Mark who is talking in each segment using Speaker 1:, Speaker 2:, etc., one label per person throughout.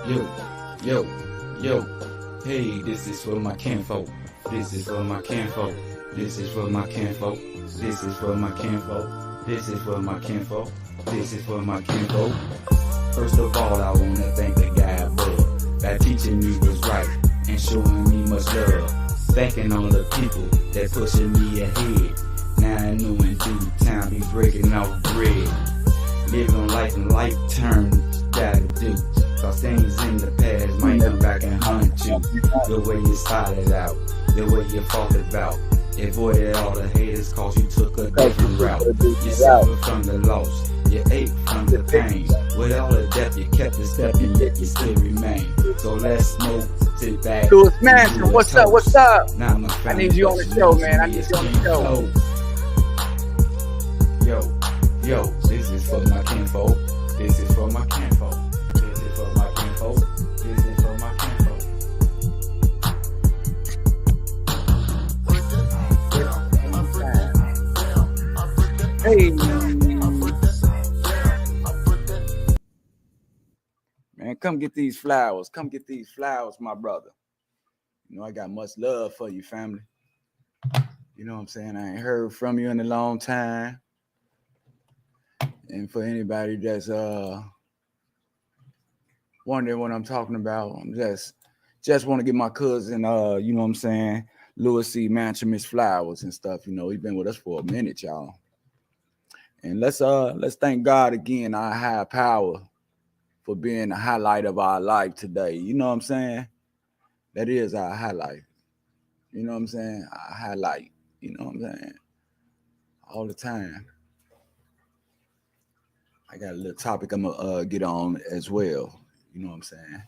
Speaker 1: Yo, yo, yo. Hey, this is for my kinfolk. This is for my kinfolk. This is for my kinfolk. This is for my kinfolk. This is for my kinfolk. This is for my kinfolk. First of all, I wanna thank the guy above that teaching me what's right and showing me much love. Thanking all the people that pushing me ahead. Now I know in due time be breaking off bread. Living life in life terms, gotta do. Cause things in the past might come back and haunt you. The way you started out, the way you fought about. Avoided all the haters cause you took a different route. You suffered from the loss, you ate from the pain. With all the death you kept a step and yet you still remain. So let's smoke, sit back.
Speaker 2: Do a smash. What's up? What's up?
Speaker 1: Now
Speaker 2: I need you on the show, man. I need you on the show.
Speaker 1: Yo, this is for my kinfolk. This is for my kinfolk. This is for my kinfolk. This is for my kinfolk.
Speaker 2: Hey, man, come get these flowers. Come get these flowers, my brother. You know, I got much love for you, family. You know what I'm saying? I ain't heard from you in a long time. And for anybody that's wondering what I'm talking about, I'm just want to give my cousin, you know what I'm saying, Louis C. Mansion his flowers and stuff. You know, he's been with us for a minute, y'all. And let's thank God again, our higher power, for being the highlight of our life today. You know what I'm saying? That is our highlight. You know what I'm saying? Our highlight. You know what I'm saying? All the time. I got a little topic I'm gonna get on as well. You know what I'm saying?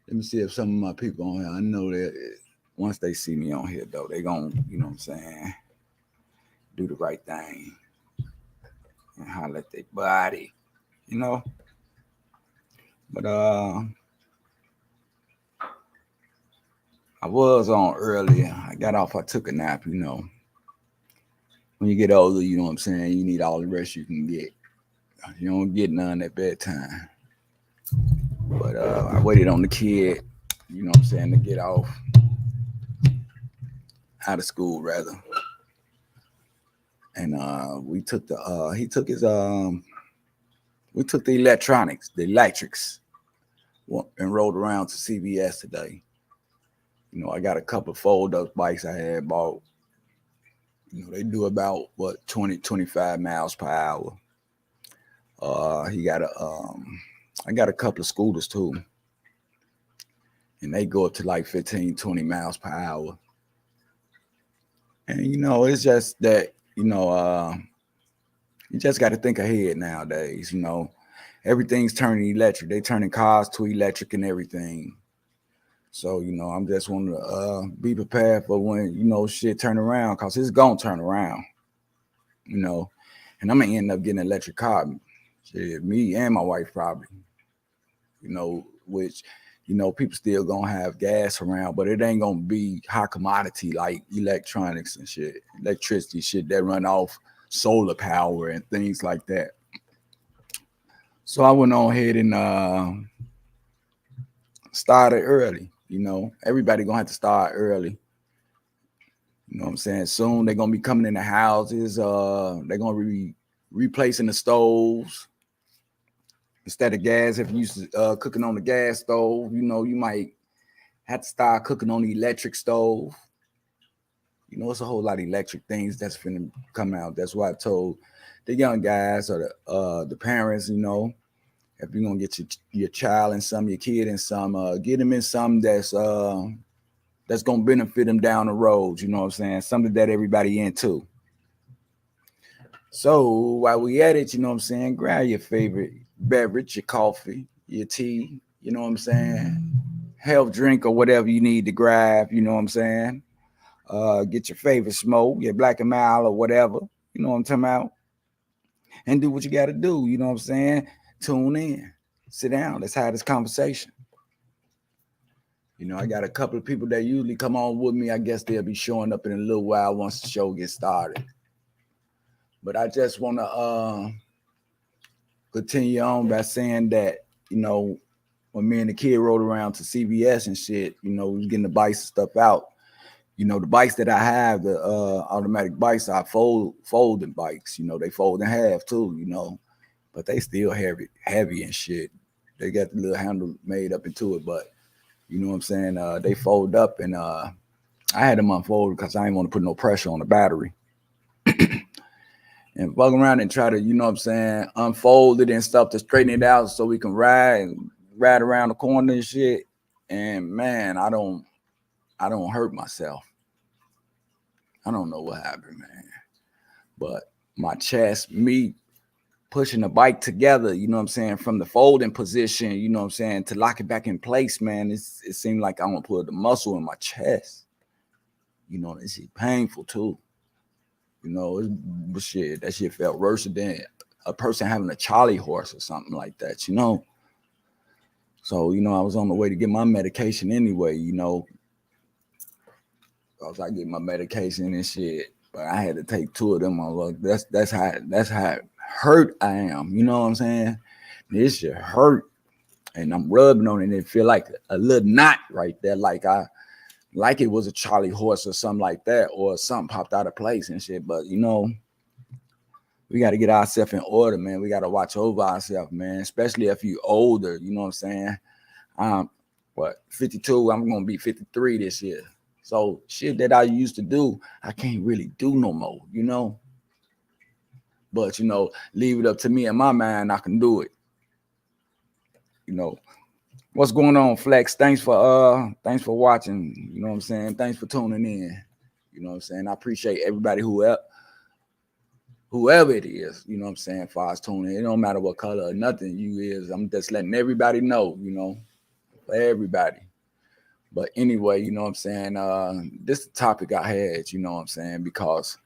Speaker 2: Let me see if some of my people on here, I know that once they see me on here, though, they gonna, you know what I'm saying, do the right thing and holler at their body, you know? But I was on earlier. I got off, I took a nap, you know. When you get older, you know what I'm saying, you need all the rest you can get. You don't get none at bedtime. But I waited on the kid, you know what I'm saying, to get off out of school rather. And we took the he took his we took the electrics and rode around to CVS today. You know, I got a couple of fold-up bikes I had bought. You know, they do about 20-25 miles per hour. He got I got a couple of scooters too. And they go up to like 15-20 miles per hour. And you know, it's just that, you know, you just got to think ahead nowadays. You know, everything's turning electric. They turning cars to electric and everything. So, you know, I'm just want to be prepared for when, you know, shit turn around, because it's going to turn around, you know. And I'm going to end up getting an electric car. Shit, me and my wife probably, you know, which, you know, people still going to have gas around, but it ain't going to be high commodity like electronics and shit, electricity shit that run off solar power and things like that. So I went on ahead and started early. You know, everybody gonna have to start early. You know what I'm saying? Soon they're gonna be coming in the houses. They're gonna be replacing the stoves. Instead of gas, if you used to cooking on the gas stove, you know, you might have to start cooking on the electric stove. You know, it's a whole lot of electric things that's finna come out. That's why I told the young guys or the parents, you know, if you're gonna get your child in some, your kid in some, get them in some that's gonna benefit them down the road. You know what I'm saying? Something that everybody into. So while we at it, you know what I'm saying, grab your favorite beverage, your coffee, your tea, you know what I'm saying, health drink or whatever you need to grab, you know what I'm saying. Get your favorite smoke, your Black and Mild or whatever, you know what I'm talking about, and do what you got to do, you know what I'm saying. Tune in, sit down, let's have this conversation. You know, I got a couple of people that usually come on with me. I guess they'll be showing up in a little while once the show gets started. But I just want to continue on by saying that, you know, when me and the kid rode around to CVS and shit, we was getting the bikes and stuff out. The bikes that I have, the automatic bikes, I folding bikes. They fold in half too. But they still heavy and shit. They got the little handle made up into it, but you know what I'm saying? They fold up, and I had them unfolded because I didn't want to put no pressure on the battery. And bug around and try to, unfold it and stuff to straighten it out so we can ride around the corner and shit. And man, I don't hurt myself. I don't know what happened, man. But my chest, me pushing the bike together, from the folding position, to lock it back in place, man, it seemed like I want to put the muscle in my chest. This is painful too. That shit felt worse than a person having a Charlie horse or something like that, So, I was on the way to get my medication anyway, because I get my medication and shit, but I had to take 2 of them. That's how hurt I am. You know what I'm saying? This shit hurt, and I'm rubbing on it, and it feel like a little knot right there, like it was a Charlie horse or something like that, or something popped out of place and shit. But we got to get ourselves in order, man. We got to watch over ourselves, man, especially if you older. You know what I'm saying? 52, I'm gonna be 53 this year. So shit that I used to do, I can't really do no more, But leave it up to me and my mind, I can do it. What's going on, Flex? Thanks for watching. You know what I'm saying? Thanks for tuning in. You know what I'm saying? I appreciate everybody whoever it is, you know what I'm saying, as far as tuning in. It don't matter what color or nothing you is. I'm just letting everybody know, for everybody. But anyway, you know what I'm saying? This is the topic I had, you know what I'm saying, because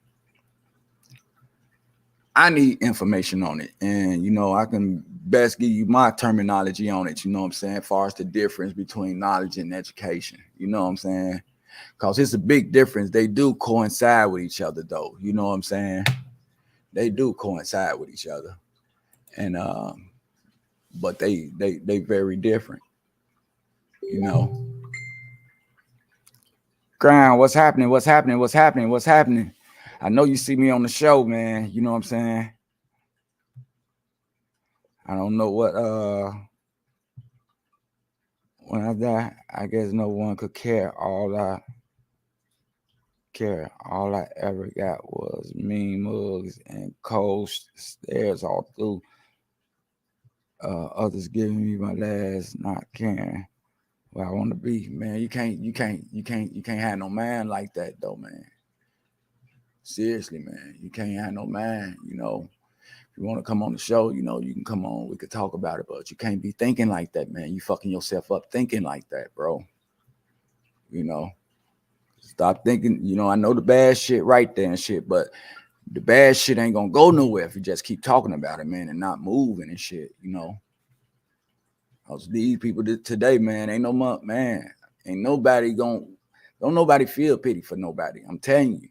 Speaker 2: I need information on it. And, I can best give you my terminology on it, you know what I'm saying, as far as the difference between knowledge and education, you know what I'm saying? Because it's a big difference. They do coincide with each other, though, you know what I'm saying? They do coincide with each other. And, but they very different, Grind, what's happening? I know you see me on the show, man. You know what I'm saying? I don't know what when I die, I guess no one could care. All I ever got was mean mugs and cold stares all through. Others giving me my last, not caring where I want to be. Man, you can't have no man like that though, man. Seriously, man. You can't have no man, If you want to come on the show, you can come on. We could talk about it, but you can't be thinking like that, man. You fucking yourself up thinking like that, bro. Stop thinking, I know the bad shit right there and shit, but the bad shit ain't gonna go nowhere if you just keep talking about it, man, and not moving and shit, Cause these people today, man, ain't nobody don't nobody feel pity for nobody. I'm telling you.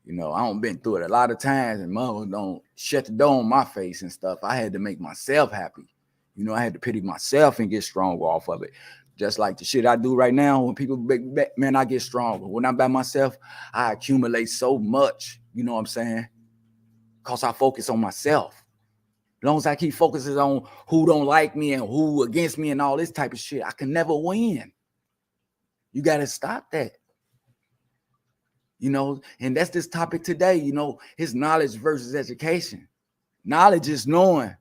Speaker 2: I don't been through it a lot of times, and mother don't shut the door on my face and stuff. I had to make myself happy. I had to pity myself and get stronger off of it. Just like the shit I do right now, when people man, I get stronger. When I'm by myself, I accumulate so much, you know what I'm saying? Because I focus on myself. As long as I keep focusing on who don't like me and who against me and all this type of shit, I can never win. You got to stop that. And that's this topic today, his knowledge versus education. Knowledge is knowing.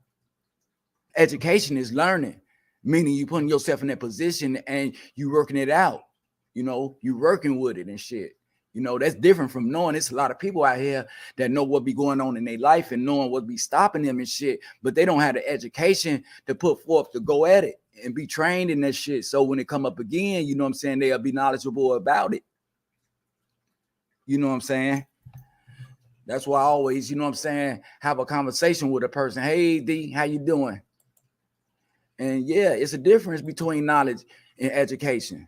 Speaker 2: Education is learning, meaning you putting yourself in that position and you working it out. You working with it and shit. That's different from knowing. There's a lot of people out here that know what be going on in their life and knowing what be stopping them and shit, but they don't have the education to put forth to go at it and be trained in that shit. So when it come up again, you know what I'm saying, they'll be knowledgeable about it. You know what I'm saying? That's why I always, have a conversation with a person. Hey, D, how you doing? And yeah, it's a difference between knowledge and education.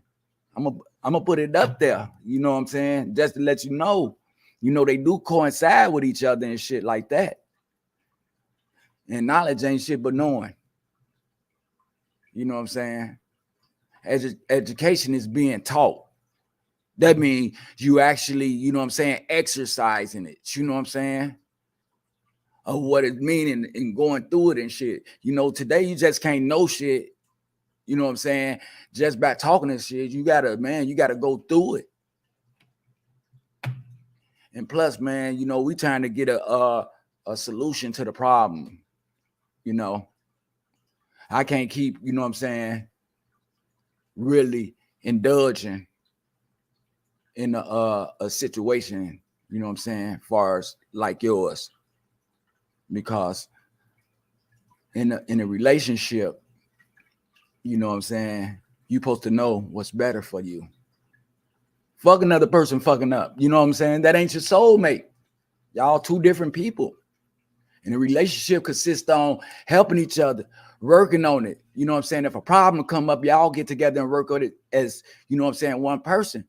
Speaker 2: I'm gonna put it up there. You know what I'm saying? Just to let you know, they do coincide with each other and shit like that. And knowledge ain't shit but knowing. You know what I'm saying? Education is being taught. That means you actually, you know what I'm saying, exercising it. You know what I'm saying? Of what it means and going through it and shit. You know, today you just can't know shit. You know what I'm saying? Just by talking this shit, you gotta go through it. And plus, man, you know, we trying to get a solution to the problem. You know, I can't keep, you know what I'm saying, really indulging in a situation, you know what I'm saying, far as like yours. Because in a relationship, you know what I'm saying, you're supposed to know what's better for you. Fuck another person fucking up. You know what I'm saying? That ain't your soulmate. Y'all two different people. And a relationship consists on helping each other, working on it. You know what I'm saying? If a problem come up, y'all get together and work on it as, you know what I'm saying, one person.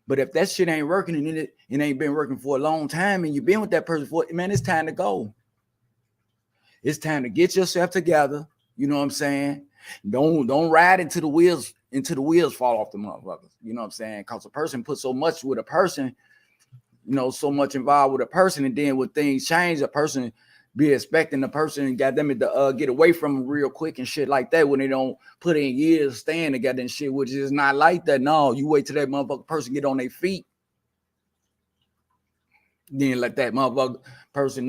Speaker 2: But if that shit ain't working and it ain't been working for a long time and you've been with that person for, man, it's time to go. It's time to get yourself together. You know what I'm saying? Don't ride into the wheels fall off the motherfuckers. You know what I'm saying? Because a person put so much with a person, you know, so much involved with a person, and then when things change, a person be expecting the person and got them to get away from them real quick and shit like that when they don't put in years staying together and shit, which is not like that. No, you wait till that motherfucker person get on their feet. Then let that motherfucker person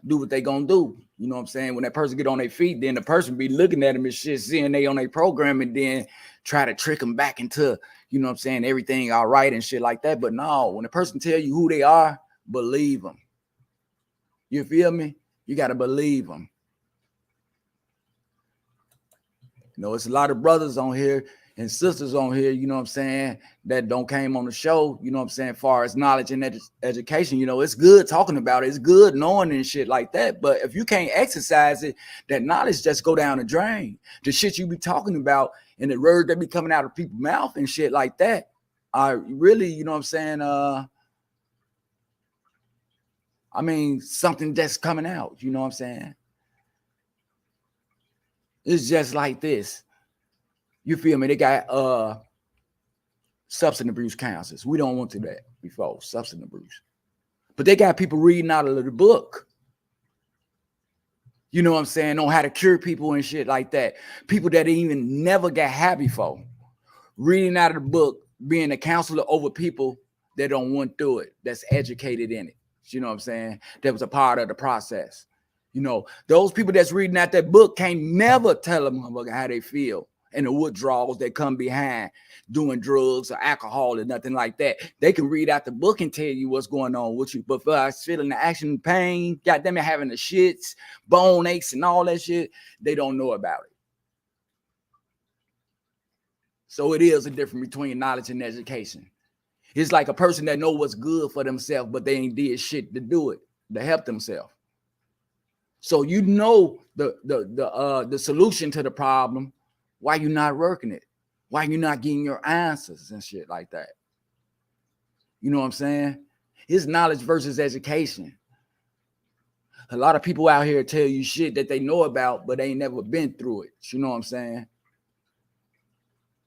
Speaker 2: do what they gonna do. You know what I'm saying? When that person get on their feet, then the person be looking at them and shit, seeing they on their program, and then try to trick them back into, you know what I'm saying, everything all right and shit like that. But no, when a person tell you who they are, believe them. You feel me? You got to believe them. You know, it's a lot of brothers on here and sisters on here, you know what I'm saying, that don't came on the show, you know what I'm saying, far as knowledge and education. You know, it's good talking about it. It's good knowing and shit like that. But if you can't exercise it, that knowledge just go down the drain. The shit you be talking about and the words that be coming out of people's mouth and shit like that are really, you know what I'm saying, I mean, something that's coming out, you know what I'm saying? It's just like this. You feel me? They got substance abuse counselors. We don't want to that before, substance abuse. But they got people reading out of the book. You know what I'm saying? On how to cure people and shit like that. People that even never got high before. Reading out of the book, being a counselor over people that don't want to do it, that's educated in it. You know what I'm saying? That was a part of the process. You know, those people that's reading out that book can't never tell them how they feel and the withdrawals that come behind doing drugs or alcohol or nothing like that. They can read out the book and tell you what's going on with you. But for us feeling the action, pain, goddamn it, having the shits, bone aches and all that shit, they don't know about it. So it is a difference between knowledge and education. It's like a person that know what's good for themselves, but they ain't did shit to do it, to help themselves. So you know the solution to the problem. Why you not working it? Why you not getting your answers and shit like that? You know what I'm saying? It's knowledge versus education. A lot of people out here tell you shit that they know about, but they ain't never been through it. You know what I'm saying?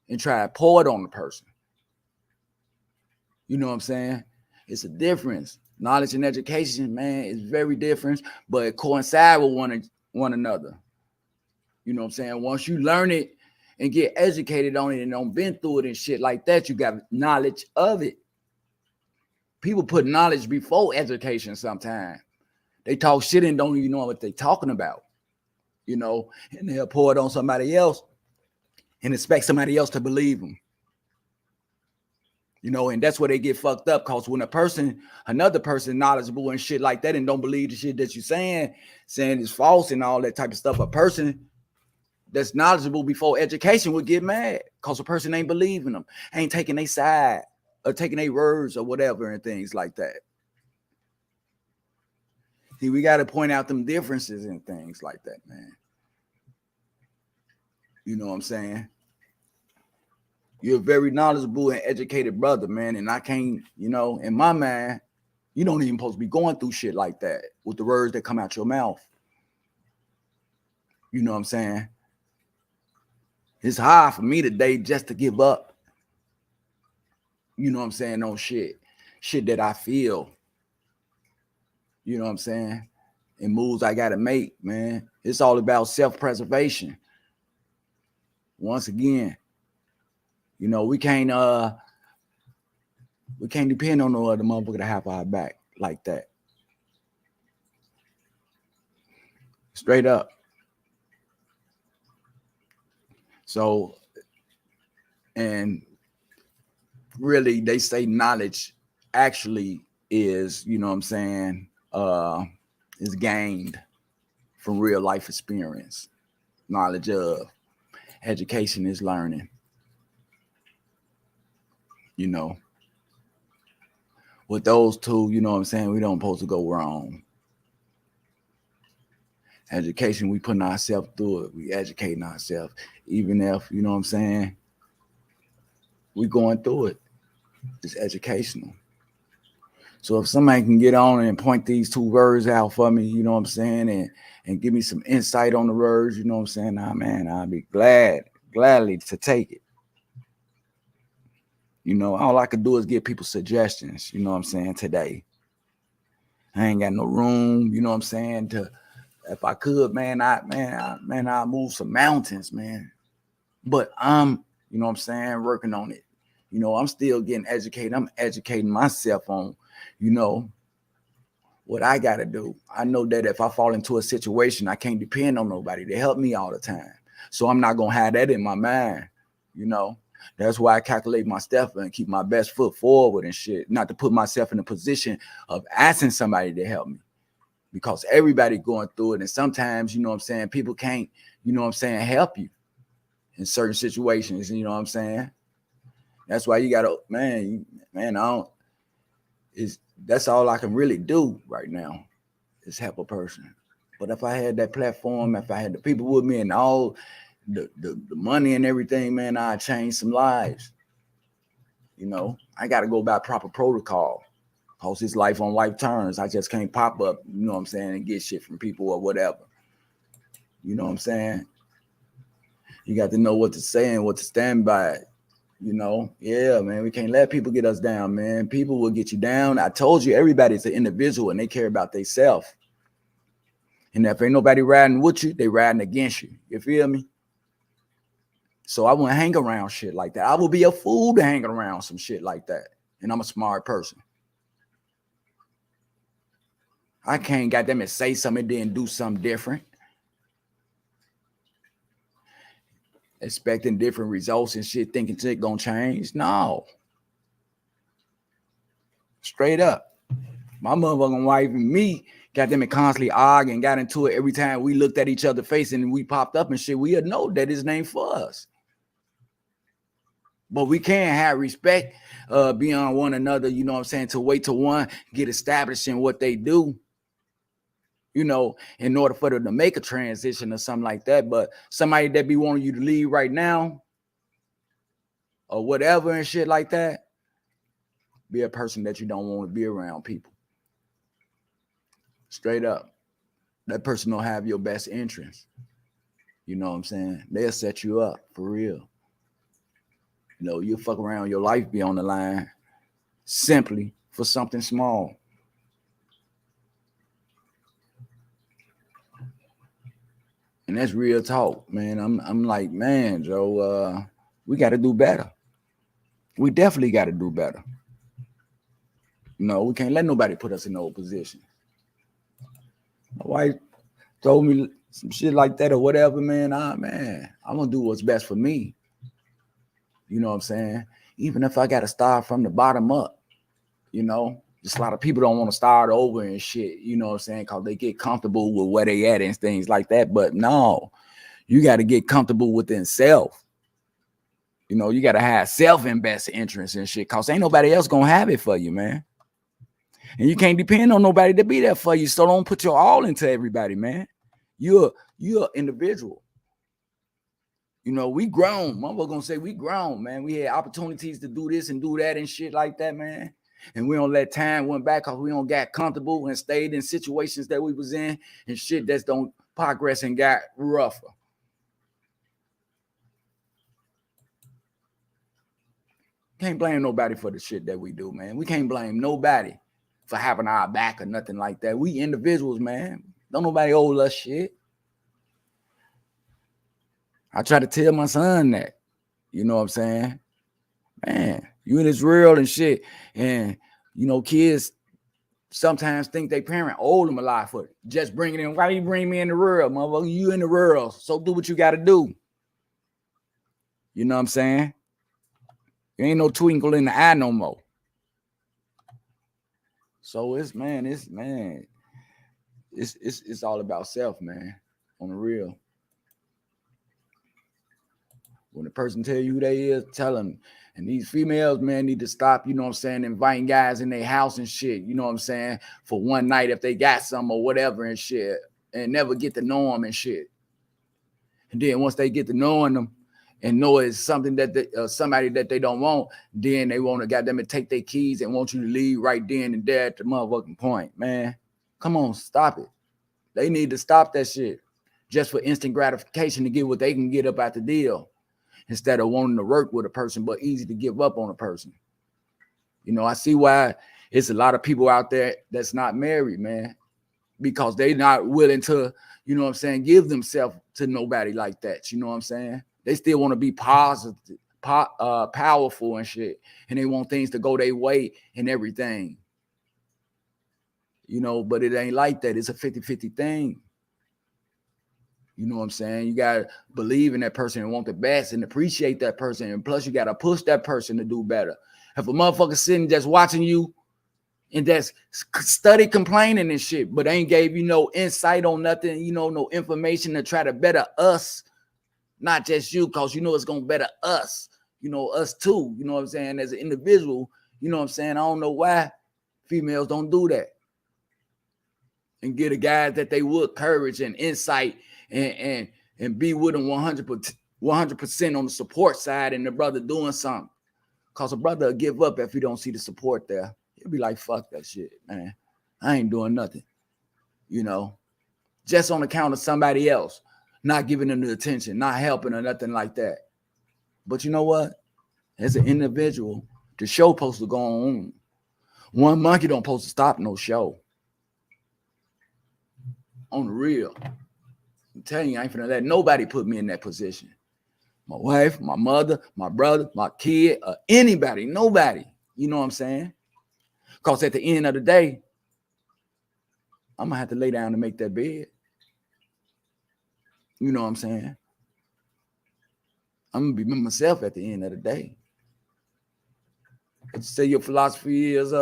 Speaker 2: And try to pour it on the person. You know what I'm saying? It's a difference. Knowledge and education, man, is very different, but it coincide with one another. You know what I'm saying? Once you learn it and get educated on it and don't been through it and shit like that, you got knowledge of it. People put knowledge before education sometimes. They talk shit and don't even know what they're talking about. You know, and they'll pour it on somebody else and expect somebody else to believe them. You know, and that's where they get fucked up, because when another person knowledgeable and shit like that and don't believe the shit that you're saying is false and all that type of stuff, a person that's knowledgeable before education would get mad because a person ain't believing them, ain't taking their side or taking their words or whatever and things like that. See, we got to point out them differences and things like that, man. You know what I'm saying? You're a very knowledgeable and educated brother, man. And I can't, you know, in my mind, you don't even supposed to be going through shit like that with the words that come out your mouth. You know what I'm saying? It's hard for me today just to give up. You know what I'm saying? On shit that I feel. You know what I'm saying? And moves I gotta make, man. It's all about self-preservation. Once again, you know, we can't depend on no other motherfucker to have our back like that. Straight up. So, and really they say knowledge actually is, you know what I'm saying, is gained from real life experience. Knowledge of education is learning. You know, with those two, you know what I'm saying, we don't supposed to go wrong. Education, we putting ourselves through it. We educating ourselves, even if, you know what I'm saying, we going through it. It's educational. So if somebody can get on and point these two words out for me, you know what I'm saying, and give me some insight on the words, you know what I'm saying, nah, man, I'll be gladly to take it. You know, all I could do is give people suggestions, you know what I'm saying, today. I ain't got no room, you know what I'm saying, to, if I could, man, I'll move some mountains, man. But I'm, you know what I'm saying, working on it. You know, I'm still getting educated. I'm educating myself on, you know, what I got to do. I know that if I fall into a situation, I can't depend on nobody to help me all the time. So I'm not going to have that in my mind, you know. That's why I calculate my step and keep my best foot forward and shit, not to put myself in a position of asking somebody to help me, because everybody going through it. And sometimes, you know what I'm saying, people can't, you know what I'm saying, help you in certain situations, you know what I'm saying? That's why you gotta, man, that's all I can really do right now is help a person. But if I had that platform, if I had the people with me and all the money and everything, man, I'd change some lives. You know, I gotta go by proper protocol. Cause it's life on life terms. I just can't pop up, you know what I'm saying, and get shit from people or whatever. You know what I'm saying? You got to know what to say and what to stand by. You know, yeah, man, we can't let people get us down, man. People will get you down. I told you, everybody's an individual and they care about themselves. And if ain't nobody riding with you, they riding against you. You feel me? So I wouldn't hang around shit like that. I would be a fool to hang around some shit like that. And I'm a smart person. I can't got them to say something then do something different. Expecting different results and shit, thinking shit gonna change. No. Straight up. My motherfucking wife and me got them constantly arguing, got into it every time we looked at each other's face and we popped up and shit. We'd know that his name for us. But we can't have respect beyond one another, you know what I'm saying, to wait till one get established in what they do, you know, in order for them to make a transition or something like that. But somebody that be wanting you to leave right now or whatever and shit like that, be a person that you don't want to be around people. Straight up. That person don't have your best interest. You know what I'm saying? They'll set you up for real. You know, you fuck around, your life be on the line simply for something small. And that's real talk, man. I'm like, man, Joe, we got to do better. We definitely got to do better. No, we can't let nobody put us in no position. My wife told me some shit like that or whatever, man. I'm gonna do what's best for me. You know what I'm saying? Even if I got to start from the bottom up, you know, just a lot of people don't want to start over and shit, you know what I'm saying? Because they get comfortable with where they at and things like that. But no, you got to get comfortable within self. You know, you got to have self-invest interest and shit, because ain't nobody else going to have it for you, man. And you can't depend on nobody to be there for you. So don't put your all into everybody, man. You're an individual. You know, we grown. Mama gonna say we grown, man. We had opportunities to do this and do that and shit like that, man. And we don't let time went back because we don't got comfortable and stayed in situations that we was in and shit that's don't progress and got rougher. Can't blame nobody for the shit that we do, man. We can't blame nobody for having our back or nothing like that. We individuals, man. Don't nobody owe us shit. I try to tell my son that, you know what I'm saying? Man, you in this world and shit. And, you know, kids sometimes think they parent owe them a lot for it. Just bringing in, why do you bring me in the world, motherfucker? You in the world, so do what you got to do. You know what I'm saying? There ain't no twinkle in the eye no more. So it's all about self, man, on the real. When the person tell you who they is, tell them. And these females, man, need to stop, you know what I'm saying, inviting guys in their house and shit, you know what I'm saying, for one night if they got some or whatever and shit, and never get to know them and shit. And then once they get to knowing them and know it's something that somebody that they don't want, then they want to goddamn it take their keys and want you to leave right then and there at the motherfucking point, man. Come on, stop it. They need to stop that shit just for instant gratification to get what they can get up out the deal, instead of wanting to work with a person, but easy to give up on a person. You know, I see why it's a lot of people out there that's not married, man, because they not willing to, you know what I'm saying, give themselves to nobody like that. You know what I'm saying? They still want to be positive, powerful and shit, and they want things to go their way and everything. You know, but it ain't like that. It's a 50-50 thing. You know what I'm saying? You got to believe in that person and want the best and appreciate that person. And plus, you got to push that person to do better. If a motherfucker sitting just watching you and that's study complaining and shit, but ain't gave you no insight on nothing, you know, no information to try to better us, not just you, because you know it's going to better us, you know, us too. You know what I'm saying? As an individual, you know what I'm saying? I don't know why females don't do that and get a guy that they would courage and insight and be with them 100% on the support side, and the brother doing something. Because a brother will give up if he don't see the support there. He'll be like, fuck that shit, man. I ain't doing nothing. You know, just on account of somebody else, not giving them the attention, not helping or nothing like that. But you know what? As an individual, the show supposed to go on. One monkey don't supposed to stop no show. On the real. I'm telling you, I ain't finna let nobody put me in that position. My wife, my mother, my brother, my kid, anybody, nobody. You know what I'm saying? Because at the end of the day, I'm going to have to lay down and make that bed. You know what I'm saying? I'm going to be myself at the end of the day. But you say your philosophy is, is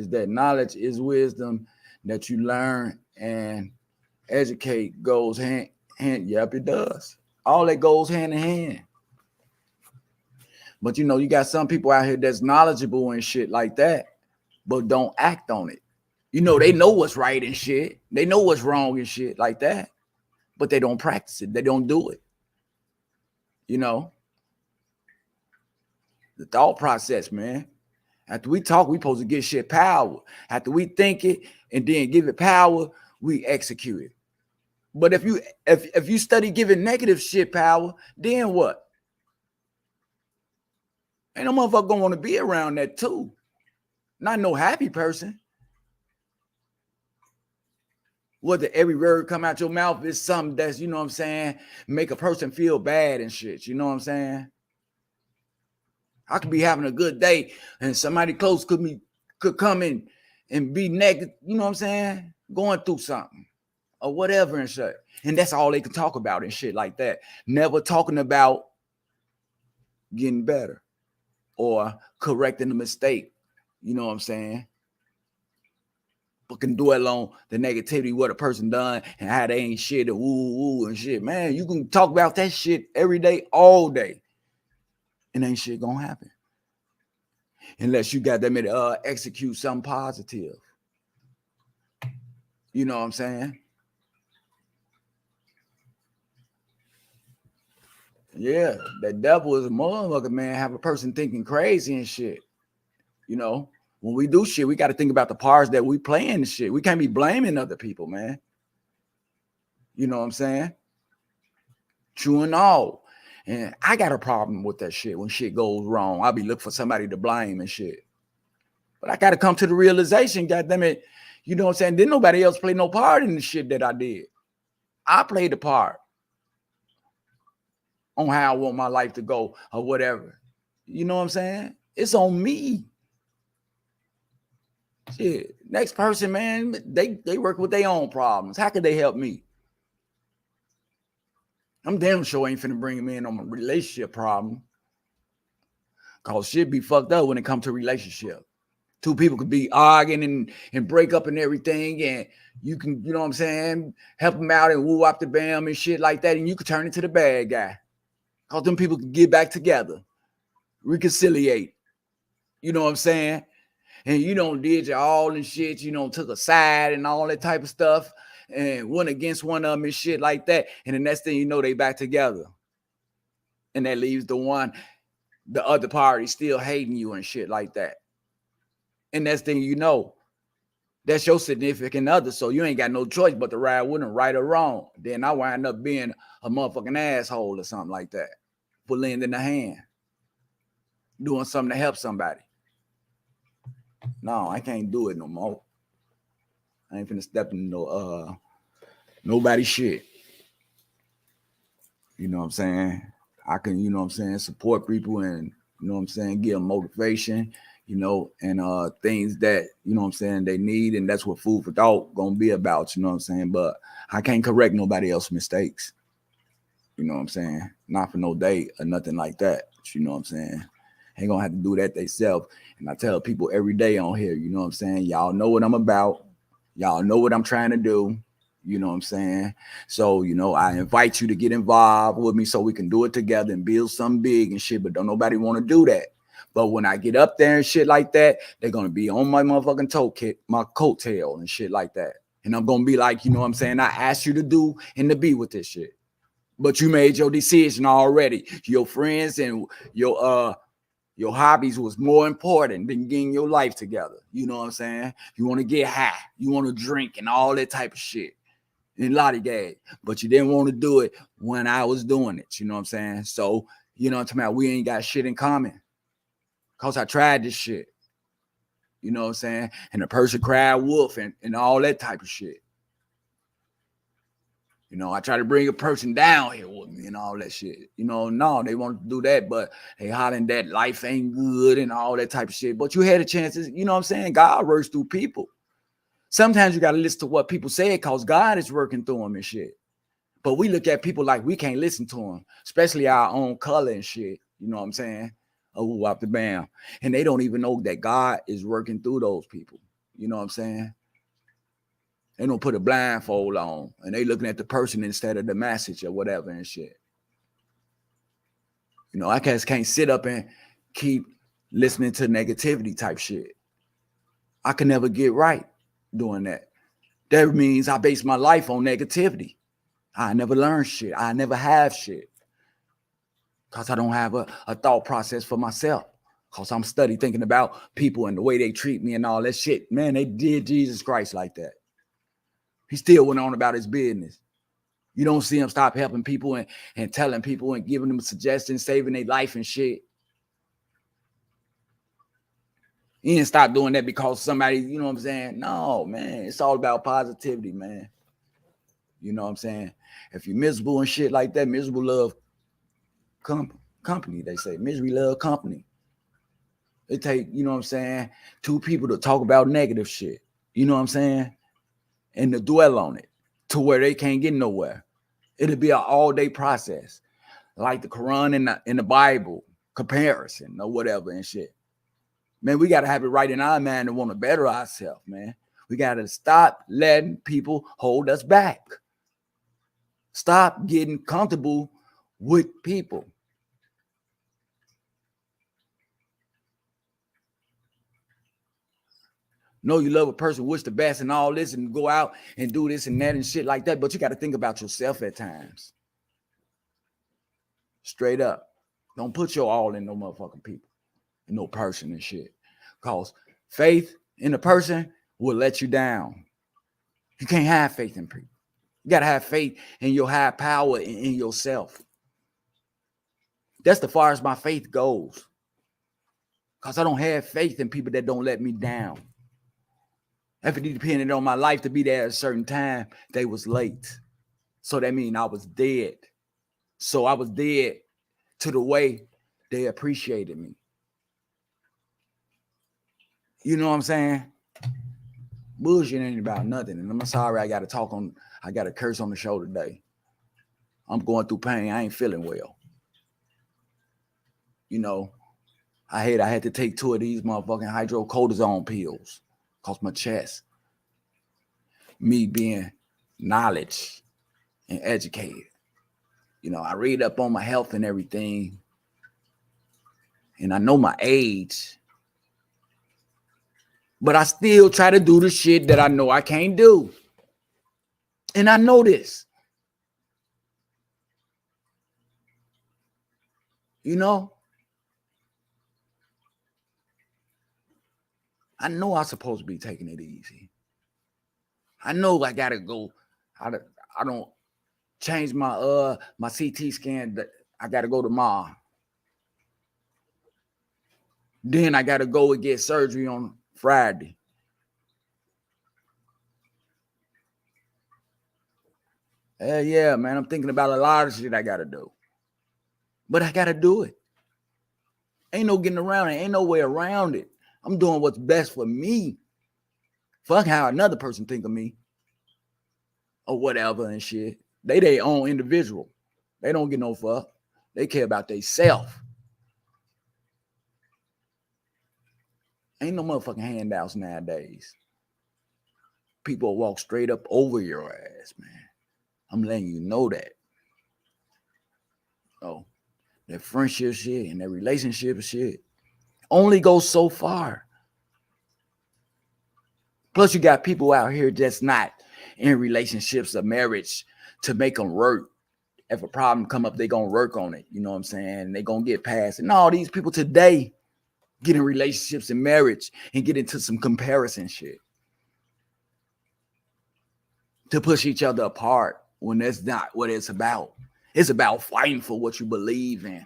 Speaker 2: that knowledge is wisdom that you learn and educate goes hand. Yep, it does. All that goes hand in hand. But you know, you got some people out here that's knowledgeable and shit like that, but don't act on it. You know, they know what's right and shit. They know what's wrong and shit like that, but they don't practice it. They don't do it. You know, the thought process, man. After we talk, we supposed to get shit power. After we think it and then give it power, we execute it. But if you study giving negative shit power, then what? Ain't no motherfucker gonna want to be around that too. Not no happy person. Whether every word come out your mouth is something that's, you know what I'm saying, make a person feel bad and shit. You know what I'm saying? I could be having a good day and somebody close could come in and be negative, you know what I'm saying? Going through something or whatever and shit. And that's all they can talk about and shit like that. Never talking about getting better or correcting a mistake. You know what I'm saying? But can dwell on the negativity, what a person done and how they ain't shit and woo and shit. Man, you can talk about that shit every day, all day. And ain't shit gonna happen. Unless you got them to execute something positive. You know what I'm saying? Yeah, that devil is a motherfucker, man. Have a person thinking crazy and shit. You know, when we do shit, we got to think about the parts that we play in the shit. We can't be blaming other people, man. You know what I'm saying? True and all. And I got a problem with that shit. When shit goes wrong, I'll be looking for somebody to blame and shit. But I got to come to the realization, goddamn it, you know what I'm saying? Didn't nobody else play no part in the shit that I did. I played the part on how I want my life to go or whatever. You know what I'm saying? It's on me. Shit. Next person, man, they work with their own problems. How could they help me? I'm damn sure ain't finna bring them in on my relationship problem. Cause shit be fucked up when it comes to relationship. Two people could be arguing and break up and everything, and you can, you know what I'm saying, help them out and woo up the bam and shit like that, and you could turn into the bad guy. Cause them people can get back together, reconciliate. You know what I'm saying? And you don't did your all and shit, you know, took a side and all that type of stuff and went against one of them and shit like that. And the next thing you know, they back together. And that leaves the other party still hating you and shit like that. And next thing you know, that's your significant other. So you ain't got no choice but to ride with them, right or wrong. Then I wind up being a motherfucking asshole or something like that. For lending a hand. Doing something to help somebody. No, I can't do it no more. I ain't finna step in nobody's shit. You know what I'm saying? I can, you know what I'm saying, support people and, you know what I'm saying, give them motivation, you know, and things that, you know what I'm saying, they need. And that's what Food for Thought gonna be about, you know what I'm saying? But I can't correct nobody else's mistakes. You know what I'm saying? Not for no day or nothing like that. You know what I'm saying? Ain't gonna have to do that themselves. And I tell people every day on here, you know what I'm saying? Y'all know what I'm about. Y'all know what I'm trying to do. You know what I'm saying? So, you know, I invite you to get involved with me so we can do it together and build something big and shit, but don't nobody want to do that. But when I get up there and shit like that, they're going to be on my motherfucking my coattail and shit like that. And I'm going to be like, you know what I'm saying? I asked you to do and to be with this shit. But you made your decision already. Your friends and your hobbies was more important than getting your life together. You know what I'm saying? You want to get high. You want to drink and all that type of shit. And lollygag. But you didn't want to do it when I was doing it. You know what I'm saying? So, you know what I'm talking about? We ain't got shit in common. Because I tried this shit. You know what I'm saying? And the person cried wolf and all that type of shit. You know, I try to bring a person down here with me and all that shit. You know, no, they want to do that, but they hollering that life ain't good and all that type of shit. But you had a chance, you know what I'm saying? God works through people. Sometimes you got to listen to what people say because God is working through them and shit. But we look at people like we can't listen to them, especially our own color and shit. You know what I'm saying? Oh, up the bam. And they don't even know that God is working through those people. You know what I'm saying? They don't put a blindfold on and they looking at the person instead of the message or whatever and shit. You know, I just can't sit up and keep listening to negativity type shit. I can never get right doing that. That means I base my life on negativity. I never learn shit. I never have shit. Because I don't have a thought process for myself. Because I'm study thinking about people and the way they treat me and all that shit. Man, they did Jesus Christ like that. He still went on about his business. You don't see him stop helping people and telling people and giving them suggestions, saving their life and shit. He didn't stop doing that because somebody, you know what I'm saying? No, man, it's all about positivity, man. You know what I'm saying? If you're miserable and shit like that, miserable love company, they say. Misery love company. It take, you know what I'm saying, two people to talk about negative shit. You know what I'm saying? And to dwell on it to where they can't get nowhere. It'll be an all-day process. Like the Quran and the Bible comparison or whatever and shit. Man, we got to have it right in our mind and want to better ourselves, man. We got to stop letting people hold us back. Stop getting comfortable with people. Know you love a person, wish the best and all this and go out and do this and that and shit like that. But you got to think about yourself at times. Straight up. Don't put your all in no motherfucking people. And no person and shit. Because faith in a person will let you down. You can't have faith in people. You got to have faith in your high power and in yourself. That's the far as my faith goes. Because I don't have faith in people that don't let me down. If it depended on my life to be there at a certain time, they was late. So that means I was dead. So I was dead to the way they appreciated me. You know what I'm saying? Bullshit ain't about nothing. And I'm sorry I got to curse on the show today. I'm going through pain. I ain't feeling well. You know, I had to take 2 of these motherfucking hydrocortisone pills. Cause my chest. Me being knowledge and educated. You know, I read up on my health and everything. And I know my age. But I still try to do the shit that I know I can't do. And I know this. You know? I know I'm supposed to be taking it easy. I know I gotta go. I don't change my CT scan. I gotta go tomorrow. Then I gotta go and get surgery on Friday. Hell yeah, man. I'm thinking about a lot of shit I gotta do. But I gotta do it. Ain't no getting around it. Ain't no way around it. I'm doing what's best for me. Fuck how another person think of me. Or whatever and shit. They their own individual. They don't get no fuck. They care about they self. Ain't no motherfucking handouts nowadays. People walk straight up over your ass, man. I'm letting you know that. Oh, that friendship shit and that relationship shit only goes so far. Plus, you got people out here that's not in relationships or marriage to make them work. If a problem come up, they gonna work on it. You know what I'm saying? They gonna get past it. No, these people today get in relationships and marriage and get into some comparison shit to push each other apart when that's not what it's about. It's about fighting for what you believe in.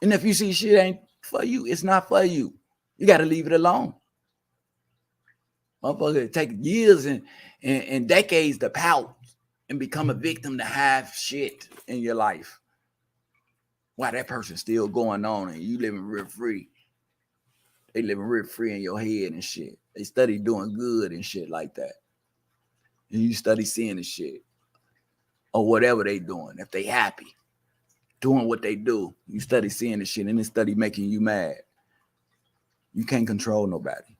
Speaker 2: And if you see shit ain't for you, it's not for you. You got to leave it alone. Motherfucker, it take years and decades to pout and become a victim to have shit in your life. Why that person's still going on and you living real free. They living real free in your head and shit. They study doing good and shit like that. And you study seeing the shit. Or whatever they doing. If they happy. Doing what they do. You study seeing the shit and they study making you mad. You can't control nobody.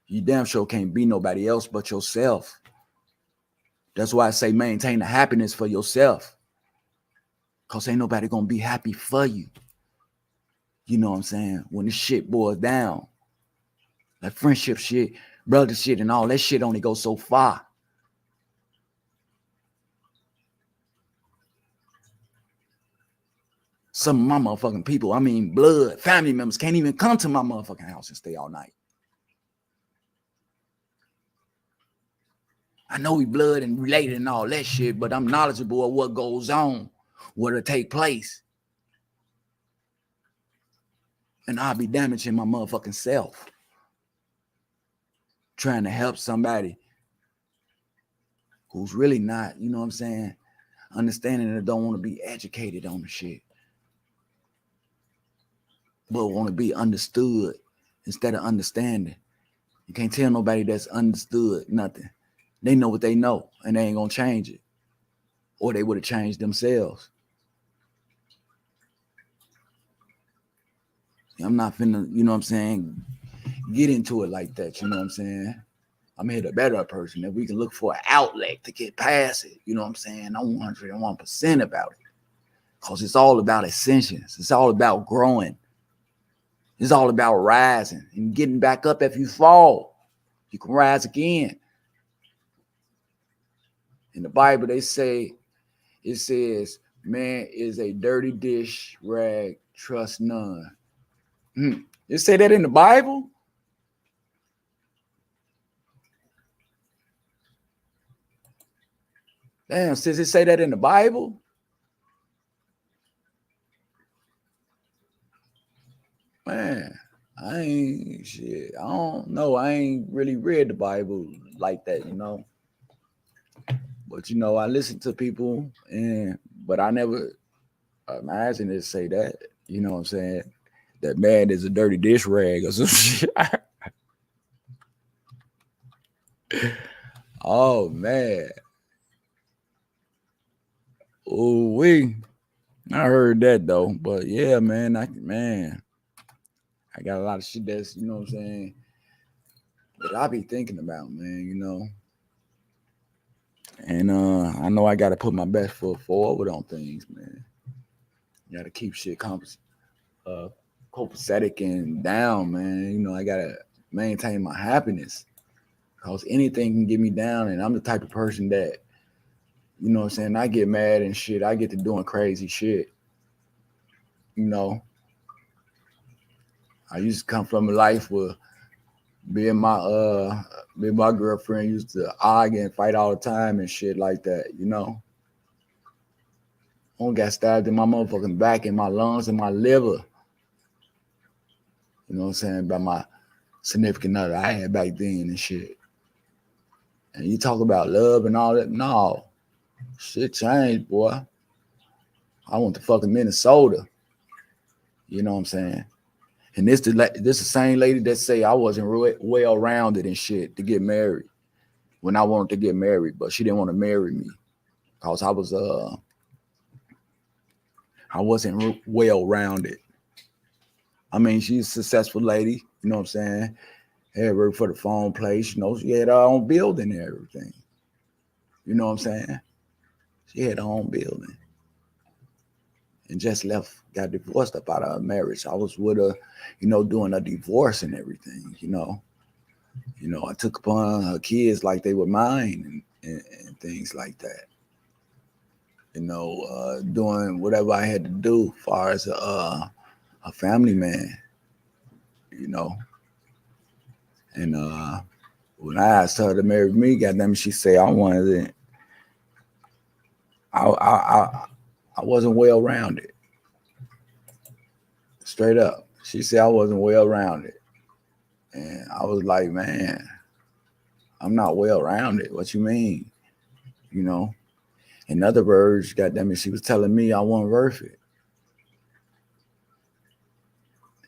Speaker 2: You damn sure can't be nobody else but yourself. That's why I say maintain the happiness for yourself. Because ain't nobody going to be happy for you. You know what I'm saying? When this shit boils down. That friendship shit, brother shit, and all that shit only goes so far. Some of my motherfucking people, I mean blood, family members can't even come to my motherfucking house and stay all night. I know we blood and related and all that shit, but I'm knowledgeable of what goes on, what'll take place. And I'll be damaging my motherfucking self. Trying to help somebody who's really not, you know what I'm saying, understanding and don't want to be educated on the shit. But want to be understood instead of understanding. You can't tell nobody that's understood nothing. They know what they know, and they ain't gonna change it. Or they would have changed themselves. I'm not finna, you know what I'm saying, get into it like that, you know what I'm saying? I'm here to better a person. If we can look for an outlet to get past it, you know what I'm saying? I'm 101% about it. Because it's all about ascensions. It's all about growing. It's all about rising and getting back up. If you fall, you can rise again. In the Bible, it says, man is a dirty dish, rag, trust none. It say that in the Bible? Damn, sis, it say that in the Bible? shit, I don't know. I ain't really read the Bible like that, But I listen to people, but I never imagine it say that. You know what I'm saying? That man is a dirty dish rag or some shit. Oh man. Oh we. I heard that though. But yeah, man, I got a lot of shit that's, what I'm saying, that I be thinking about, man. And I know I gotta put my best foot forward on things, man. You gotta keep shit copacetic and down, man. I gotta maintain my happiness. Cause anything can get me down, and I'm the type of person that, what I'm saying, I get mad and shit. I get to doing crazy shit. I used to come from a life where me and my girlfriend used to argue and fight all the time and shit like that, I got stabbed in my motherfucking back, in my lungs, and my liver. You know what I'm saying? By my significant other I had back then and shit. And you talk about love and all that. No. Shit changed, boy. I went to fucking Minnesota. You know what I'm saying? And this the same lady that say I wasn't well-rounded and shit to get married when I wanted to get married, but she didn't want to marry me because I wasn't well-rounded. I mean, she's a successful lady, you know what I'm saying? Had worked for the phone place, she had her own building and everything. You know what I'm saying? She had her own building. And just got divorced up out of her marriage. I was with her, doing a divorce and everything, I took upon her kids like they were mine and things like that. Doing whatever I had to do as far as a family man, And when I asked her to marry me, goddamn, she said I wanted it. I wasn't well-rounded. Straight up. She said I wasn't well-rounded. And I was like, man, I'm not well-rounded. What you mean? In other words, goddamn it, she was telling me I wasn't worth it.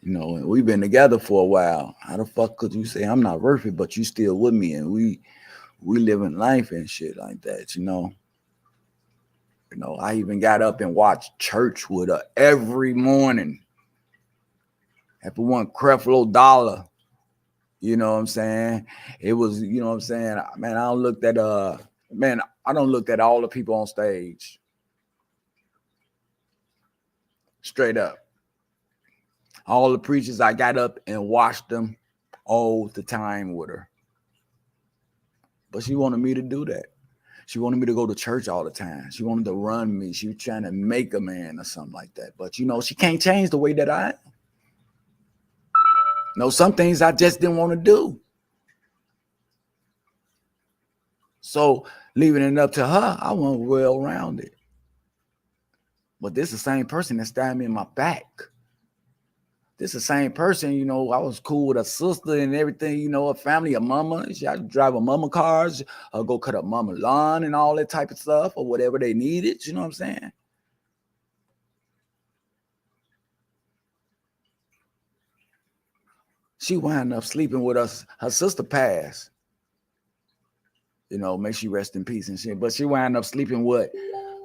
Speaker 2: And we've been together for a while. How the fuck could you say I'm not worth it, but you still with me and we living life and shit like that, I even got up and watched church with her every morning. And for one Creflo Dollar, you know what I'm saying? It was, you know what I'm saying? Man, I don't look at all the people on stage. Straight up. All the preachers, I got up and watched them all the time with her. But she wanted me to do that. She wanted me to go to church all the time. She wanted to run me. She was trying to make a man or something like that. But, she can't change the way that I am. Some things I just didn't want to do. So leaving it up to her, I wasn't well-rounded. But this is the same person that stabbed me in my back. This is the same person, I was cool with her sister and everything, a family, a mama. She had to drive a mama cars, go cut up mama lawn and all that type of stuff or whatever they needed. You know what I'm saying? She wound up sleeping with us. Her sister passed. May she rest in peace and shit. But she wound up sleeping with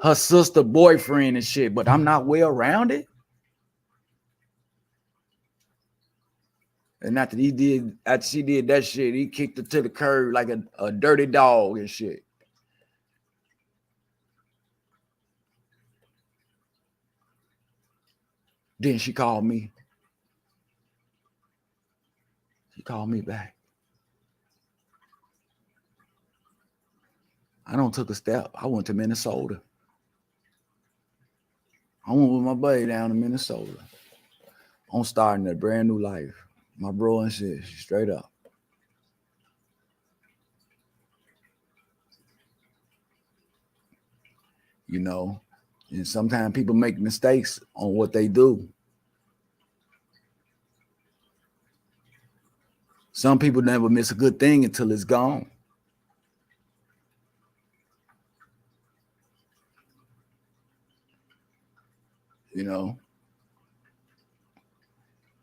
Speaker 2: her sister boyfriend and shit. But I'm not well-rounded. And after she did that shit, he kicked her to the curb like a dirty dog and shit. Then she called me. She called me back. I don't took a step. I went to Minnesota. I went with my buddy down to Minnesota. I'm starting a brand new life. My bro and shit, straight up. And sometimes people make mistakes on what they do. Some people never miss a good thing until it's gone. You know,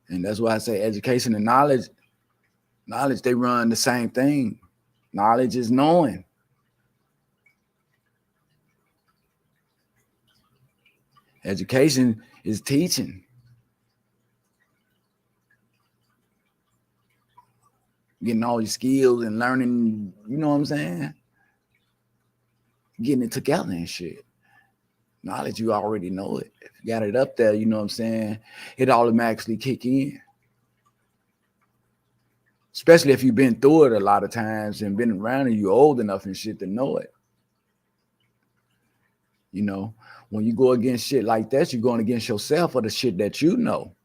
Speaker 2: and that's why I say education and knowledge, they run the same thing. Knowledge is knowing. Education is teaching. Getting all your skills and learning, you know what I'm saying? Getting it together and shit. Knowledge, you already know it. If you got it up there, you know what I'm saying? It automatically kick in. Especially if you've been through it a lot of times and been around and you're old enough and shit to know it. You know, when you go against shit like that, you're going against yourself or the shit that you know.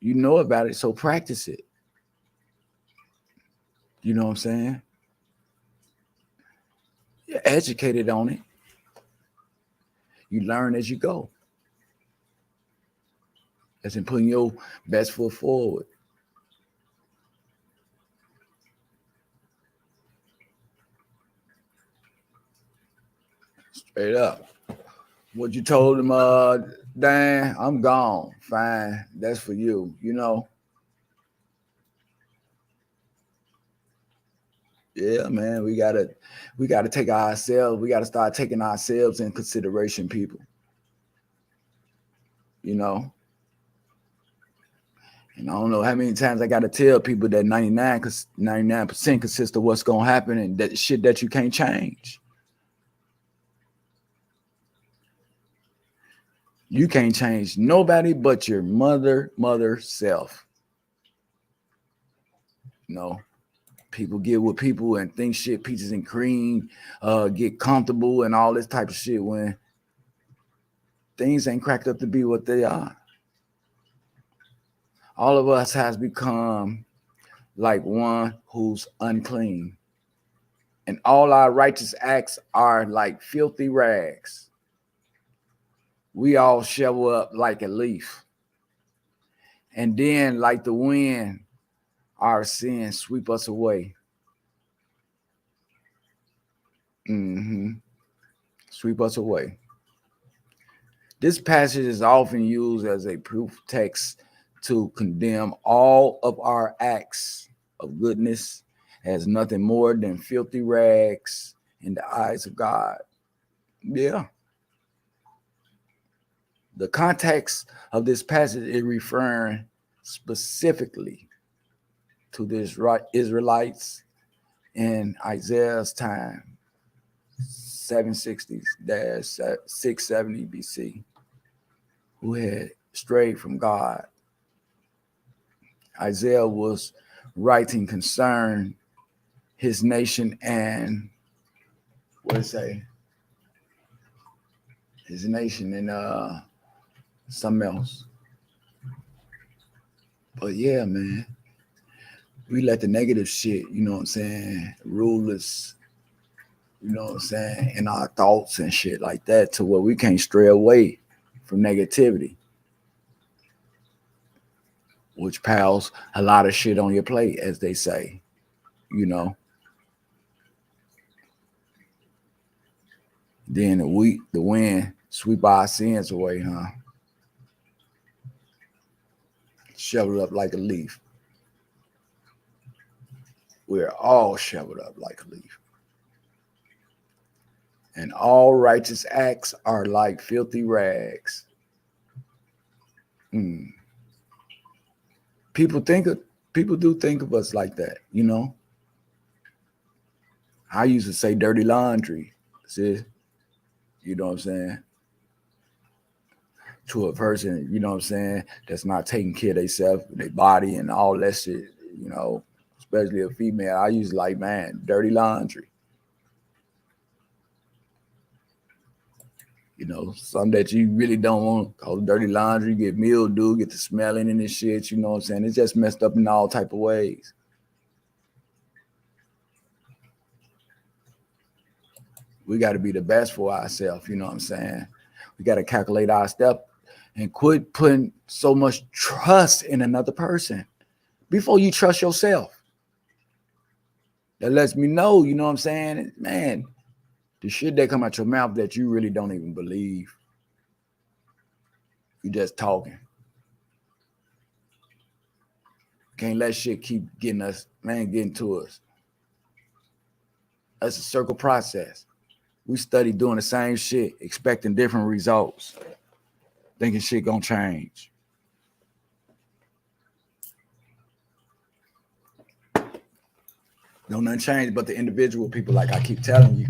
Speaker 2: You know about it, so practice it. You know what I'm saying? You're educated on it. You learn as you go. That's in putting your best foot forward. Straight up. What you told him, Dan, I'm gone. Fine. That's for you, you know. Yeah, man. We gotta take ourselves, we gotta start taking ourselves in consideration, people. You know. And I don't know how many times I gotta tell people that 99% consists of what's gonna happen and that shit that you can't change. You can't change nobody but your mother self. You know, people get with people and think shit peaches and cream, get comfortable and all this type of shit when things ain't cracked up to be what they are. All of us has become like one who's unclean. And all our righteous acts are like filthy rags. We all shovel up like a leaf. And then, like the wind, our sins sweep us away. Sweep us away. This passage is often used as a proof text to condemn all of our acts of goodness as nothing more than filthy rags in the eyes of God. Yeah. The context of this passage is referring specifically to the Israelites in Isaiah's time, 760-670 BC, who had strayed from God. Isaiah was writing concern his nation and what did it say? His nation and something else. But yeah, man, we let the negative shit, you know what I'm saying, rule us, you know what I'm saying, in our thoughts and shit like that to where we can't stray away from negativity, which piles a lot of shit on your plate, as they say, you know. Then the wind sweep our sins away, huh? Shoveled up like a leaf. We're all shoveled up like a leaf. And all righteous acts are like filthy rags. People do think of us like that, you know. I used to say dirty laundry. See, you know what I'm saying? To a person, you know what I'm saying, that's not taking care of themselves, their body and all that shit, you know, especially a female. I used to like, man, dirty laundry. You know, something that you really don't want, call dirty laundry, get mildew, get the smelling and this shit, you know what I'm saying? It's just messed up in all type of ways. We got to be the best for ourselves, you know what I'm saying? We got to calculate our step and quit putting so much trust in another person. before you trust yourself. That lets me know, you know what I'm saying? Man, the shit that come out your mouth that you really don't even believe. You just talking. Can't let shit keep getting us, man, getting to us. That's a circle process. We study doing the same shit, expecting different results, thinking shit gonna change. Don't nothing change but the individual people, like I keep telling you.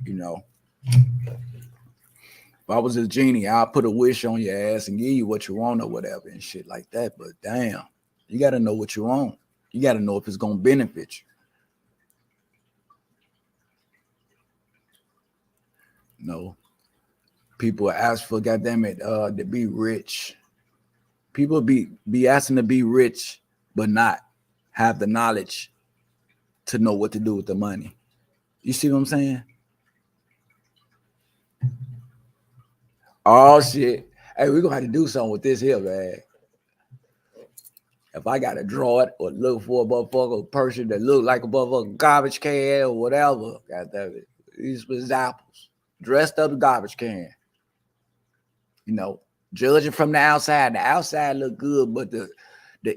Speaker 2: You know, if I was a genie, I'll put a wish on your ass and give you what you want or whatever and shit like that. But damn, you got to know what you want. You got to know if it's going to benefit you. No, people ask for, goddamn it, to be rich. People be asking to be rich, but not have the knowledge to know what to do with the money. You see what I'm saying? Oh shit. Hey, we're gonna have to do something with this here, man. If I gotta draw it or look for a motherfucker person that look like a motherfucking garbage can or whatever, goddamn it. These was apples. Dressed up garbage can. You know, judging from the outside look good, but the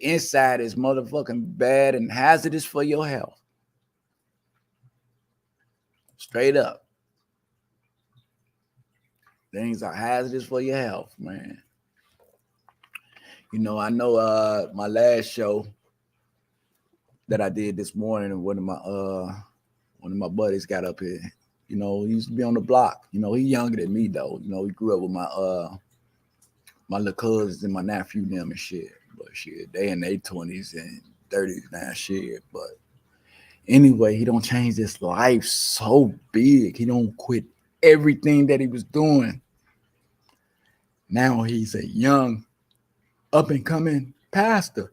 Speaker 2: inside is motherfucking bad and hazardous for your health. Straight up. Things are hazardous for your health, man. You know, I know my last show that I did this morning, and one of my buddies got up here. You know, he used to be on the block. You know, he younger than me though. You know, he grew up with my little cousins and my nephew them and shit. But shit, they in their 20s and 30s now, shit. But anyway, he don't change his life so big. He don't quit everything that he was doing. Now he's a young, up and coming pastor.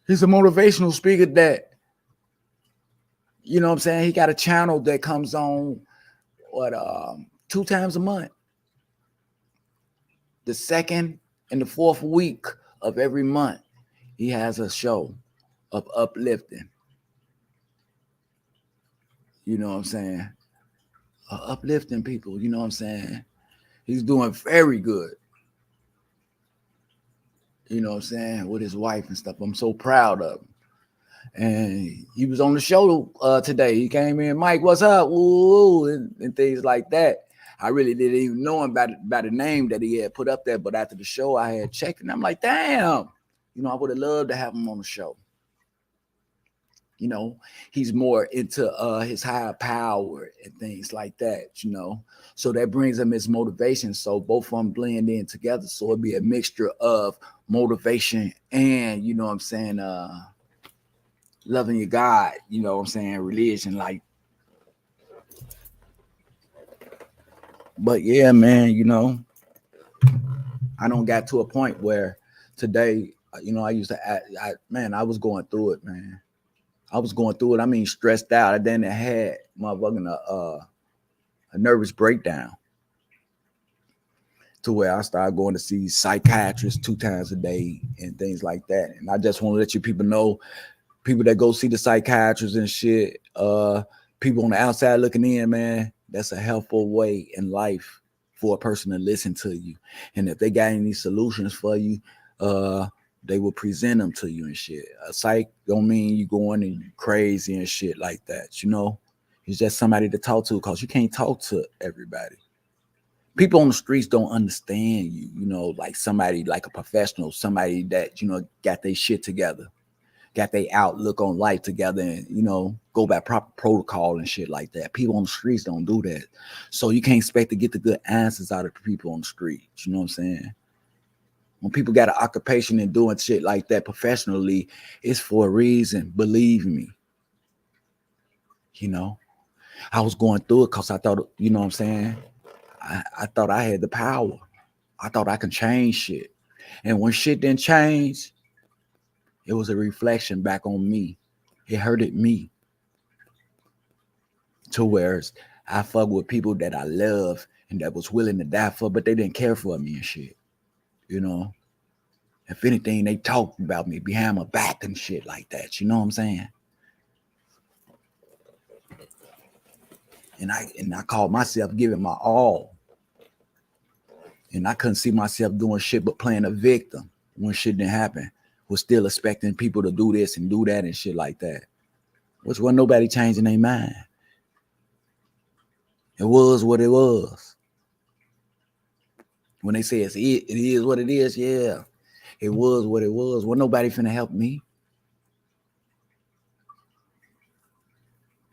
Speaker 2: He's a motivational speaker that, you know what I'm saying? He got a channel that comes on 2 times a month. The second and the fourth week of every month, he has a show of uplifting. You know what I'm saying? Uplifting people, you know what I'm saying? He's doing very good. You know what I'm saying? With his wife and stuff. I'm so proud of him. And he was on the show today. He came in, Mike, what's up? Woo, and things like that. I really didn't even know him by the name that he had put up there. But after the show, I had checked and I'm like, damn, you know, I would have loved to have him on the show. You know, he's more into his higher power and things like that, you know. So that brings him his motivation. So both of them blend in together. So it'd be a mixture of motivation and, you know what I'm saying, loving your God, you know what I'm saying, religion, like. But yeah, man, you know, I don't got to a point where today, you know, I used to I was going through it, man. I was going through it. I mean, stressed out. And then I had motherfucking a nervous breakdown to where I started going to see psychiatrists 2 times a day and things like that. And I just want to let you people know, people that go see the psychiatrists and shit, people on the outside looking in, man, that's a helpful way in life for a person to listen to you. And if they got any solutions for you, they will present them to you and shit. A psych don't mean you going and you crazy and shit like that, you know? It's just somebody to talk to, because you can't talk to everybody. People on the streets don't understand you, you know, like somebody like a professional, somebody that, you know, got their shit together, got their outlook on life together, and, you know, go by proper protocol and shit like that. People on the streets don't do that. So you can't expect to get the good answers out of the people on the streets, you know what I'm saying? When people got an occupation and doing shit like that professionally, it's for a reason. Believe me. You know, I was going through it because I thought, you know what I'm saying? I thought I had the power. I thought I could change shit. And when shit didn't change, it was a reflection back on me. It hurted me. To where I fuck with people that I love and that was willing to die for, but they didn't care for me and shit. You know? If anything, they talk about me behind my back and shit like that. You know what I'm saying? And I called myself giving my all. And I couldn't see myself doing shit but playing a victim when shit didn't happen. Was still expecting people to do this and do that and shit like that. Which wasn't nobody changing their mind. It was what it was. When they say it is what it is, yeah. It was what it was. Wasn't nobody finna help me.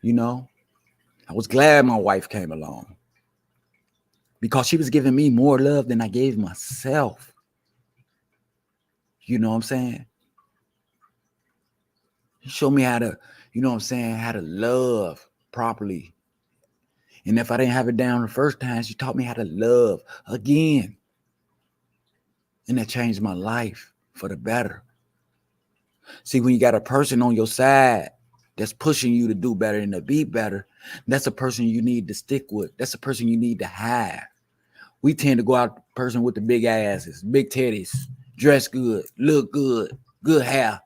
Speaker 2: You know? I was glad my wife came along. Because she was giving me more love than I gave myself. You know what I'm saying? She showed me how to, you know what I'm saying, how to love properly. And if I didn't have it down the first time, she taught me how to love again. And that changed my life for the better. See, when you got a person on your side that's pushing you to do better and to be better, that's a person you need to stick with. That's a person you need to have. We tend to go out the person with the big asses, big titties, dress good, look good, good hair,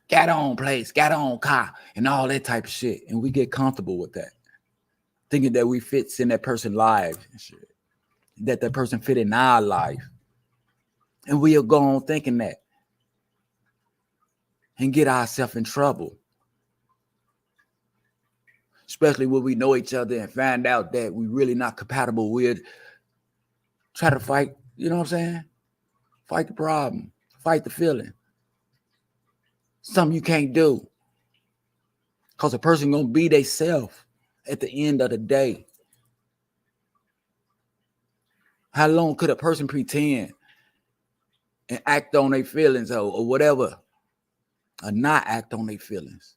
Speaker 2: got on place, got on car, and all that type of shit. And we get comfortable with that, thinking that we fits in that person's life and shit, that person fit in our life. And we'll go on thinking that and get ourselves in trouble. Especially when we know each other and find out that we really not compatible with. Try to fight, you know what I'm saying? Fight the problem, fight the feeling. Something you can't do. Because a person gonna be they self at the end of the day. How long could a person pretend and act on their feelings or whatever, or not act on their feelings?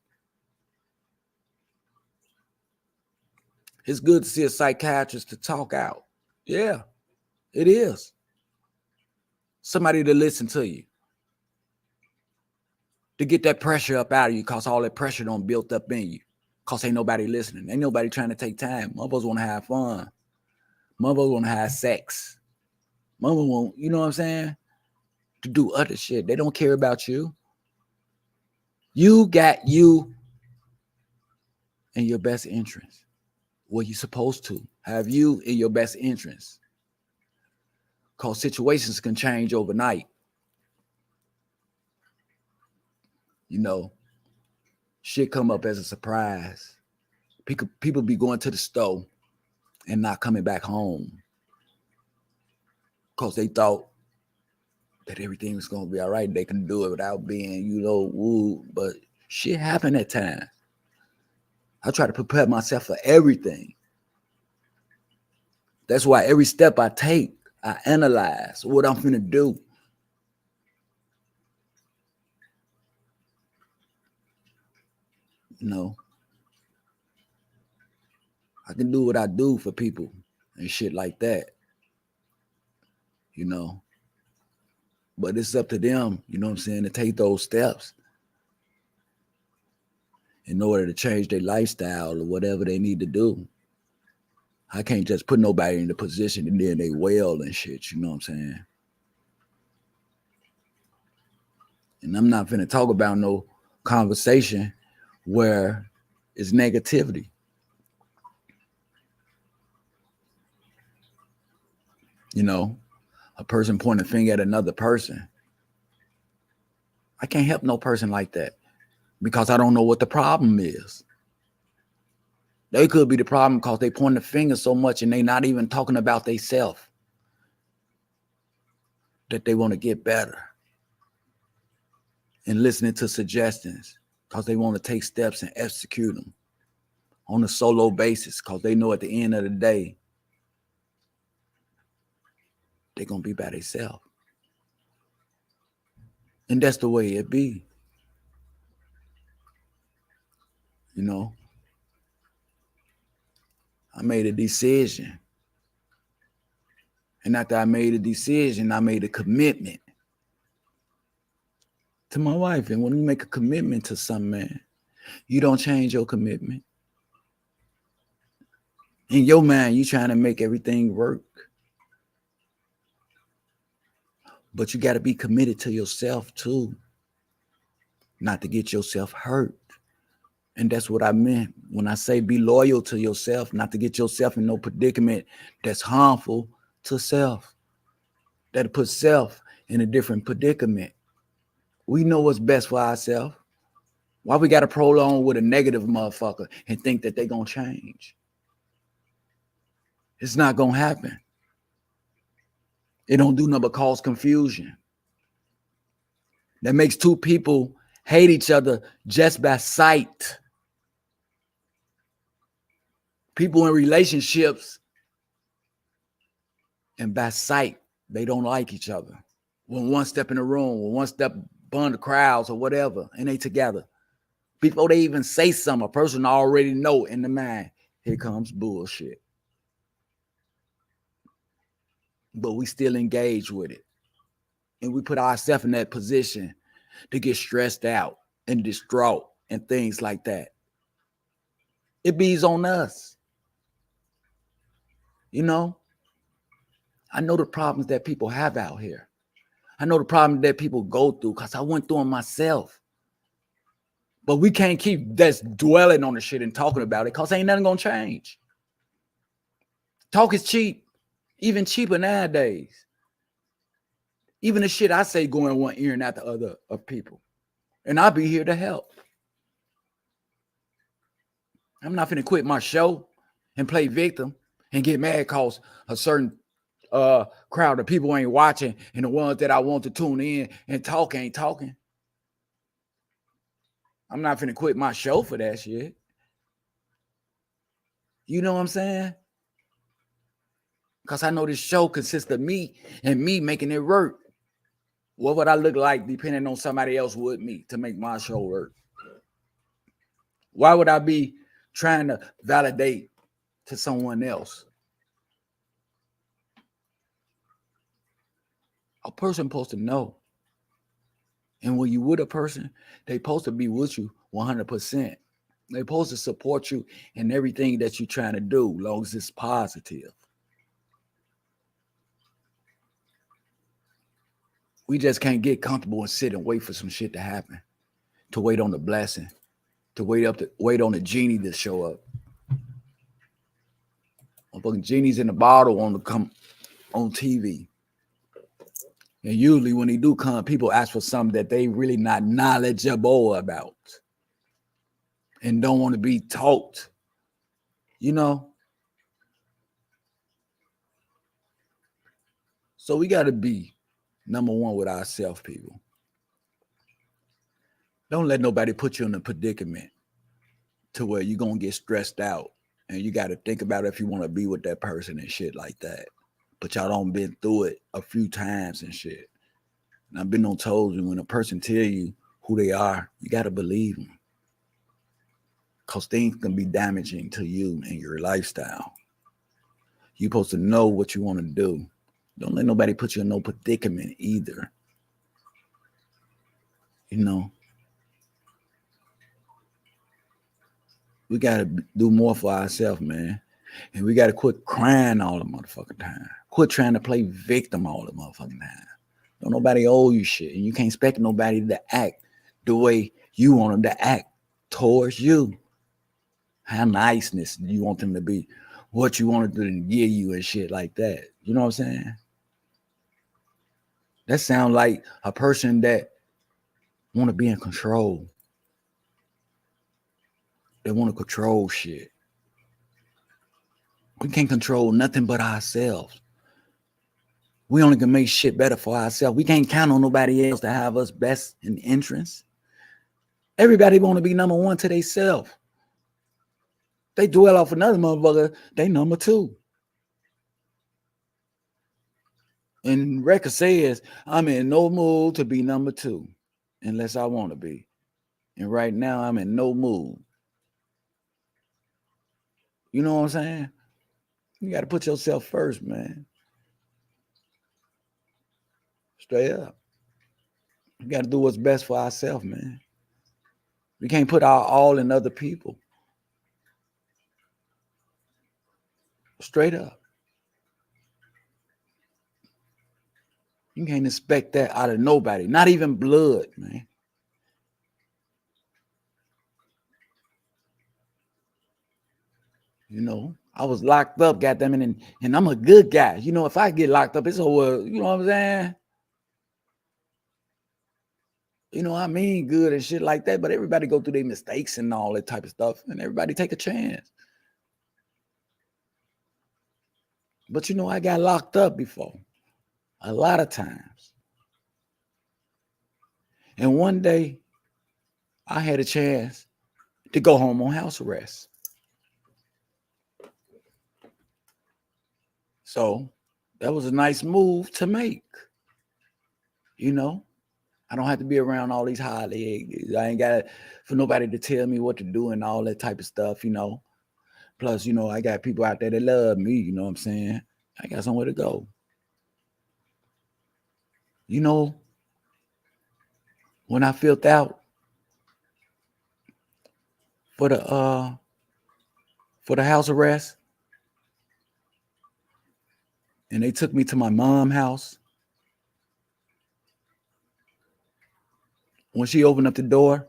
Speaker 2: It's good to see a psychiatrist to talk out. Yeah, it is. Somebody to listen to you. To get that pressure up out of you, because all that pressure don't built up in you. Because ain't nobody listening. Ain't nobody trying to take time. Mothers want to have fun. Mothers want to have sex. Mother want, you know what I'm saying? To do other shit. They don't care about you. You got you in your best interest. Well, you're supposed to have you in your best interest. Because situations can change overnight. You know, shit come up as a surprise. People be going to the store and not coming back home because they thought that everything was going to be all right. They can do it without being, you know, woo. But shit happened at times. I try to prepare myself for everything. That's why every step I take, I analyze what I'm finna do. You know, I can do what I do for people and shit like that. You know, but it's up to them, you know what I'm saying, to take those steps in order to change their lifestyle or whatever they need to do. I can't just put nobody in the position and then they wail and shit, you know what I'm saying? And I'm not finna talk about no conversation where it's negativity. You know, a person pointing a finger at another person. I can't help no person like that because I don't know what the problem is. They could be the problem because they point the finger so much and they not even talking about themselves, that they want to get better and listening to suggestions because they want to take steps and execute them on a solo basis because they know at the end of the day, they're going to be by themselves. And that's the way it be. You know, I made a decision. And after I made a decision, I made a commitment to my wife. And when you make a commitment to some man, you don't change your commitment. In your mind, you trying to make everything work. But you got to be committed to yourself too, not to get yourself hurt. And that's what I meant when I say be loyal to yourself, not to get yourself in no predicament that's harmful to self, that puts self in a different predicament. We know what's best for ourselves. Why we got to prolong with a negative motherfucker and think that they going to change? It's not going to happen. It don't do nothing but cause confusion. That makes two people hate each other just by sight. People in relationships and by sight, they don't like each other. When one step in the room, when one step beyond the crowds or whatever, and they together. Before they even say something, a person already know in the mind, here comes bullshit. But we still engage with it. And we put ourselves in that position to get stressed out and distraught and things like that. It bees on us. You know, I know the problems that people have out here. I know the problems that people go through because I went through them myself. But we can't keep just dwelling on the shit and talking about it because ain't nothing going to change. Talk is cheap, even cheaper nowadays. Even the shit I say going one ear and out the other of people. And I'll be here to help. I'm not finna quit my show and play victim and get mad because a certain crowd of people ain't watching and the ones that I want to tune in and talk ain't talking. I'm not finna quit my show for that shit. You know what I'm saying? Because I know this show consists of me and me making it work. What would I look like depending on somebody else with me to make my show work? Why would I be trying to validate to someone else? A person supposed to know. And when you with a person, they supposed to be with you 100%. They supposed to support you in everything that you're trying to do, as long as it's positive. We just can't get comfortable and sit and wait for some shit to happen, to wait on the blessing, to wait on the genie to show up. Fucking genies in the bottle on TV. And usually when they do come, people ask for something that they really not knowledgeable about and don't want to be taught, you know? So we got to be number one with ourselves, people. Don't let nobody put you in a predicament to where you're going to get stressed out and you got to think about if you want to be with that person and shit like that. But y'all don't been through it a few times and shit. And I've been on told you when a person tell you who they are, you got to believe them. Because things can be damaging to you and your lifestyle. You're supposed to know what you want to do. Don't let nobody put you in no predicament either. You know, we got to do more for ourselves, man. And we got to quit crying all the motherfucking time. Quit trying to play victim all the motherfucking time. Don't nobody owe you shit. And you can't expect nobody to act the way you want them to act towards you. How niceness do you want them to be? What you want them to give you and shit like that. You know what I'm saying? That sounds like a person that want to be in control. They want to control shit. We can't control nothing but ourselves. We only can make shit better for ourselves. We can't count on nobody else to have us best in interest. Everybody want to be number one to themselves. They dwell off another motherfucker, they number two. And record says, I'm in no mood to be number two unless I want to be. And right now, I'm in no mood. You know what I'm saying? You got to put yourself first, man. Straight up. We got to do what's best for ourselves, man. We can't put our all in other people. Straight up. You can't expect that out of nobody, not even blood, man. You know, I was locked up, goddamn it, and I'm a good guy. You know, if I get locked up, it's over. You know what I'm saying? You know, I mean good and shit like that, but everybody go through their mistakes and all that type of stuff, and everybody take a chance. But you know, I got locked up before a lot of times. And one day I had a chance to go home on house arrest. So that was a nice move to make. You know, I don't have to be around all these holidays. I ain't got for nobody to tell me what to do and all that type of stuff, you know. Plus, you know, I got people out there that love me, you know what I'm saying? I got somewhere to go. You know, when I filled out for the house arrest and they took me to my mom's house, when she opened up the door,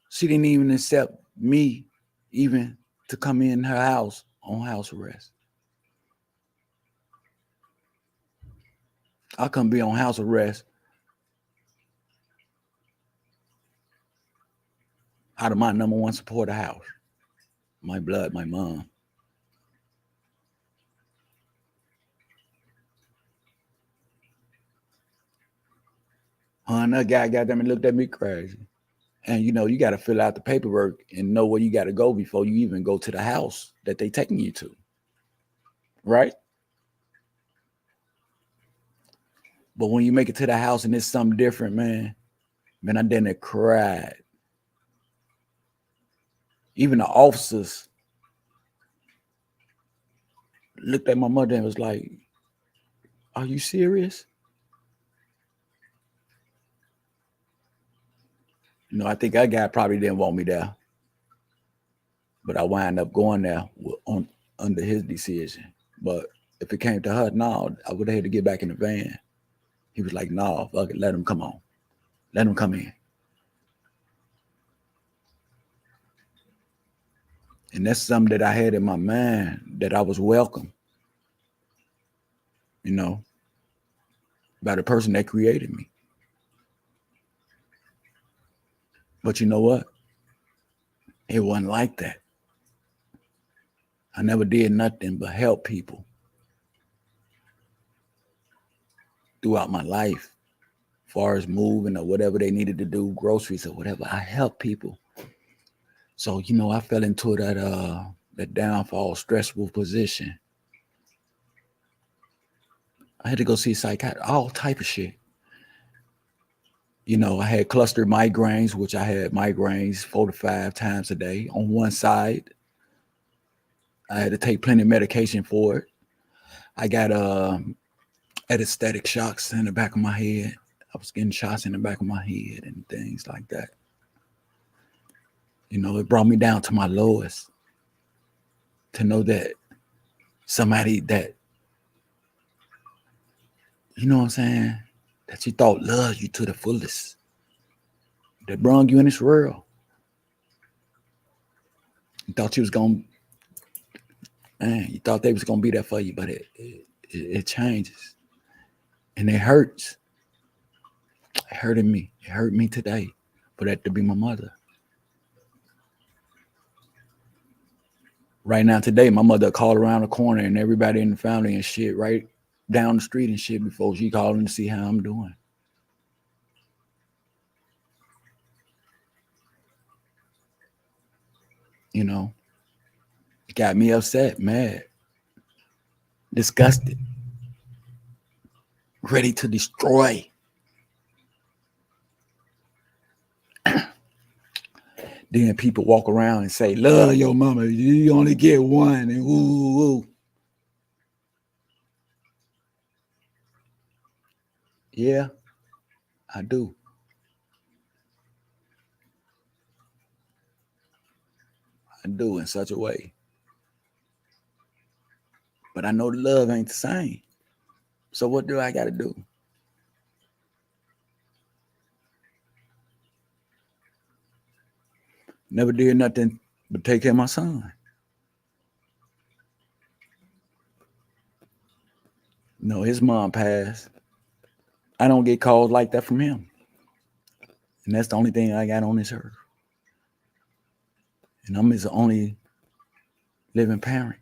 Speaker 2: she didn't even accept me even to come in her house on house arrest. I couldn't be on house arrest out of my number one supporter house, my blood, my mom. That guy goddamn it looked at me crazy. And you know, you got to fill out the paperwork and know where you got to go before you even go to the house that they taking you to. Right? But when you make it to the house and it's something different, man, I didn't cried. Even the officers looked at my mother and was like, "Are you serious?" You know, I think that guy probably didn't want me there. But I wind up going there under his decision. But if it came to her, no, I would have had to get back in the van. He was like, "No, fuck it, let him come on. Let him come in." And that's something that I had in my mind, that I was welcome, you know, by the person that created me. But you know what? It wasn't like that. I never did nothing but help people throughout my life, as far as moving or whatever they needed to do, groceries or whatever. I helped people. So, you know, I fell into that downfall, stressful position. I had to go see a psychiatrist, all type of shit. You know, I had cluster migraines, which I had migraines 4 to 5 times a day on one side. I had to take plenty of medication for it. I got anesthetic shocks in the back of my head. I was getting shots in the back of my head and things like that. You know, it brought me down to my lowest to know that somebody that, you know what I'm saying, that you thought loved you to the fullest, that brought you in this world. You thought you was going to, man, you thought they was going to be there for you, but it changes. And it hurts. It hurted me. It hurt me today for that to be my mother. Right now, today, my mother called around the corner and everybody in the family and shit right down the street and shit before she called in to see how I'm doing. You know, it got me upset, mad, disgusted, ready to destroy. Then people walk around and say, "Love your mama, you only get one," and woo. Yeah, I do. I do, in such a way. But I know the love ain't the same. So what do I got to do? Never did nothing but take care of my son. No, his mom passed. I don't get calls like that from him. And that's the only thing I got on this earth. And I'm his only living parent.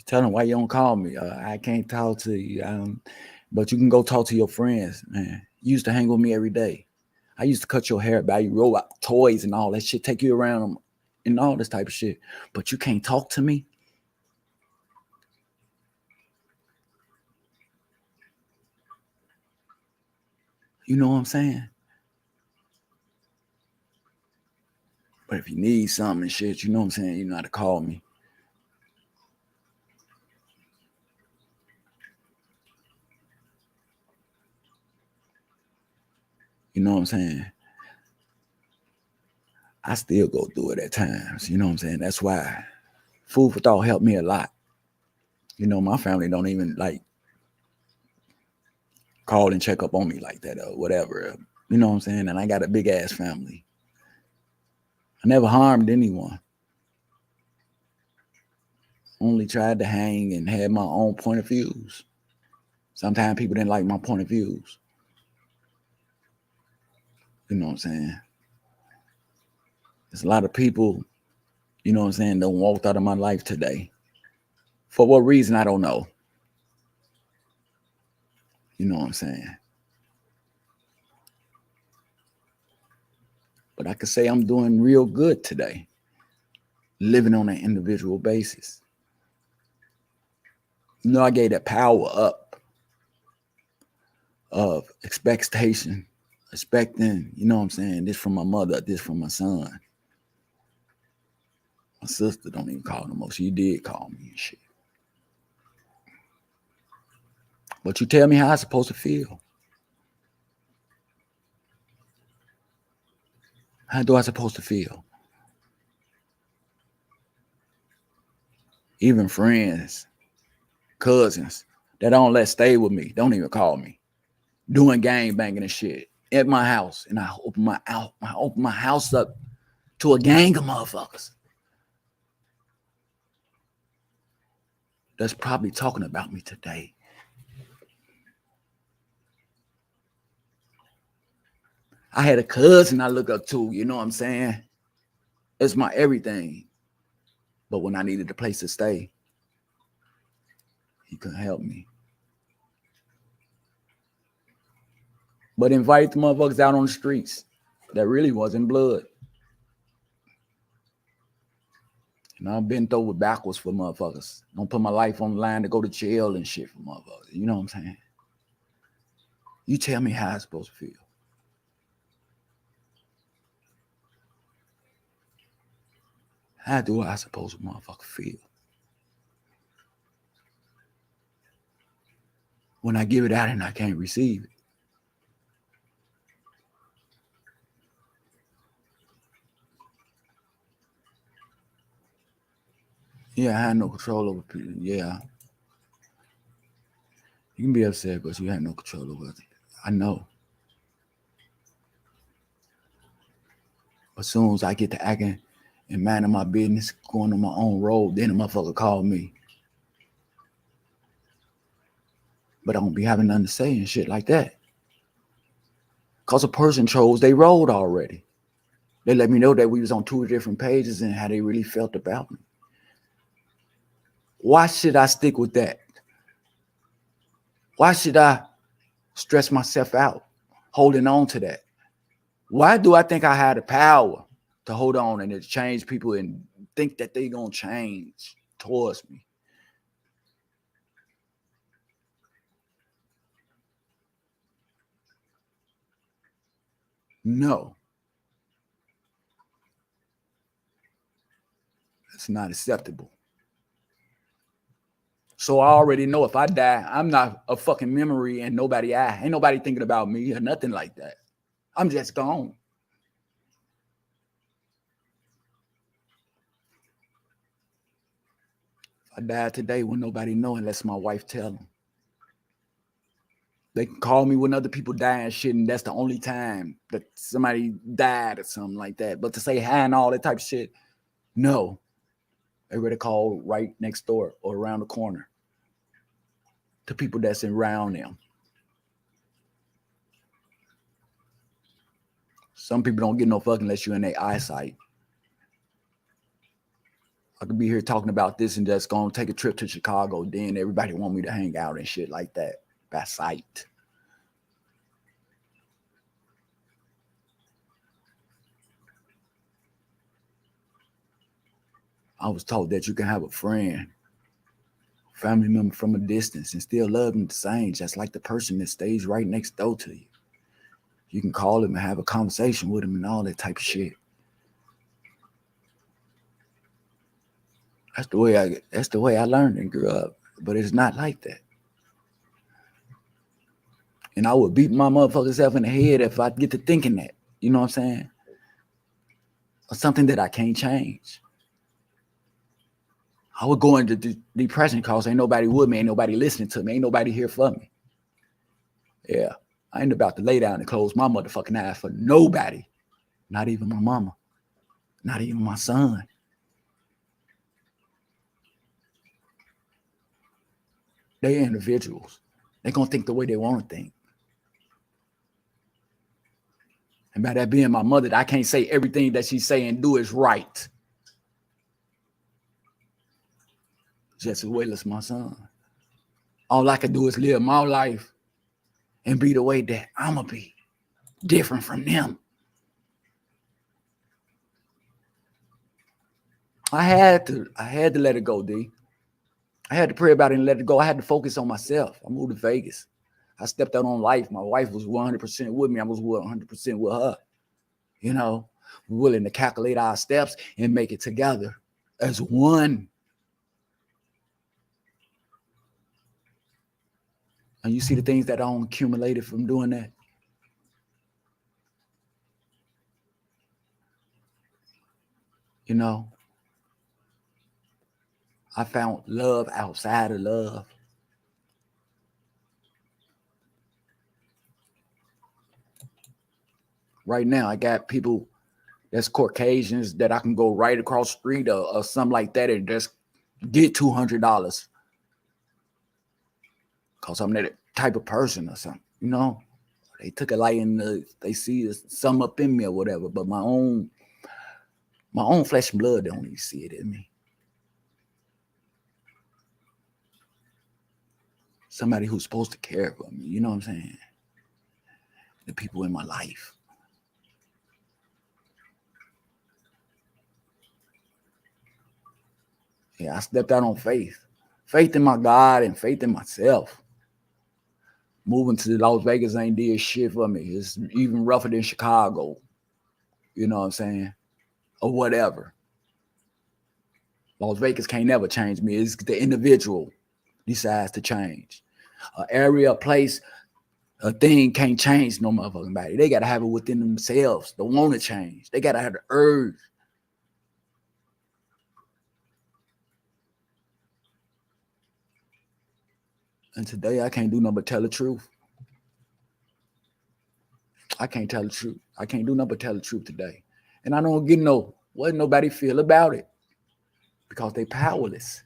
Speaker 2: Tell him why you don't call me. I can't talk to you. But you can go talk to your friends, man. You used to hang with me every day. I used to cut your hair, buy you roll out toys and all that shit, take you around and all this type of shit. But you can't talk to me. You know what I'm saying? But if you need something and shit, you know what I'm saying? You know how to call me. You know what I'm saying? I still go through it at times. You know what I'm saying? That's why Food for Thought helped me a lot. You know, my family don't even like call and check up on me like that or whatever. You know what I'm saying? And I got a big ass family. I never harmed anyone. Only tried to hang and had my own point of views. Sometimes people didn't like my point of views. You know what I'm saying? There's a lot of people, you know what I'm saying, that walked out of my life today. For what reason, I don't know. You know what I'm saying? But I could say I'm doing real good today, living on an individual basis. You know, I gave that power up of expectation, expecting, you know what I'm saying, this from my mother, this from my son. My sister don't even call no more. She did call me and shit. But you tell me how I'm supposed to feel. How do I supposed to feel? Even friends, cousins that don't let stay with me, don't even call me. Doing gang banging and shit at my house. And I open my house up to a gang of motherfuckers that's probably talking about me today. I had a cousin I look up to, you know what I'm saying? It's my everything. But when I needed a place to stay, he couldn't help me. But invite the motherfuckers out on the streets that really wasn't blood. And I've been over backwards for motherfuckers. Don't put my life on the line to go to jail and shit for motherfuckers. You know what I'm saying? You tell me how I'm supposed to feel. How do I supposed to motherfucker feel? When I give it out and I can't receive it. Yeah, I had no control over people. Yeah. You can be upset, but you have no control over it. I know. But as soon as I get to acting and minding my business, going on my own road, then a motherfucker call me. But I don't be having nothing to say and shit like that. Because a person chose they road already. They let me know that we was on 2 different pages and how they really felt about me. Why should I stick with that? Why should I stress myself out holding on to that? Why do I think I had the power to hold on and to change people and think that they're going to change towards me? No. It's not acceptable. So I already know if I die, I'm not a fucking memory and ain't nobody thinking about me or nothing like that. I'm just gone. I died today when nobody know unless my wife tell them. They can call me when other people die and shit, and that's the only time that somebody died or something like that. But to say hi and all that type of shit, no. They ready to call right next door or around the corner to people that's around them. Some people don't get no fuck unless you're in their eyesight. I could be here talking about this and just gonna take a trip to Chicago. Then everybody want me to hang out and shit like that by sight. I was taught that you can have a friend, family member from a distance and still love them the same, just like the person that stays right next door to you. You can call him and have a conversation with him and all that type of shit. That's the way I learned and grew up. But it's not like that. And I would beat my motherfucking self in the head if I get to thinking that. You know what I'm saying? Or something that I can't change. I would go into depression because ain't nobody with me, ain't nobody listening to me, ain't nobody here for me. Yeah, I ain't about to lay down and close my motherfucking eyes for nobody. Not even my mama. Not even my son. They individuals. They're going to think the way they want to think. And by that being my mother, I can't say everything that she say and do is right. Just as well as my son. All I can do is live my life and be the way that I'm going to be. Different from them. I had to let it go, D. I had to pray about it and let it go. I had to focus on myself. I moved to Vegas. I stepped out on life. My wife was 100% with me. I was 100% with her. You know, willing to calculate our steps and make it together as one. And you see the things that I accumulated from doing that. You know, I found love outside of love. Right now, I got people that's Caucasians that I can go right across the street or something like that and just get $200 because I'm that type of person or something. You know, they took a light in they see some up in me or whatever, but my own flesh and blood don't even see it in me. Somebody who's supposed to care for me, you know what I'm saying? The people in my life. Yeah, I stepped out on faith. Faith in my God and faith in myself. Moving to Las Vegas ain't did shit for me. It's even rougher than Chicago. You know what I'm saying? Or whatever. Las Vegas can't never change me. It's the individual decides to change. An area, a place, a thing can't change no motherfucking body. They got to have it within themselves. They want to change. They got to have the urge. And today I can't do nothing but tell the truth. I can't tell the truth. I can't do nothing but tell the truth today. And I don't get what nobody feel about it. Because they powerless.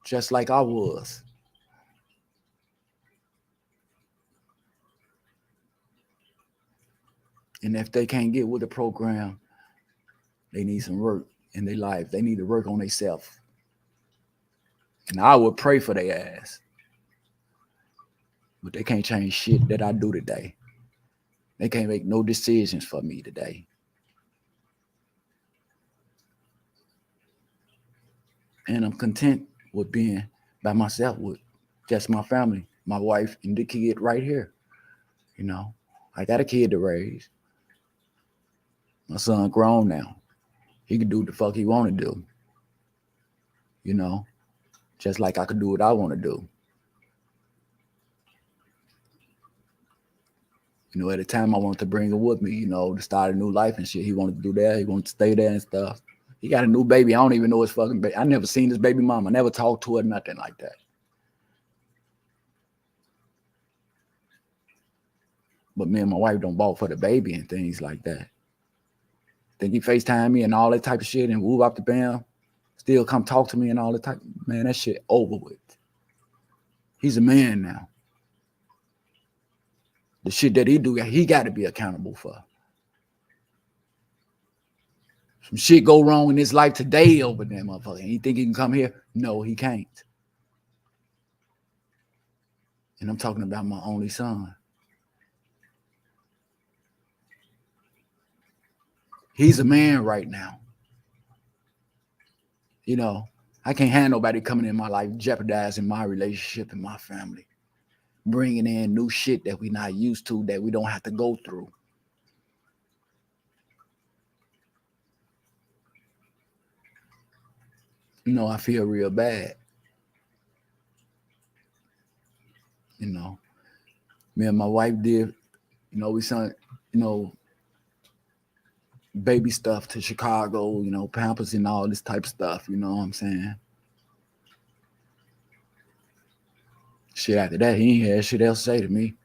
Speaker 2: Just like I was. And if they can't get with the program, they need some work in their life. They need to work on themselves. And I would pray for their ass. But they can't change shit that I do today. They can't make no decisions for me today. And I'm content with being by myself with just my family, my wife, and the kid right here. You know, I got a kid to raise. My son grown now. He can do what the fuck he want to do. You know, just like I could do what I want to do. You know, at the time I wanted to bring him with me, you know, to start a new life and shit. He wanted to do that. He wanted to stay there and stuff. He got a new baby. I don't even know his fucking baby. I never seen his baby mama. I never talked to her, nothing like that. But me and my wife don't bought for the baby and things like that. Think he FaceTime me and all that type of shit and move up the bam, still come talk to me and all the type. Man, that shit over with. He's a man now. The shit that he do, he got to be accountable for. Some shit go wrong in his life today over there, motherfucker. And he think he can come here? No, he can't. And I'm talking about my only son. He's a man right now. You know, I can't have nobody coming in my life jeopardizing my relationship and my family, bringing in new shit that we're not used to, that we don't have to go through. You know, I feel real bad. You know, me and my wife did, you know, we sent, you know, baby stuff to Chicago, you know, Pampers and all this type of stuff, you know what I'm saying? Shit, after that, he ain't had shit else to say to me.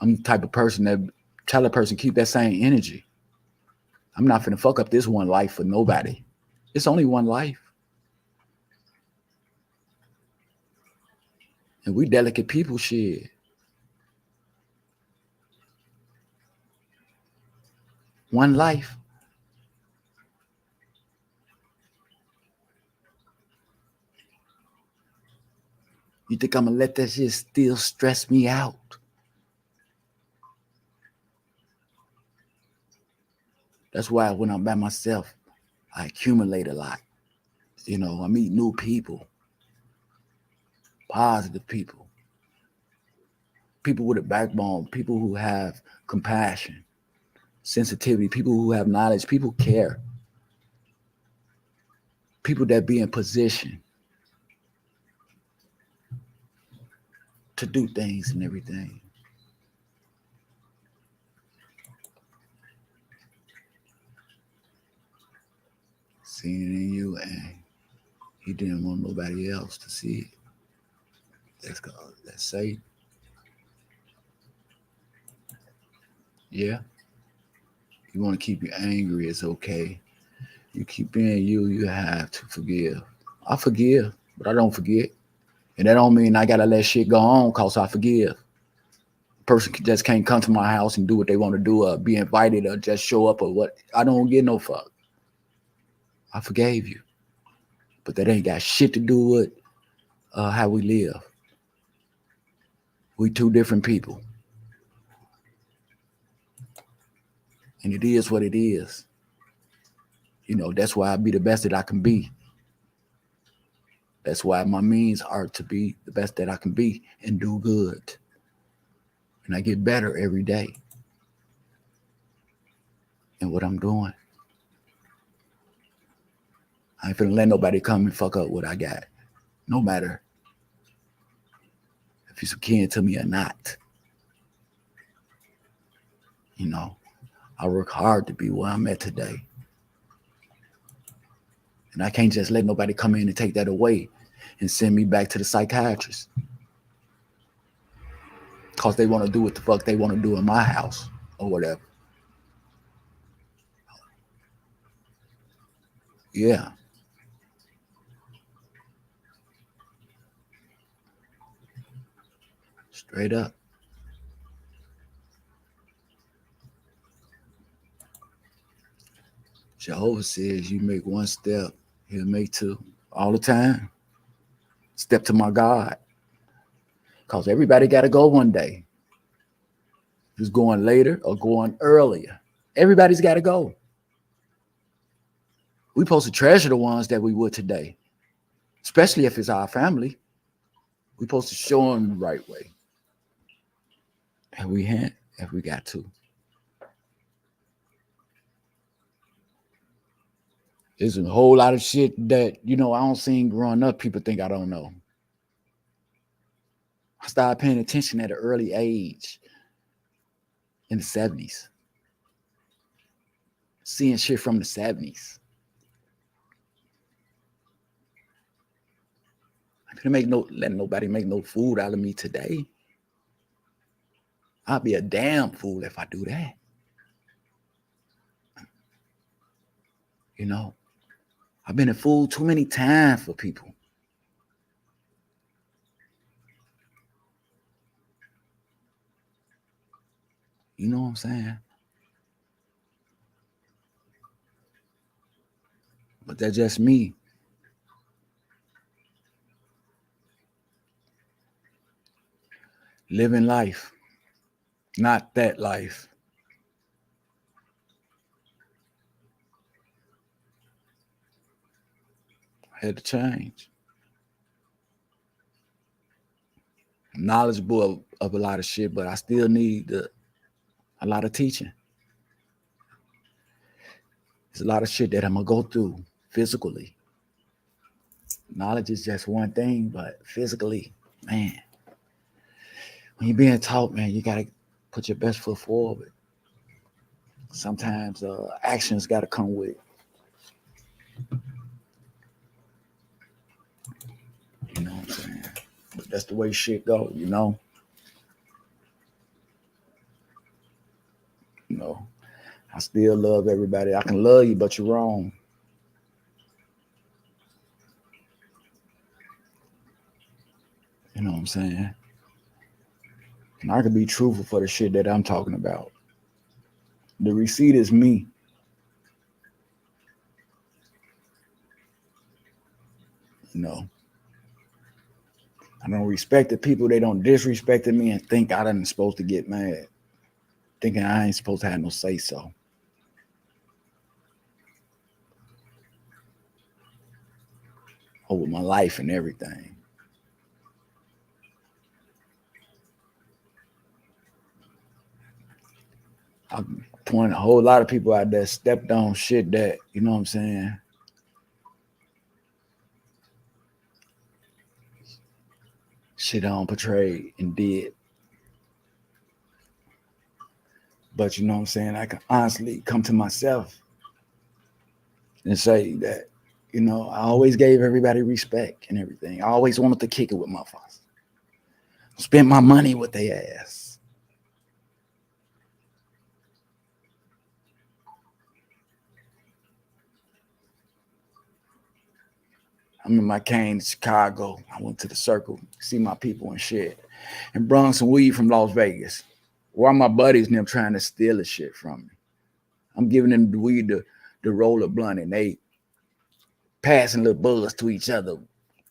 Speaker 2: I'm the type of person that tell a person keep that same energy. I'm not finna fuck up this one life for nobody. It's only one life. And we delicate people, shit. One life. You think I'm gonna let that shit still stress me out? That's why when I'm by myself, I accumulate a lot. You know, I meet new people, positive people, people with a backbone, people who have compassion, sensitivity, people who have knowledge, people care, people that be in position to do things and everything. Seeing it in you, and he didn't want nobody else to see it. That's Satan. Yeah. You want to keep you angry, it's okay. You keep being you, you have to forgive. I forgive, but I don't forget. And that don't mean I gotta let shit go on because I forgive. A person just can't come to my house and do what they want to do, or be invited, or just show up, or what. I don't get no fuck. I forgave you. But that ain't got shit to do with how we live. We two different people. And it is what it is. You know, that's why I be the best that I can be. That's why my means are to be the best that I can be and do good. And I get better every day in what I'm doing. I ain't finna let nobody come and fuck up what I got. No matter if he's kin to me or not. You know, I work hard to be where I'm at today. And I can't just let nobody come in and take that away and send me back to the psychiatrist. Because they want to do what the fuck they want to do in my house or whatever. Yeah. Straight up. Jehovah says you make one step, he'll make two all the time. Step to my God. Because everybody got to go one day. If it's going later or going earlier, everybody's got to go. We supposed to treasure the ones that we would today, especially if it's our family. We supposed to show them the right way. And we can't if we got to. There's a whole lot of shit that, you know, I don't see growing up. People think I don't know. I started paying attention at an early age. in the 70s, seeing shit from the 70s. I couldn't let nobody make no food out of me today. I'll be a damn fool if I do that. You know, I've been a fool too many times for people. You know what I'm saying? But that's just me. Living life, not that life. I had to change. I'm knowledgeable of a lot of shit, but I still need a lot of teaching. There's a lot of shit that I'm gonna go through physically. Knowledge is just one thing, but physically, man, when you're being taught, man, you gotta put your best foot forward. Sometimes actions gotta come with it. You know what I'm saying? But that's the way shit go, you know? You know, I still love everybody. I can love you, but you're wrong. You know what I'm saying? And I can be truthful for the shit that I'm talking about. The receipt is me. You know, I don't respect the people. They don't disrespect me and think I ain't supposed to get mad. Thinking I ain't supposed to have no say so. Over my life and everything. I've pointed a whole lot of people out there stepped on shit that, you know what I'm saying? Shit on portrayed and did. But you know what I'm saying? I can honestly come to myself and say that, you know, I always gave everybody respect and everything. I always wanted to kick it with motherfuckers. Spent my money with their ass. I remember I came to Chicago. I went to the Circle, see my people and shit, and brought some weed from Las Vegas. Why my buddies and them trying to steal the shit from me? I'm giving them the weed to roll a blunt, and they passing little bullets to each other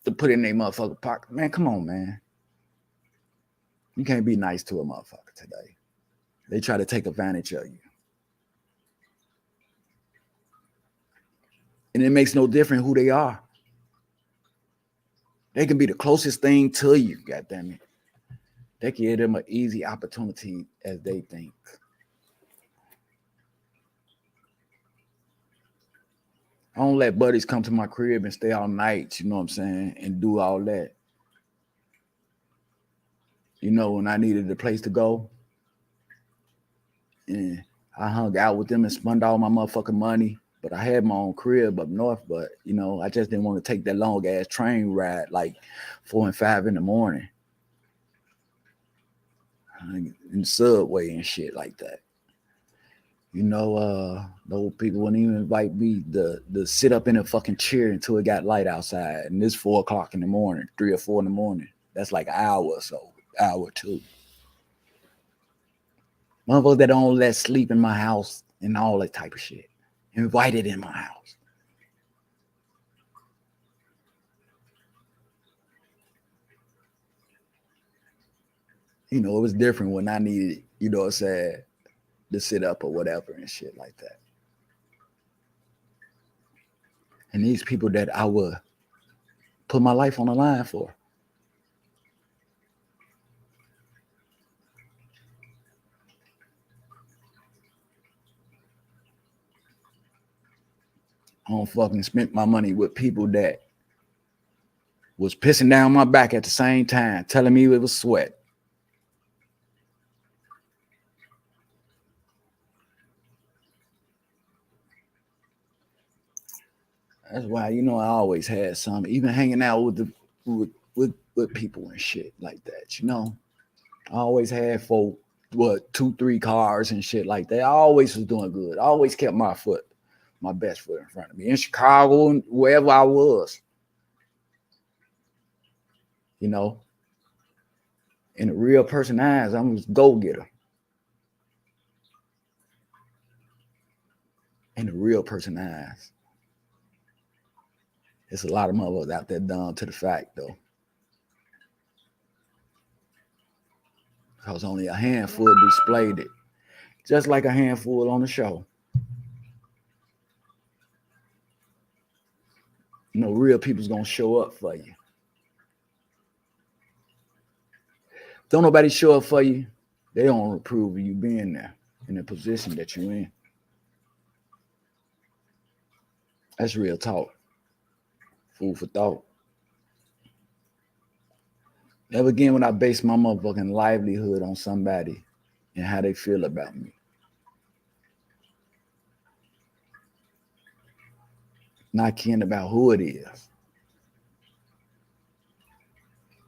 Speaker 2: to put in their motherfucking pocket. Man, come on, man. You can't be nice to a motherfucker today. They try to take advantage of you. And it makes no difference who they are. They can be the closest thing to you, goddammit. They can give them an easy opportunity as they think. I don't let buddies come to my crib and stay all night, you know what I'm saying, and do all that. You know, when I needed a place to go, and I hung out with them and spent all my motherfucking money. But I had my own crib up north, but, you know, I just didn't want to take that long-ass train ride, like 4 and 5 in the morning. In the subway and shit like that. You know, those people wouldn't even invite me to sit up in a fucking chair until it got light outside. And it's 4 o'clock in the morning, 3 or 4 in the morning. That's like an hour or so, hour or two. Motherfuckers that don't let sleep in my house and all that type of shit. Invited in my house. You know, it was different when I needed, you know what I'm saying, to sit up or whatever and shit like that. And these people that I would put my life on the line for. I don't fucking spend my money with people that was pissing down my back at the same time, telling me it was sweat. That's why, I always had some, even hanging out with people and shit like that. I always had two, three cars and shit like that. I always was doing good. I always kept my best foot in front of me in Chicago and wherever I was. In a real person eyes, I'm a go-getter. In a real person eyes. There's a lot of motherfuckers out there dumb to the fact though. Because only a handful displayed it. Just like a handful on the show. Real people's gonna show up for you. Don't nobody show up for you, they don't approve of you being there in the position that you're in. That's real talk. Food for thought. Never again when I base my motherfucking livelihood on somebody and how they feel about me. Not caring about who it is.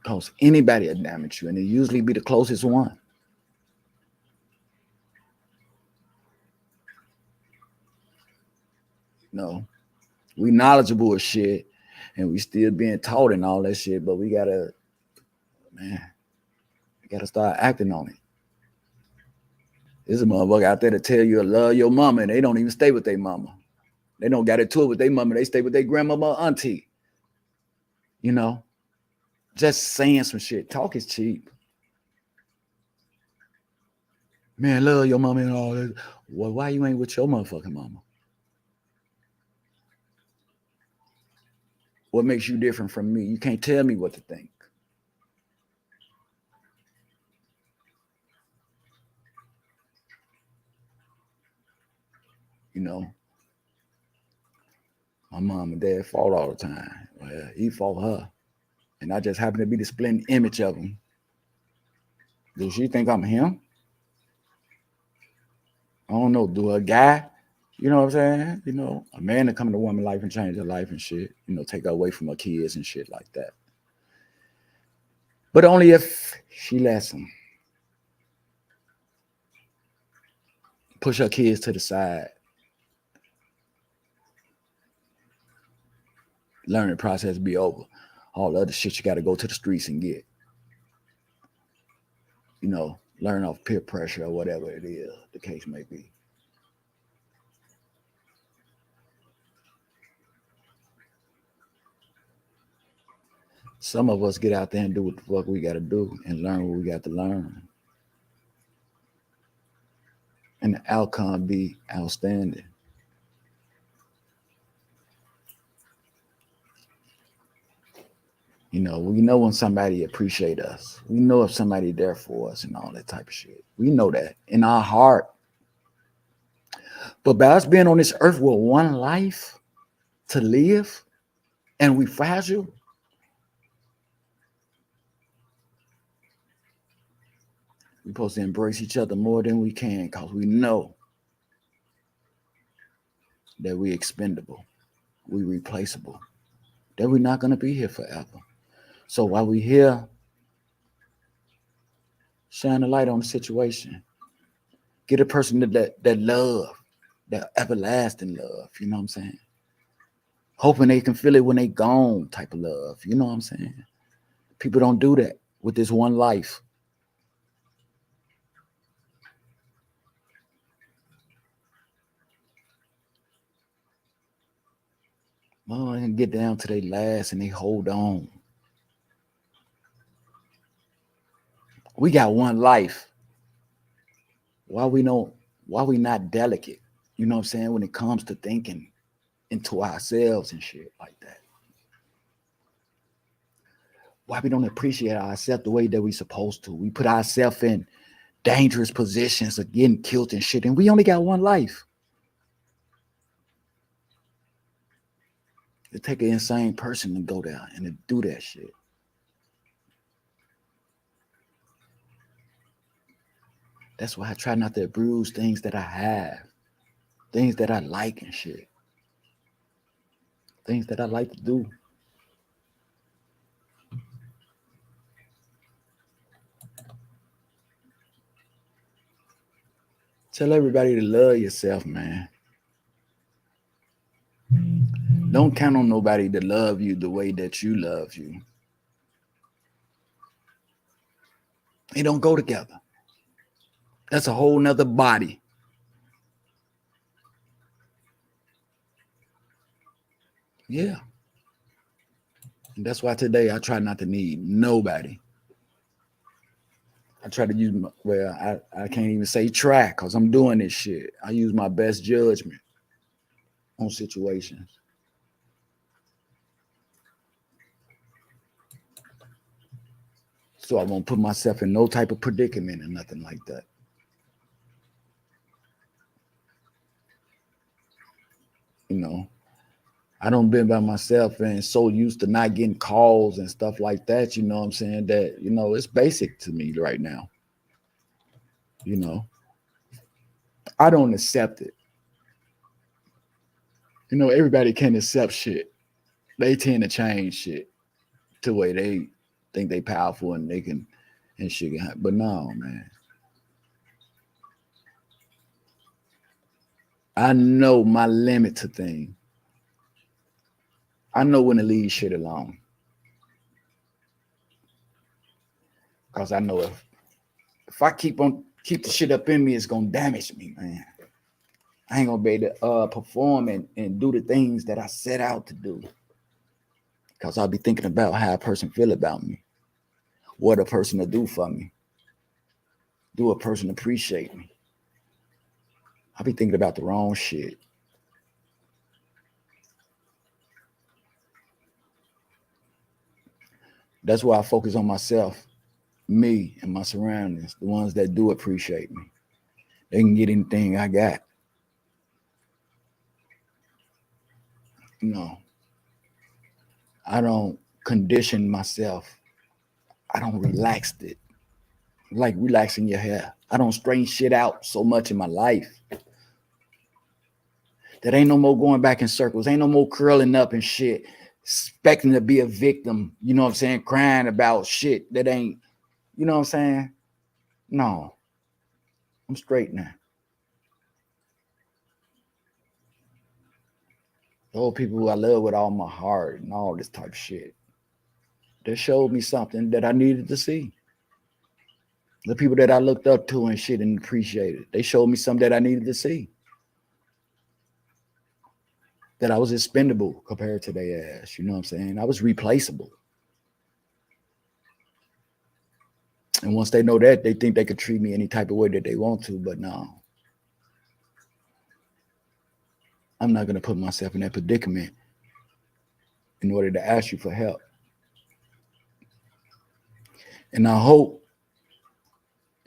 Speaker 2: Because anybody will damage you, and it usually be the closest one. We knowledgeable as shit, and we still being taught and all that shit, but we gotta start acting on it. There's a motherfucker out there to tell you to love your mama, and they don't even stay with their mama. They don't got into it with their mama. They stay with their grandmama or auntie. Just saying some shit. Talk is cheap. Man, love your mama and all that. Well, why you ain't with your motherfucking mama? What makes you different from me? You can't tell me what to think. My mom and dad fought all the time. Well, he fought her. And I just happen to be the splendid image of him. Does she think I'm him? I don't know. Do a guy, you know what I'm saying? A man to come into a woman's life and change her life and shit. Take her away from her kids and shit like that. But only if she lets him. Push her kids to the side. Learning process be over. All the other shit you got to go to the streets and get. Learn off peer pressure or whatever it is, the case may be. Some of us get out there and do what the fuck we got to do and learn what we got to learn. And the outcome be outstanding. We know when somebody appreciate us. We know if somebody there for us and all that type of shit. We know that in our heart. But by us being on this earth with one life to live, and we fragile, we're supposed to embrace each other more than we can because we know that we're expendable, we're replaceable, that we're not going to be here forever. So while we're here, shine a light on the situation. Get a person that love, that everlasting love, you know what I'm saying? Hoping they can feel it when they gone type of love, you know what I'm saying? People don't do that with this one life. Well, they can get down to their last and they hold on. We got one life. Why we not delicate? You know what I'm saying? When it comes to thinking into ourselves and shit like that. Why we don't appreciate ourselves the way that we supposed to. We put ourselves in dangerous positions of getting killed and shit, and we only got one life. It take an insane person to go there and to do that shit. That's why I try not to abuse things that I have, things that I like and shit. things that I like to do. Tell everybody to love yourself, man. Don't count on nobody to love you the way that you love you. They don't go together. That's a whole nother body. Yeah. And that's why today I try not to need nobody. I try to use I can't even say try because I'm doing this shit. I use my best judgment on situations. So I won't put myself in no type of predicament or nothing like that. You know, I don't been by myself and so used to not getting calls and stuff like that. You know what I'm saying? That, you know, it's basic to me right now. You know, I don't accept it. You know, everybody can accept shit. They tend to change shit to where they think they powerful and they can and shit can happen. But no, man. I know my limit to things. I know when to leave shit alone. Cause I know if I keep the shit up in me, it's gonna damage me, man. I ain't gonna be able to perform and do the things that I set out to do. Cause I'll be thinking about how a person feel about me, what a person will do for me, do a person appreciate me. I'll be thinking about the wrong shit. That's why I focus on myself, me, and my surroundings, the ones that do appreciate me. They can get anything I got. No, I don't condition myself. I don't relax it. Like relaxing your hair. I don't straighten shit out so much in my life. That ain't no more going back in circles. Ain't no more curling up and shit, expecting to be a victim, you know what I'm saying? Crying about shit that ain't, you know what I'm saying? No, I'm straight now. Those people who I love with all my heart and all this type of shit, they showed me something that I needed to see. The people that I looked up to and shit and appreciated, they showed me something that I needed to see. That I was expendable compared to their ass, you know what I'm saying? I was replaceable. And once they know that, they think they could treat me any type of way that they want to, but no. I'm not going to put myself in that predicament in order to ask you for help. And I hope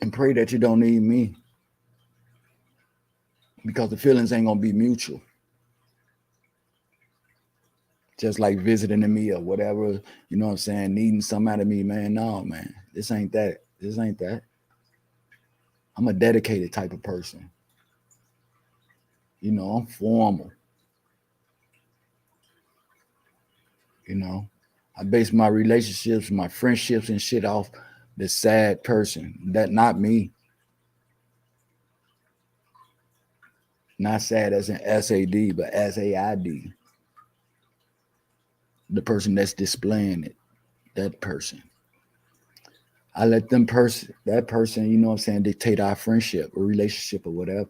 Speaker 2: and pray that you don't need me because the feelings ain't going to be mutual. Just like visiting me or whatever, you know what I'm saying, needing something out of me, man. No, man, this ain't that. This ain't that. I'm a dedicated type of person. You know, I'm formal. You know, I base my relationships, my friendships and shit off the sad person. That not me. Not sad as in SAD, but SAID. The person that's displaying it, that person. I let that person, you know what I'm saying, dictate our friendship or relationship or whatever.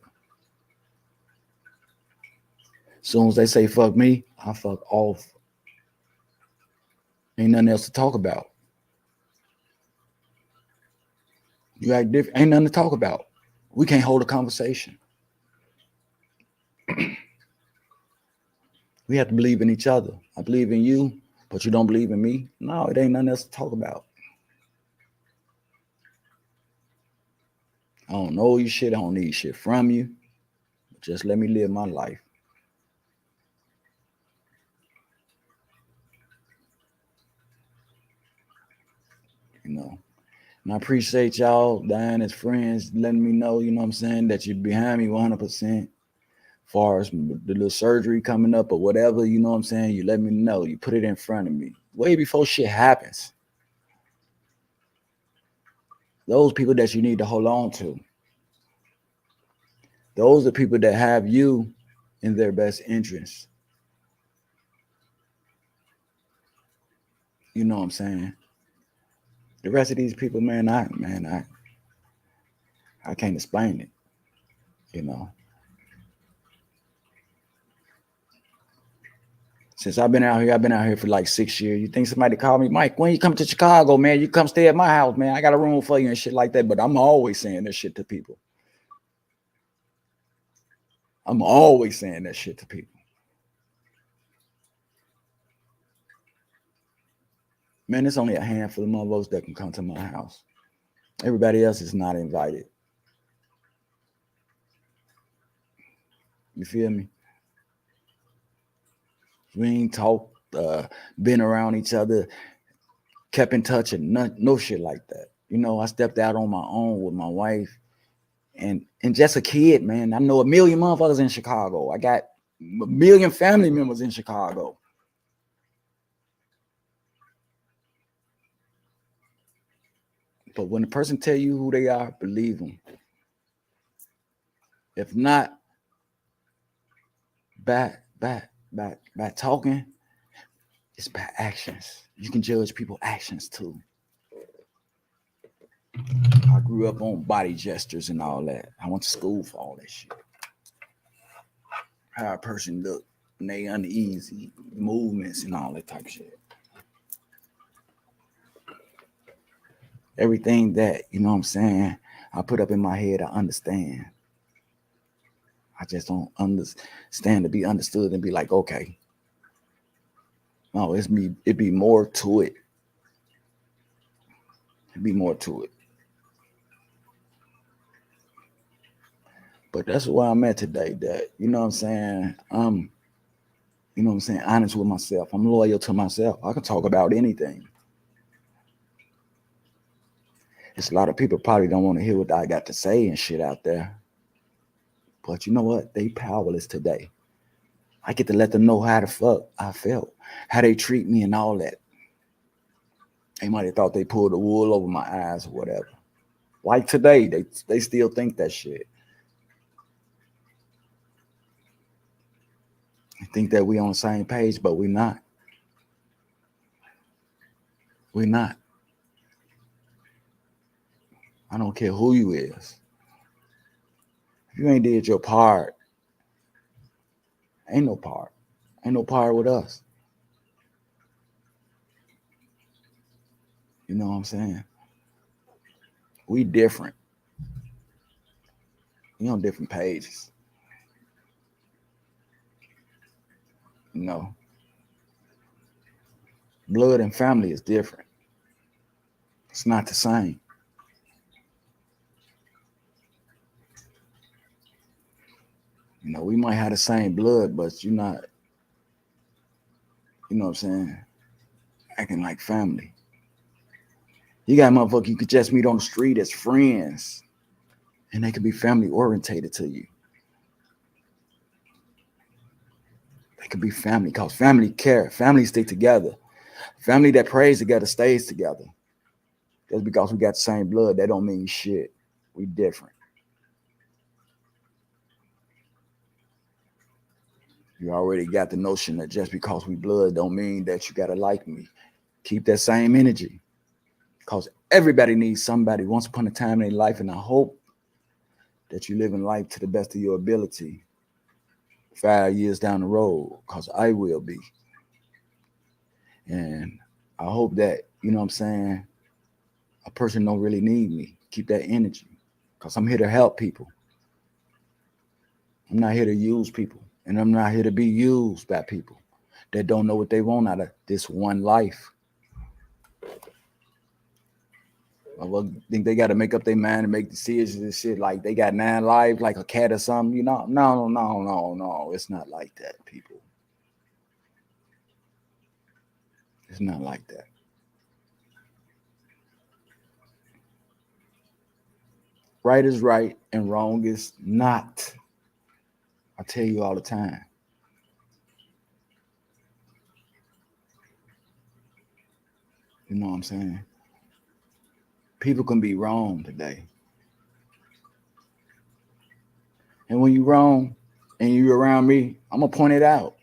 Speaker 2: As soon as they say fuck me, I fuck off. Ain't nothing else to talk about. You act different, ain't nothing to talk about. We can't hold a conversation. We have to believe in each other. I believe in you, but you don't believe in me. No, it ain't nothing else to talk about. I don't know you shit. I don't need shit from you. Just let me live my life. You know. And I appreciate y'all dying as friends, letting me know, you know what I'm saying, that you're behind me 100%. far as the little surgery coming up or whatever, you know what I'm saying? You let me know. You put it in front of me way before shit happens. Those people that you need to hold on to. Those are people that have you in their best interest. You know what I'm saying? The rest of these people, man, I can't explain it. You know. Since I've been out here for like 6 years. You think somebody called me, Mike, when you come to Chicago, man, you come stay at my house, man. I got a room for you and shit like that. But I'm always saying this shit to people. I'm always saying that shit to people. Man, it's only a handful of motherfuckers that can come to my house. Everybody else is not invited. You feel me? We ain't talked, been around each other, kept in touch, and no shit like that. You know, I stepped out on my own with my wife and just a kid, man. I know a million motherfuckers in Chicago. I got a million family members in Chicago. But when the person tell you who they are, believe them. If not, by talking, it's by actions. You can judge people's actions too. I grew up on body gestures and all that. I went to school for all that shit. How a person look when they uneasy, movements and all that type of shit. Everything that, you know what I'm saying, I put up in my head, I understand. I just don't understand to be understood and be like, okay. No, it'd be more to it. It'd be more to it. But that's where I'm at today, that, you know what I'm saying? You know what I'm saying, honest with myself. I'm loyal to myself. I can talk about anything. It's a lot of people probably don't want to hear what I got to say and shit out there. But you know what? They powerless today. I get to let them know how the fuck I felt, how they treat me and all that. They might have thought they pulled the wool over my eyes or whatever. Like today, they still think that shit. They think that we on the same page, but we're not. We're not. I don't care who you is. If you ain't did your part, ain't no part. Ain't no part with us. You know what I'm saying? We different. We on different pages. You know. Blood and family is different. It's not the same. You know, we might have the same blood, but you're not, you know what I'm saying, acting like family. You got motherfuckers you could just meet on the street as friends, and they could be family orientated to you. They could be family, because family care. Family stick together. Family that prays together stays together. Just because we got the same blood, that don't mean shit. We different. You already got the notion that just because we blood don't mean that you gotta like me. Keep that same energy. Because everybody needs somebody once upon a time in their life, and I hope that you live in life to the best of your ability 5 years down the road, because I will be. And I hope that, you know what I'm saying, a person don't really need me. Keep that energy, because I'm here to help people. I'm not here to use people, and I'm not here to be used by people that don't know what they want out of this one life. I think they got to make up their mind and make decisions and shit like they got 9 lives like a cat or something. You know, no. It's not like that, people. It's not like that. Right is right and wrong is not. I tell you all the time. You know what I'm saying? People can be wrong today. And when you're wrong and you're around me, I'm going to point it out.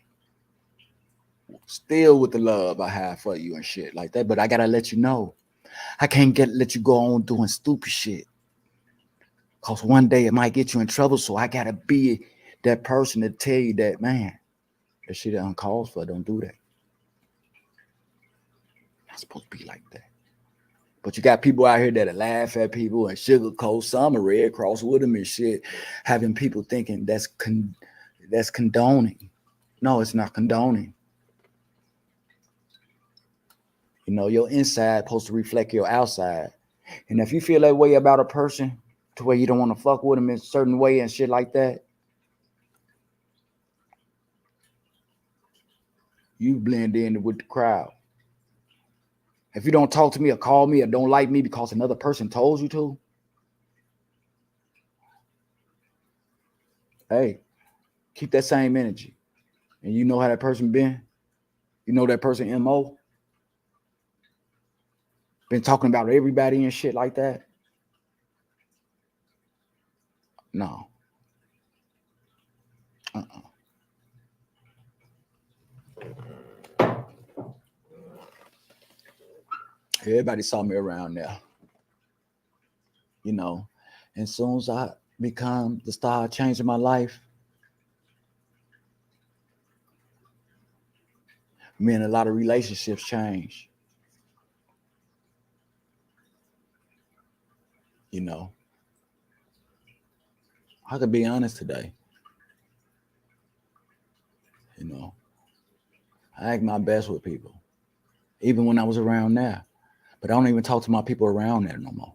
Speaker 2: Still with the love I have for you and shit like that. But I got to let you know. I can't let you go on doing stupid shit. Because one day it might get you in trouble. So I got to be that person to tell you that, man, that shit is uncalled for. Don't do that. Not supposed to be like that. But you got people out here that laugh at people and sugarcoat. Some are Red Cross with them and shit, having people thinking that's condoning. No, it's not condoning. You know, your inside supposed to reflect your outside. And if you feel that way about a person to where you don't want to fuck with them in a certain way and shit like that, you blend in with the crowd. If you don't talk to me or call me or don't like me because another person told you to, hey, keep that same energy. And you know how that person been? You know that person MO? Been talking about everybody and shit like that? No. Everybody saw me around there. You know, and as soon as I become the star changing my life, me and a lot of relationships change. You know, I could be honest today. You know, I act my best with people, even when I was around there. But I don't even talk to my people around there no more.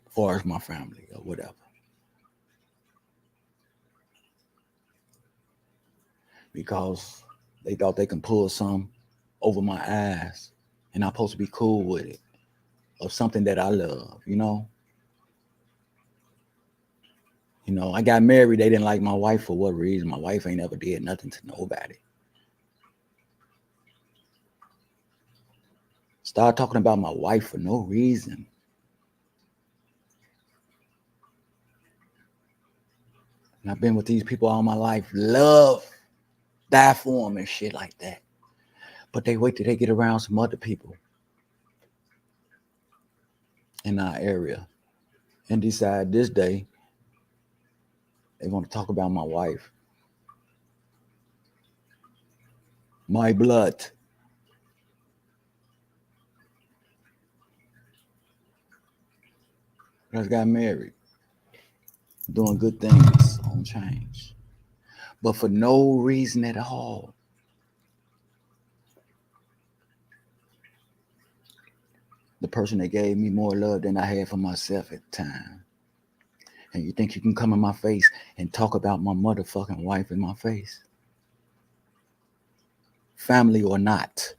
Speaker 2: As far as my family or whatever. Because they thought they can pull some over my ass and I'm supposed to be cool with it. Of something that I love, you know? You know, I got married. They didn't like my wife for what reason? My wife ain't ever did nothing to nobody. Start talking about my wife for no reason. And I've been with these people all my life. Love, die for them and shit like that. But they wait till they get around some other people in our area and decide this day they want to talk about my wife. My blood. I just got married. Doing good things on change. But for no reason at all. The person that gave me more love than I had for myself at the time. And you think you can come in my face and talk about my motherfucking wife in my face? Family or not.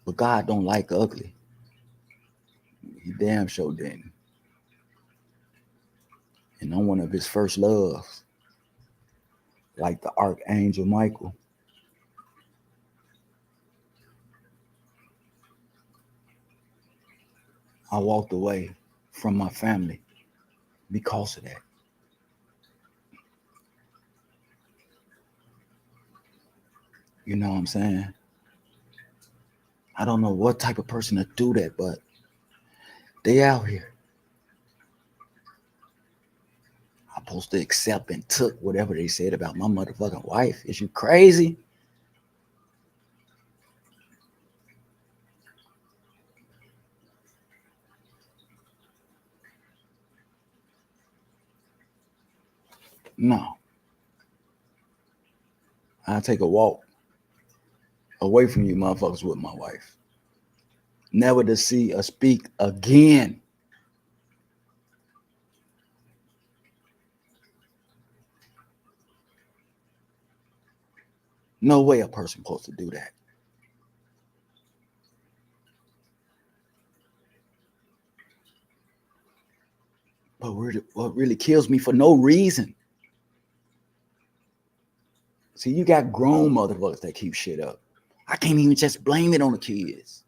Speaker 2: But God don't like ugly. He damn sure didn't. And I'm one of his first loves. Like the Archangel Michael. I walked away from my family because of that. You know what I'm saying? I don't know what type of person to do that, but they out here. I'm supposed to accept and took whatever they said about my motherfucking wife. Is you crazy? No. I take a walk away from you motherfuckers with my wife. Never to see or speak again. No way a person supposed to do that. But what really kills me for no reason. See, you got grown motherfuckers that keep shit up. I can't even just blame it on the kids.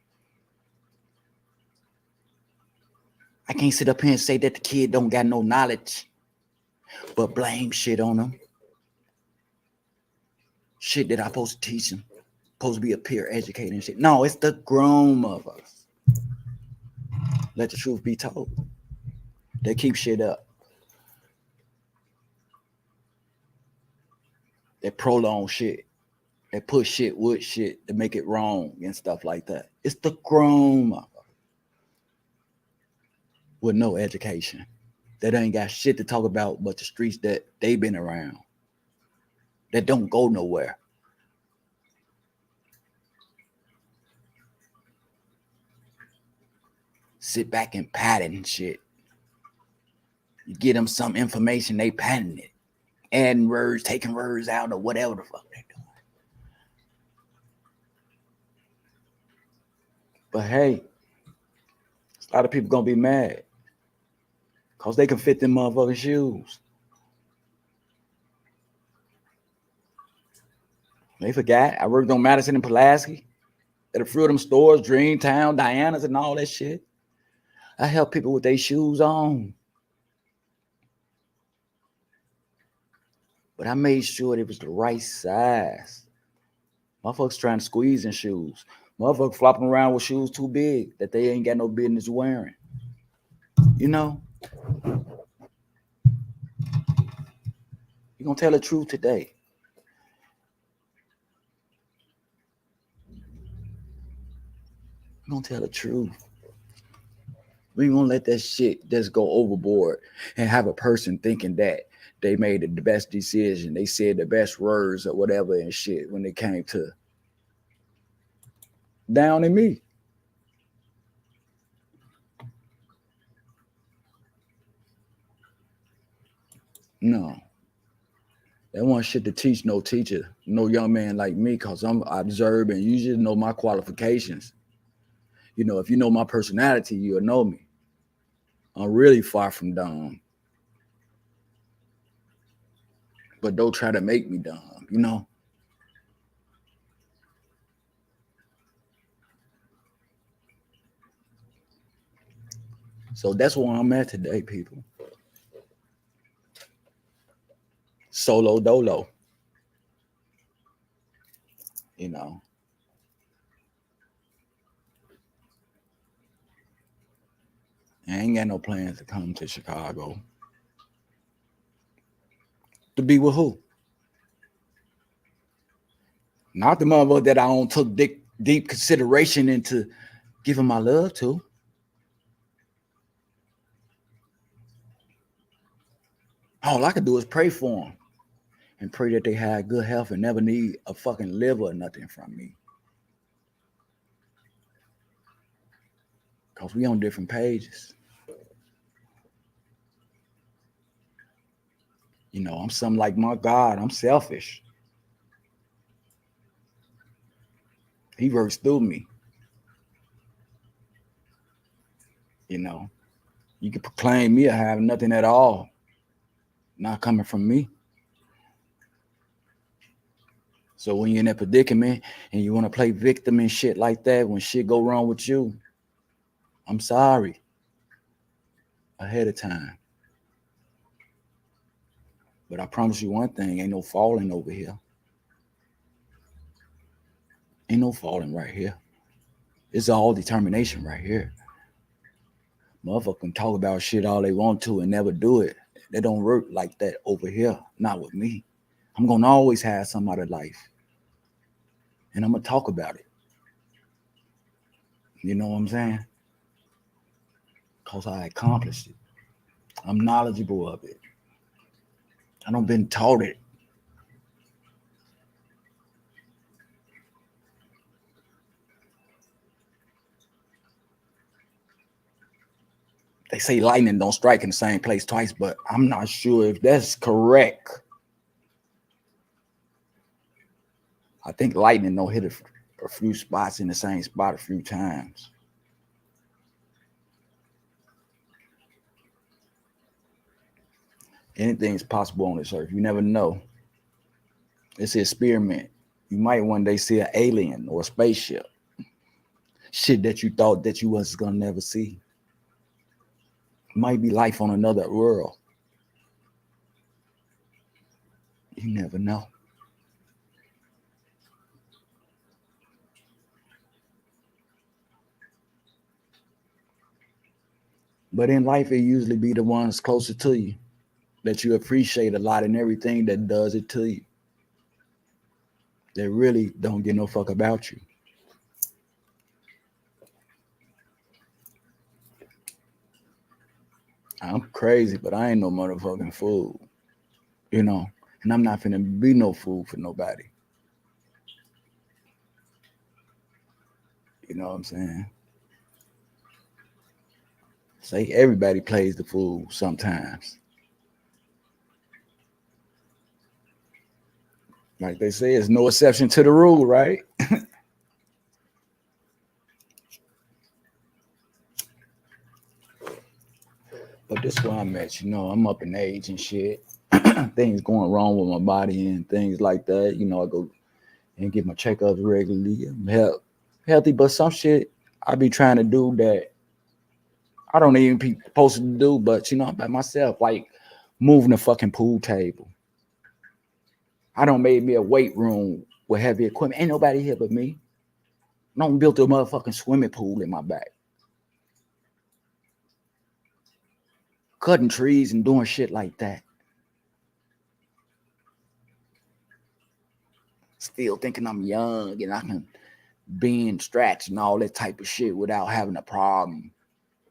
Speaker 2: I can't sit up here and say that the kid don't got no knowledge, but blame shit on them. Shit that I'm supposed to teach them. Supposed to be a peer educator and shit. No, it's the grown motherfuckers. Let the truth be told. They keep shit up. They prolong shit. They push shit with shit to make it wrong and stuff like that. It's the grown motherfucker with no education that ain't got shit to talk about but the streets that they been around, that don't go nowhere. Sit back and patent shit. You get them some information, they patent it. Adding words, taking words out, or whatever the fuck they're doing. But hey, a lot of people gonna be mad because they can fit them motherfucking shoes. They forgot I worked on Madison and Pulaski at a few of them stores, Dreamtown, Diana's, and all that shit. I help people with their shoes on. But I made sure it was the right size. Motherfuckers trying to squeeze in shoes. Motherfuckers flopping around with shoes too big that they ain't got no business wearing. You know? You're gonna tell the truth today. You're gonna tell the truth. We ain't gonna let that shit just go overboard and have a person thinking that they made the best decision. They said the best words or whatever and shit when it came to down in me. No. That one shit to teach no teacher, no young man like me, because I'm observing. You should know my qualifications. You know, if you know my personality, you'll know me. I'm really far from dumb. But don't try to make me dumb, you know? So that's where I'm at today, people. Solo dolo. You know. I ain't got no plans to come to Chicago. To be with who? Not the motherfucker that I don't took deep consideration into giving my love to. All I can do is pray for them and pray that they have good health and never need a fucking liver or nothing from me. Because we on different pages. You know, I'm something like my God. I'm selfish. He works through me. You know, you can proclaim me or have nothing at all. Not coming from me. So when you're in that predicament and you want to play victim and shit like that, when shit go wrong with you, I'm sorry. Ahead of time. But I promise you one thing, ain't no falling over here. Ain't no falling right here. It's all determination right here. Motherfuckers can talk about shit all they want to and never do it. They don't work like that over here. Not with me. I'm going to always have some out of life. And I'm going to talk about it. You know what I'm saying? Because I accomplished it. I'm knowledgeable of it. I don't been taught it. They say lightning don't strike in the same place twice, but I'm not sure if that's correct. I think lightning don't hit a few spots in the same spot a few times. Anything's possible on this earth. You never know. It's an experiment. You might one day see an alien or a spaceship. Shit that you thought that you was gonna never see. Might be life on another world. You never know. But in life, it usually be the ones closer to you that you appreciate a lot in everything that does it to you. They really don't give no fuck about you. I'm crazy, but I ain't no motherfucking fool, you know. And I'm not finna be no fool for nobody. You know what I'm saying? Say everybody plays the fool sometimes. Like they say, it's no exception to the rule, right? But this is where I'm at, you know. I'm up in age and shit. Things going wrong with my body and things like that. You know, I go and get my checkups regularly. I'm healthy, but some shit I be trying to do that I don't even be supposed to do, but you know, by myself, like moving the fucking pool table. I don't made me a weight room with heavy equipment. Ain't nobody here but me. I don't built a motherfucking swimming pool in my back. Cutting trees and doing shit like that. Still thinking I'm young and I can bend, stretch, and all that type of shit without having a problem.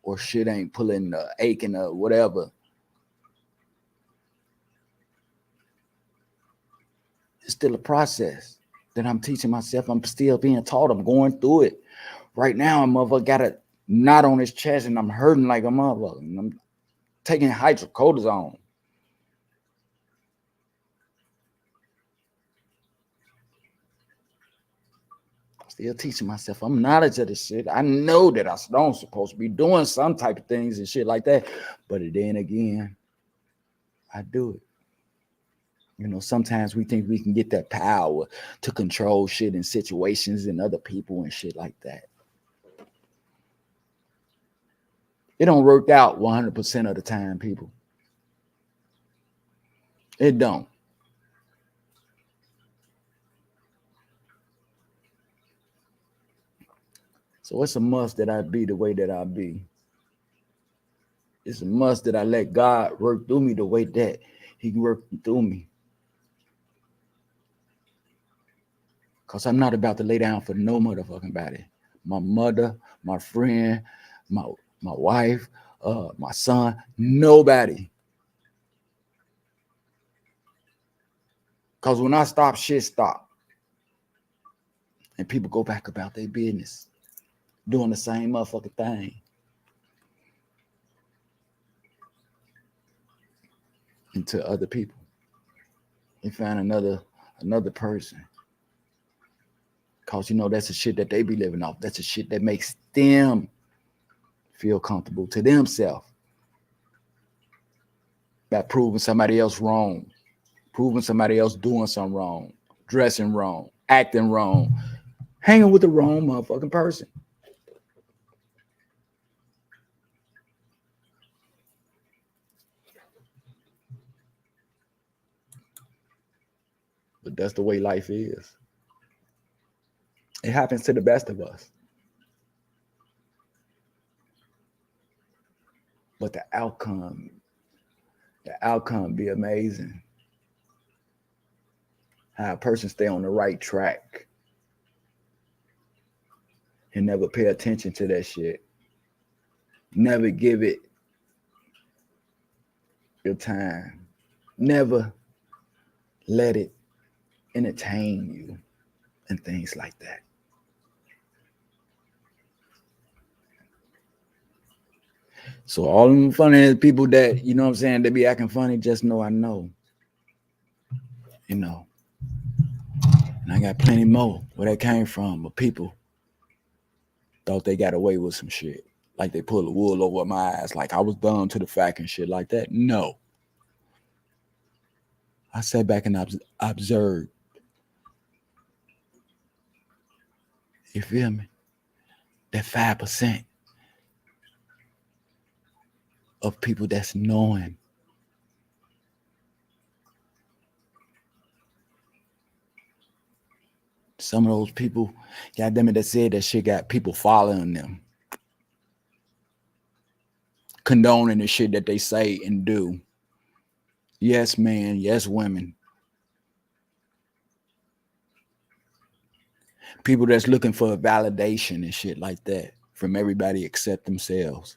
Speaker 2: Or shit ain't pulling the aching or whatever. It's still a process that I'm teaching myself. I'm still being taught. I'm going through it. Right now, a motherfucker got a knot on his chest and I'm hurting like a motherfucker. And I'm taking hydrocortisone. Still teaching myself. I'm knowledge of this shit. I know that I don't supposed to be doing some type of things and shit like that. But then again, I do it. You know, sometimes we think we can get that power to control shit in situations and other people and shit like that. It don't work out 100% of the time, people. It don't. So it's a must that I be the way that I be. It's a must that I let God work through me the way that He worked through me. Because I'm not about to lay down for no motherfucking body. My mother, my friend, my wife, my son, nobody. Because when I stop, shit stop. And people go back about their business, doing the same motherfucking thing. And to other people. They find another person. Because, you know, that's the shit that they be living off. That's the shit that makes them feel comfortable to themselves. By proving somebody else wrong. Proving somebody else doing something wrong. Dressing wrong. Acting wrong. Hanging with the wrong motherfucking person. But that's the way life is. It happens to the best of us. But the outcome be amazing. How a person stay on the right track and never pay attention to that shit. Never give it your time. Never let it entertain you and things like that. So all them funny people that, you know what I'm saying, they be acting funny, just know I know. You know. And I got plenty more where that came from, but people thought they got away with some shit. Like they pulled the wool over my eyes, like I was dumb to the fact and shit like that. No. I sat back and observed. You feel me? That 5% of people that's knowing. Some of those people, goddamn it, that said that shit got people following them, condoning the shit that they say and do. Yes, man. Yes, women. People that's looking for validation and shit like that from everybody except themselves.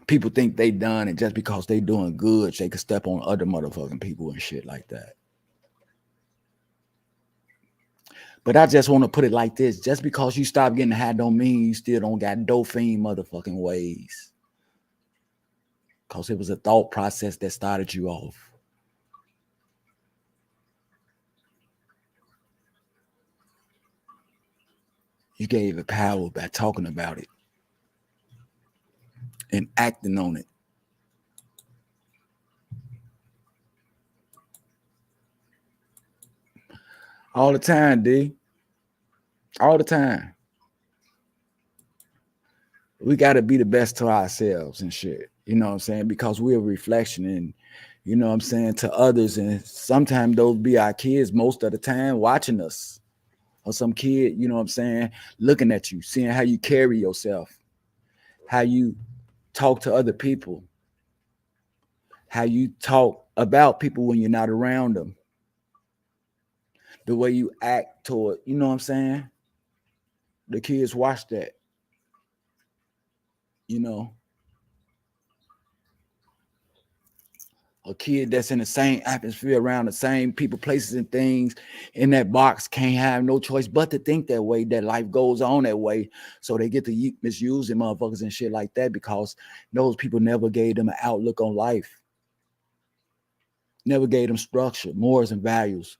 Speaker 2: People think they done it just because they doing good, they can step on other motherfucking people and shit like that. But I just want to put it like this. Just because you stop getting high don't mean you still don't got dopamine motherfucking ways. Because it was a thought process that started you off. You gave it power by talking about it and acting on it. All the time, D. All the time. We got to be the best to ourselves and shit. You know what I'm saying? Because we're a reflection and, you know what I'm saying, to others. And sometimes those be our kids most of the time watching us. Or some kid, you know what I'm saying, looking at you, seeing how you carry yourself, how you talk to other people, how you talk about people when you're not around them, the way you act toward, you know what I'm saying? The kids watch that, you know. A kid that's in the same atmosphere around the same people, places, and things in that box can't have no choice but to think that way, that life goes on that way. So they get to misuse them motherfuckers and shit like that because those people never gave them an outlook on life. Never gave them structure, morals, and values.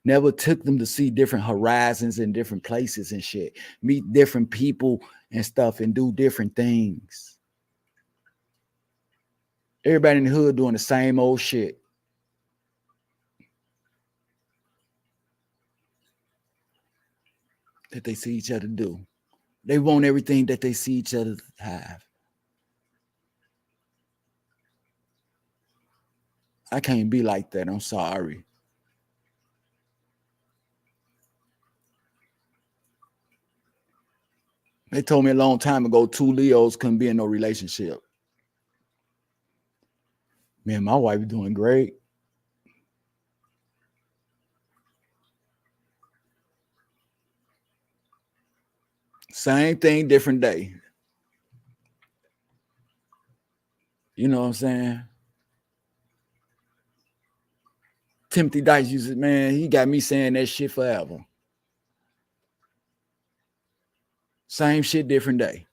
Speaker 2: Never took them to see different horizons and different places and shit. Meet different people and stuff and do different things. Everybody in the hood doing the same old shit. That they see each other do. They want everything that they see each other have. I can't be like that. I'm sorry. They told me a long time ago 2 Leos couldn't be in no relationship. Me and my wife are doing great. Same thing, different day. You know what I'm saying? Timothy Dice uses, man, he got me saying that shit forever. Same shit, different day.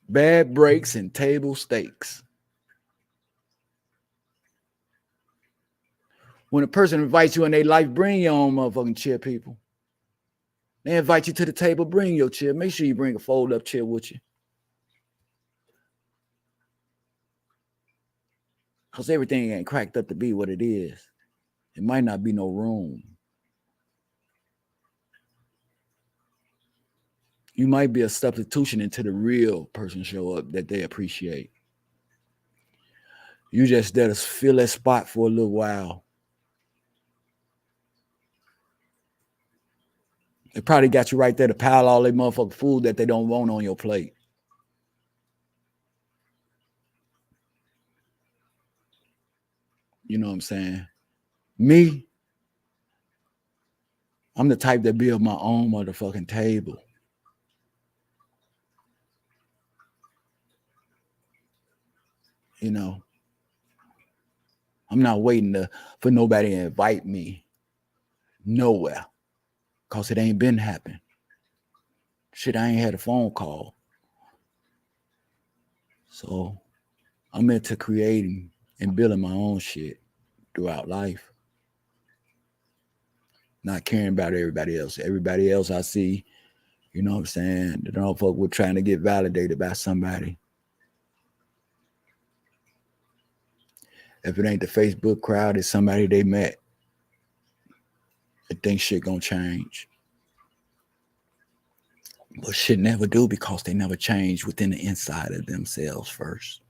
Speaker 2: Bad breaks and table stakes. When a person invites you in their life, bring your own motherfucking chair, people. They invite you to the table, bring your chair. Make sure you bring a fold-up chair with you. Because everything ain't cracked up to be what it is. It might not be no room. You might be a substitution until the real person show up that they appreciate. You just there to fill that spot for a little while. They probably got you right there to pile all their motherfucking food that they don't want on your plate. You know what I'm saying? Me, I'm the type that build my own motherfucking table. You know, I'm not waiting for nobody to invite me nowhere because it ain't been happening. Shit, I ain't had a phone call. So I'm into creating and building my own shit throughout life. Not caring about everybody else. Everybody else I see, You know what I'm saying? The motherfucker were trying to get validated by somebody. If it ain't the Facebook crowd, it's somebody they met. They think shit gonna change. But shit never do because they never change within the inside of themselves first.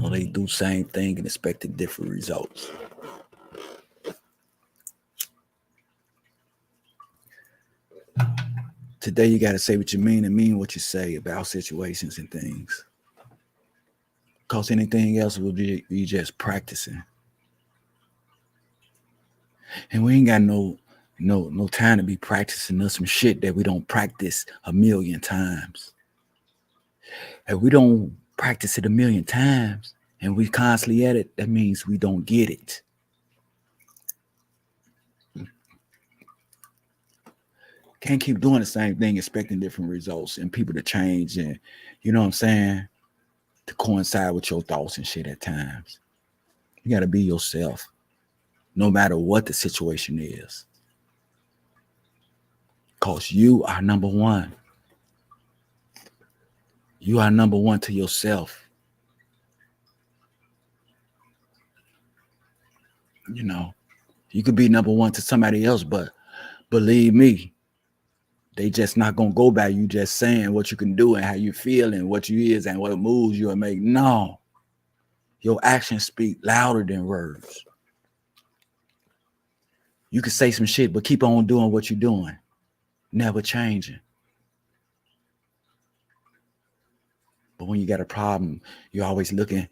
Speaker 2: So they do the same thing and expect different results. Today you gotta say what you mean and mean what you say about situations and things. Because anything else will be just practicing. And we ain't got no time to be practicing some shit that we don't practice a million times. If we don't practice it a million times and we constantly at it, that means we don't get it. Can't keep doing the same thing, expecting different results and people to change and, you know what I'm saying, to coincide with your thoughts and shit at times. You got to be yourself, no matter what the situation is. Because you are number one. You are number one to yourself. You know, you could be number one to somebody else, but believe me, they just not going to go by you just saying what you can do and how you feel and what you is and what moves you'll make. No. Your actions speak louder than words. You can say some shit, but keep on doing what you're doing. Never changing. But when you got a problem, you're always looking,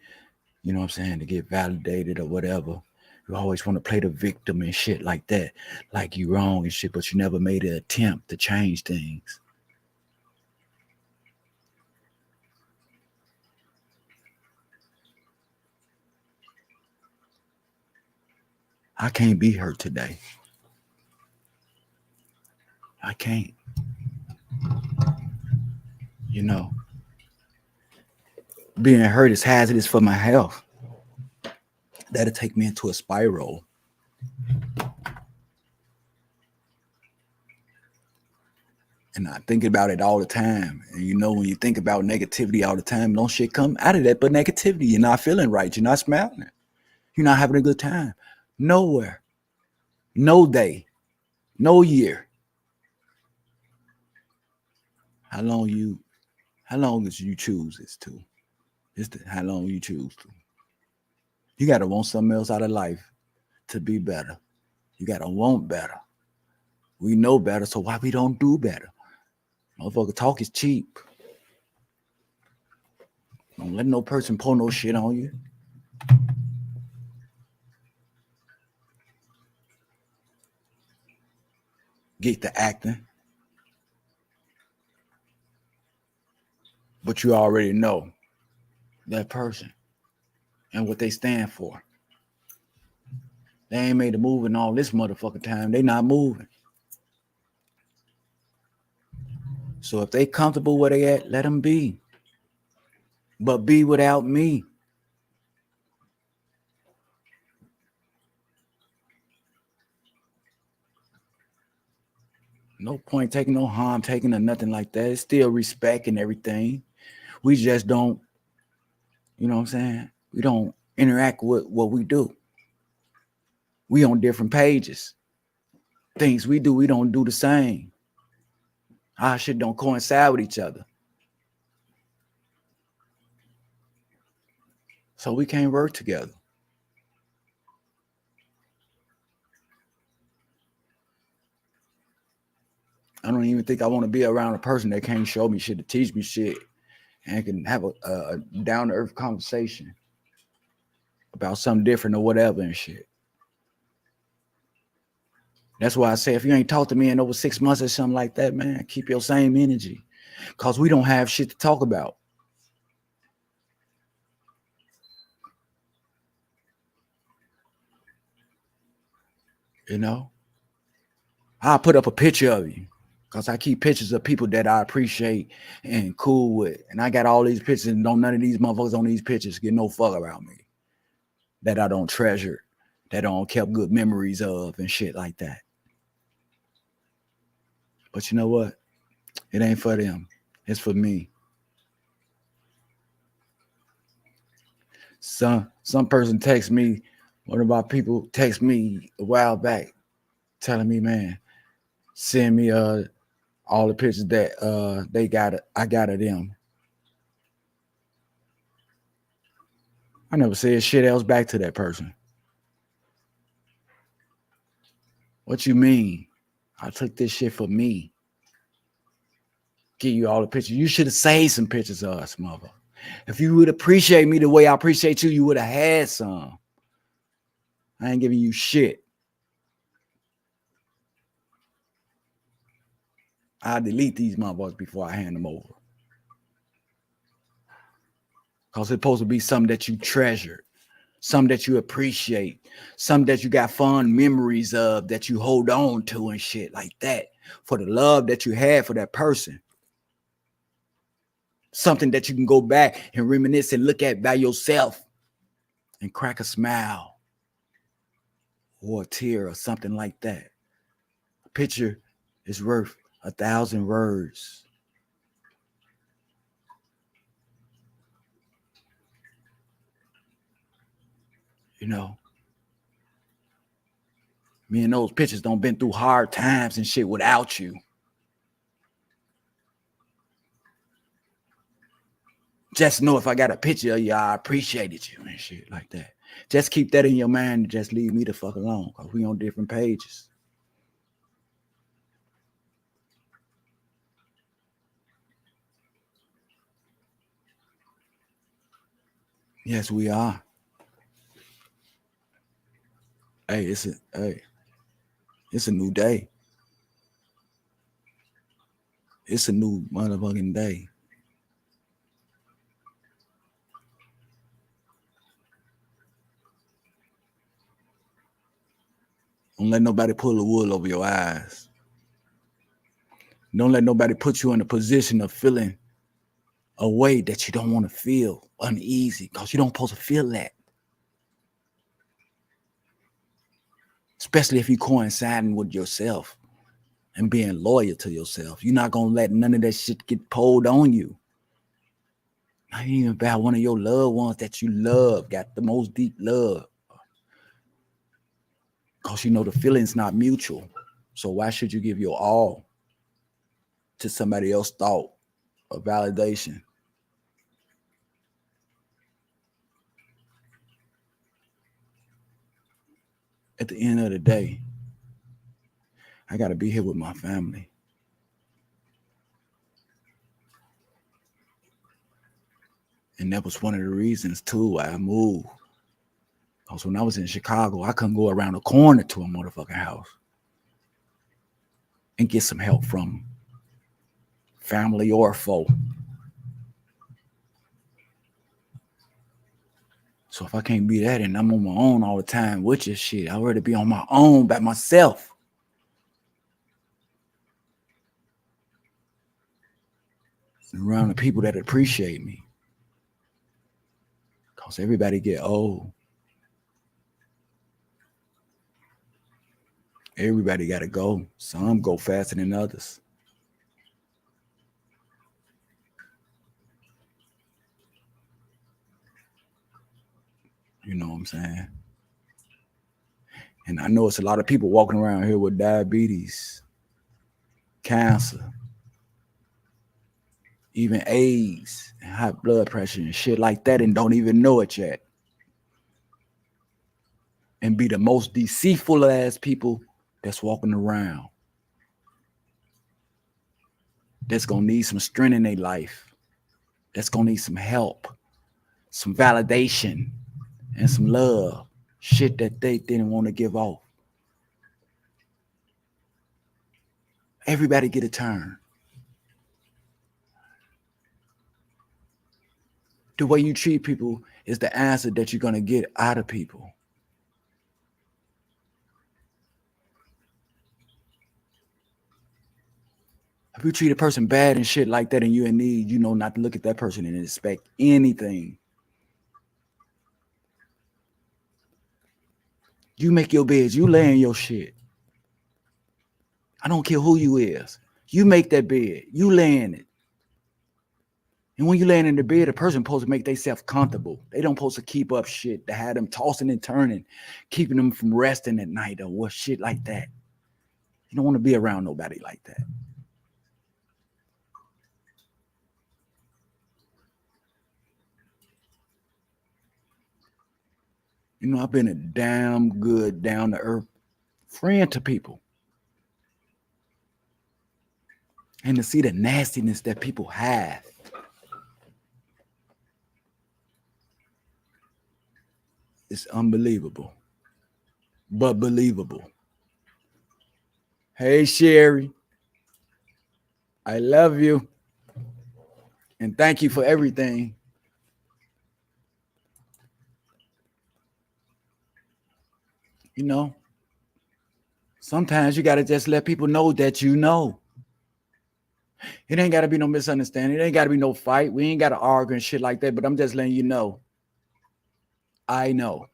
Speaker 2: you know what I'm saying, to get validated or whatever. You always want to play the victim and shit like that. Like you wrong and shit, but you never made an attempt to change things. I can't be hurt today. I can't. You know, being hurt is hazardous for my health. That'll take me into a spiral. And I think about it all the time. And you know, when you think about negativity all the time, no shit come out of that but negativity. You're not feeling right. You're not smiling. You're not having a good time. Nowhere. No day. No year. How long as you choose this to? How long you choose to. You got to want something else out of life to be better. You got to want better. We know better, so why we don't do better? Motherfucker, talk is cheap. Don't let no person pull no shit on you. Get to acting. But you already know that person and what they stand for. They ain't made a move in all this motherfucking time. They not moving. So if they comfortable where they at, let them be. But be without me. No point taking no harm, taking or nothing like that. It's still respect and everything. We just don't, you know what I'm saying? We don't interact with what we do. We on different pages. Things we do, we don't do the same. Our shit don't coincide with each other. So we can't work together. I don't even think I want to be around a person that can't show me shit, to teach me shit, and can have a down-to-earth conversation about something different or whatever and shit. That's why I say if you ain't talked to me in over 6 months or something like that, man, keep your same energy. Because we don't have shit to talk about. You know? I'll put up a picture of you. Because I keep pictures of people that I appreciate and cool with. And I got all these pictures and don't none of these motherfuckers on these pictures get no fuck around me. That I don't treasure. That I don't keep good memories of and shit like that. But you know what? It ain't for them. It's for me. Some person text me, one of my people text me a while back, telling me, man, send me all the pictures that I got of them. I never said shit else back to that person. What you mean? I took this shit for me. Give you all the pictures. You should have saved some pictures of us, mother. If you would appreciate me the way I appreciate you, you would have had some. I ain't giving you shit. I'll delete these motherfuckers before I hand them over. Because it's supposed to be something that you treasure, something that you appreciate, something that you got fond memories of that you hold on to and shit like that. For the love that you had for that person. Something that you can go back and reminisce and look at by yourself and crack a smile or a tear or something like that. A picture is worth 1,000 words. You know, me and those pictures don't been through hard times and shit without you. Just know if I got a picture of you, I appreciated you and shit like that. Just keep that in your mind and just leave me the fuck alone, because we on different pages. Yes, we are. Hey, it's a new day. It's a new motherfucking day. Don't let nobody pull the wool over your eyes. Don't let nobody put you in a position of feeling a way that you don't want to feel, uneasy, because you don't supposed to feel that. Especially if you're coinciding with yourself and being loyal to yourself. You're not going to let none of that shit get pulled on you. Not even about one of your loved ones that you love, got the most deep love. Because you know the feeling's not mutual. So why should you give your all to somebody else's thought or validation? At the end of the day, I got to be here with my family. And that was one of the reasons, too, why I moved. Because when I was in Chicago, I couldn't go around the corner to a motherfucking house and get some help from family or foe. So if I can't be that and I'm on my own all the time with your shit, I'd rather be on my own by myself. Around the people that appreciate me. Because everybody get old. Everybody got to go. Some go faster than others. You know what I'm saying? And I know it's a lot of people walking around here with diabetes, cancer, even AIDS, and high blood pressure and shit like that and don't even know it yet. And be the most deceitful ass people that's walking around. That's going to need some strength in their life. That's going to need some help, some validation, and some love. Shit that they didn't want to give off. Everybody get a turn. The way you treat people is the answer that you're going to get out of people. If you treat a person bad and shit like that and you're in need, you know not to look at that person and expect anything. You make your beds, you lay in your shit. I don't care who you is. You make that bed. You lay in it. And when you land in the bed, a person supposed to make themselves comfortable. They don't supposed to keep up shit to have them tossing and turning, keeping them from resting at night or what shit like that. You don't want to be around nobody like that. You know, I've been a damn good, down to earth friend to people. And to see the nastiness that people have. It's unbelievable, but believable. Hey, Sherry, I love you. And thank you for everything. You know, sometimes you got to just let people know that you know. It ain't got to be no misunderstanding. It ain't got to be no fight. We ain't got to argue and shit like that. But I'm just letting you know. I know.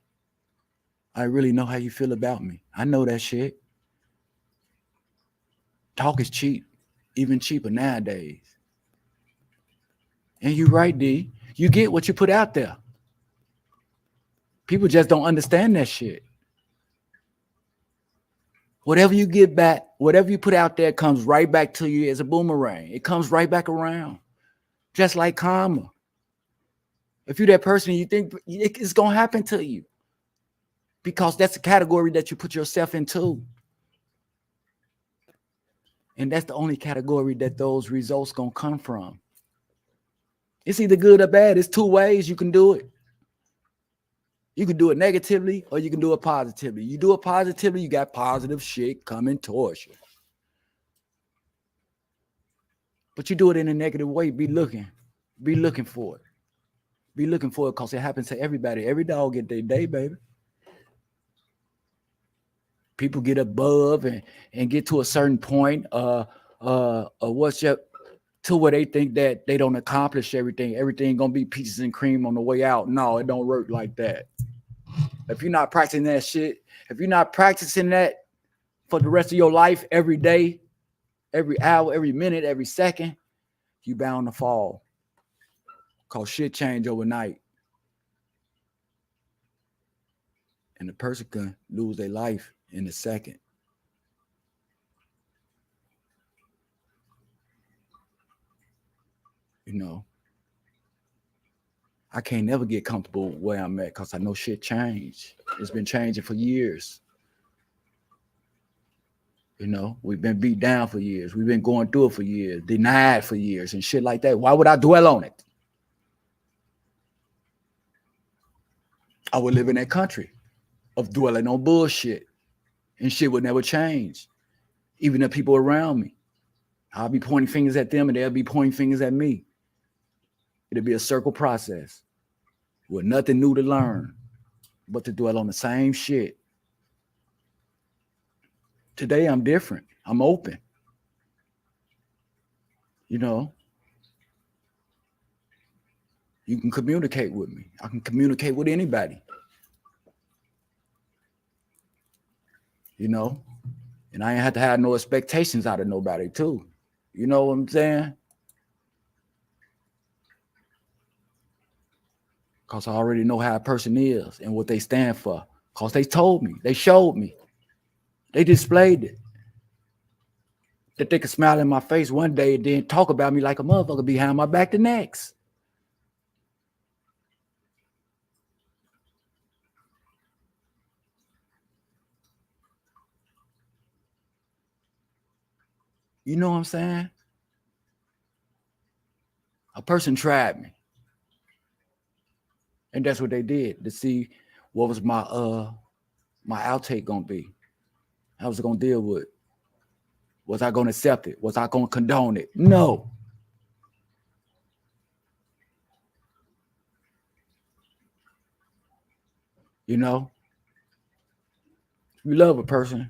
Speaker 2: I really know how you feel about me. I know that shit. Talk is cheap, even cheaper nowadays. And you're right, D. You get what you put out there. People just don't understand that shit. Whatever you get back, whatever you put out there comes right back to you as a boomerang. It comes right back around. Just like karma. If you're that person, you think it's going to happen to you. Because that's the category that you put yourself into. And that's the only category that those results going to come from. It's either good or bad. It's two ways you can do it. You can do it negatively or you can do it positively. You do it positively, you got positive shit coming towards you. But you do it in a negative way, be looking for it. Be looking for it because it happens to everybody. Every dog get their day, baby. People get above and get to a certain point to where they think that they don't accomplish everything. Everything gonna be peaches and cream on the way out. No, it don't work like that. If you're not practicing that shit, if you're not practicing that for the rest of your life, every day, every hour, every minute, every second, you bound to fall. Cause shit change overnight. And the person can lose their life in a second. You know, I can't never get comfortable where I'm at because I know shit changed. It's been changing for years. You know, we've been beat down for years. We've been going through it for years, denied for years and shit like that. Why would I dwell on it? I would live in that country of dwelling on bullshit and shit would never change. Even the people around me. I'll be pointing fingers at them and they'll be pointing fingers at me. It'll be a circle process with nothing new to learn, but to dwell on the same shit. Today, I'm different. I'm open. You know, you can communicate with me. I can communicate with anybody. You know, and I ain't have to have no expectations out of nobody too. You know what I'm saying? Because I already know how a person is and what they stand for. Because they told me, they showed me, they displayed it. That they could smile in my face one day and then talk about me like a motherfucker behind my back the next. You know what I'm saying? A person tried me. And that's what they did to see what was my outtake gonna be. How was I gonna deal with it? Was I gonna accept it? Was I gonna condone it? No. You know, if you love a person,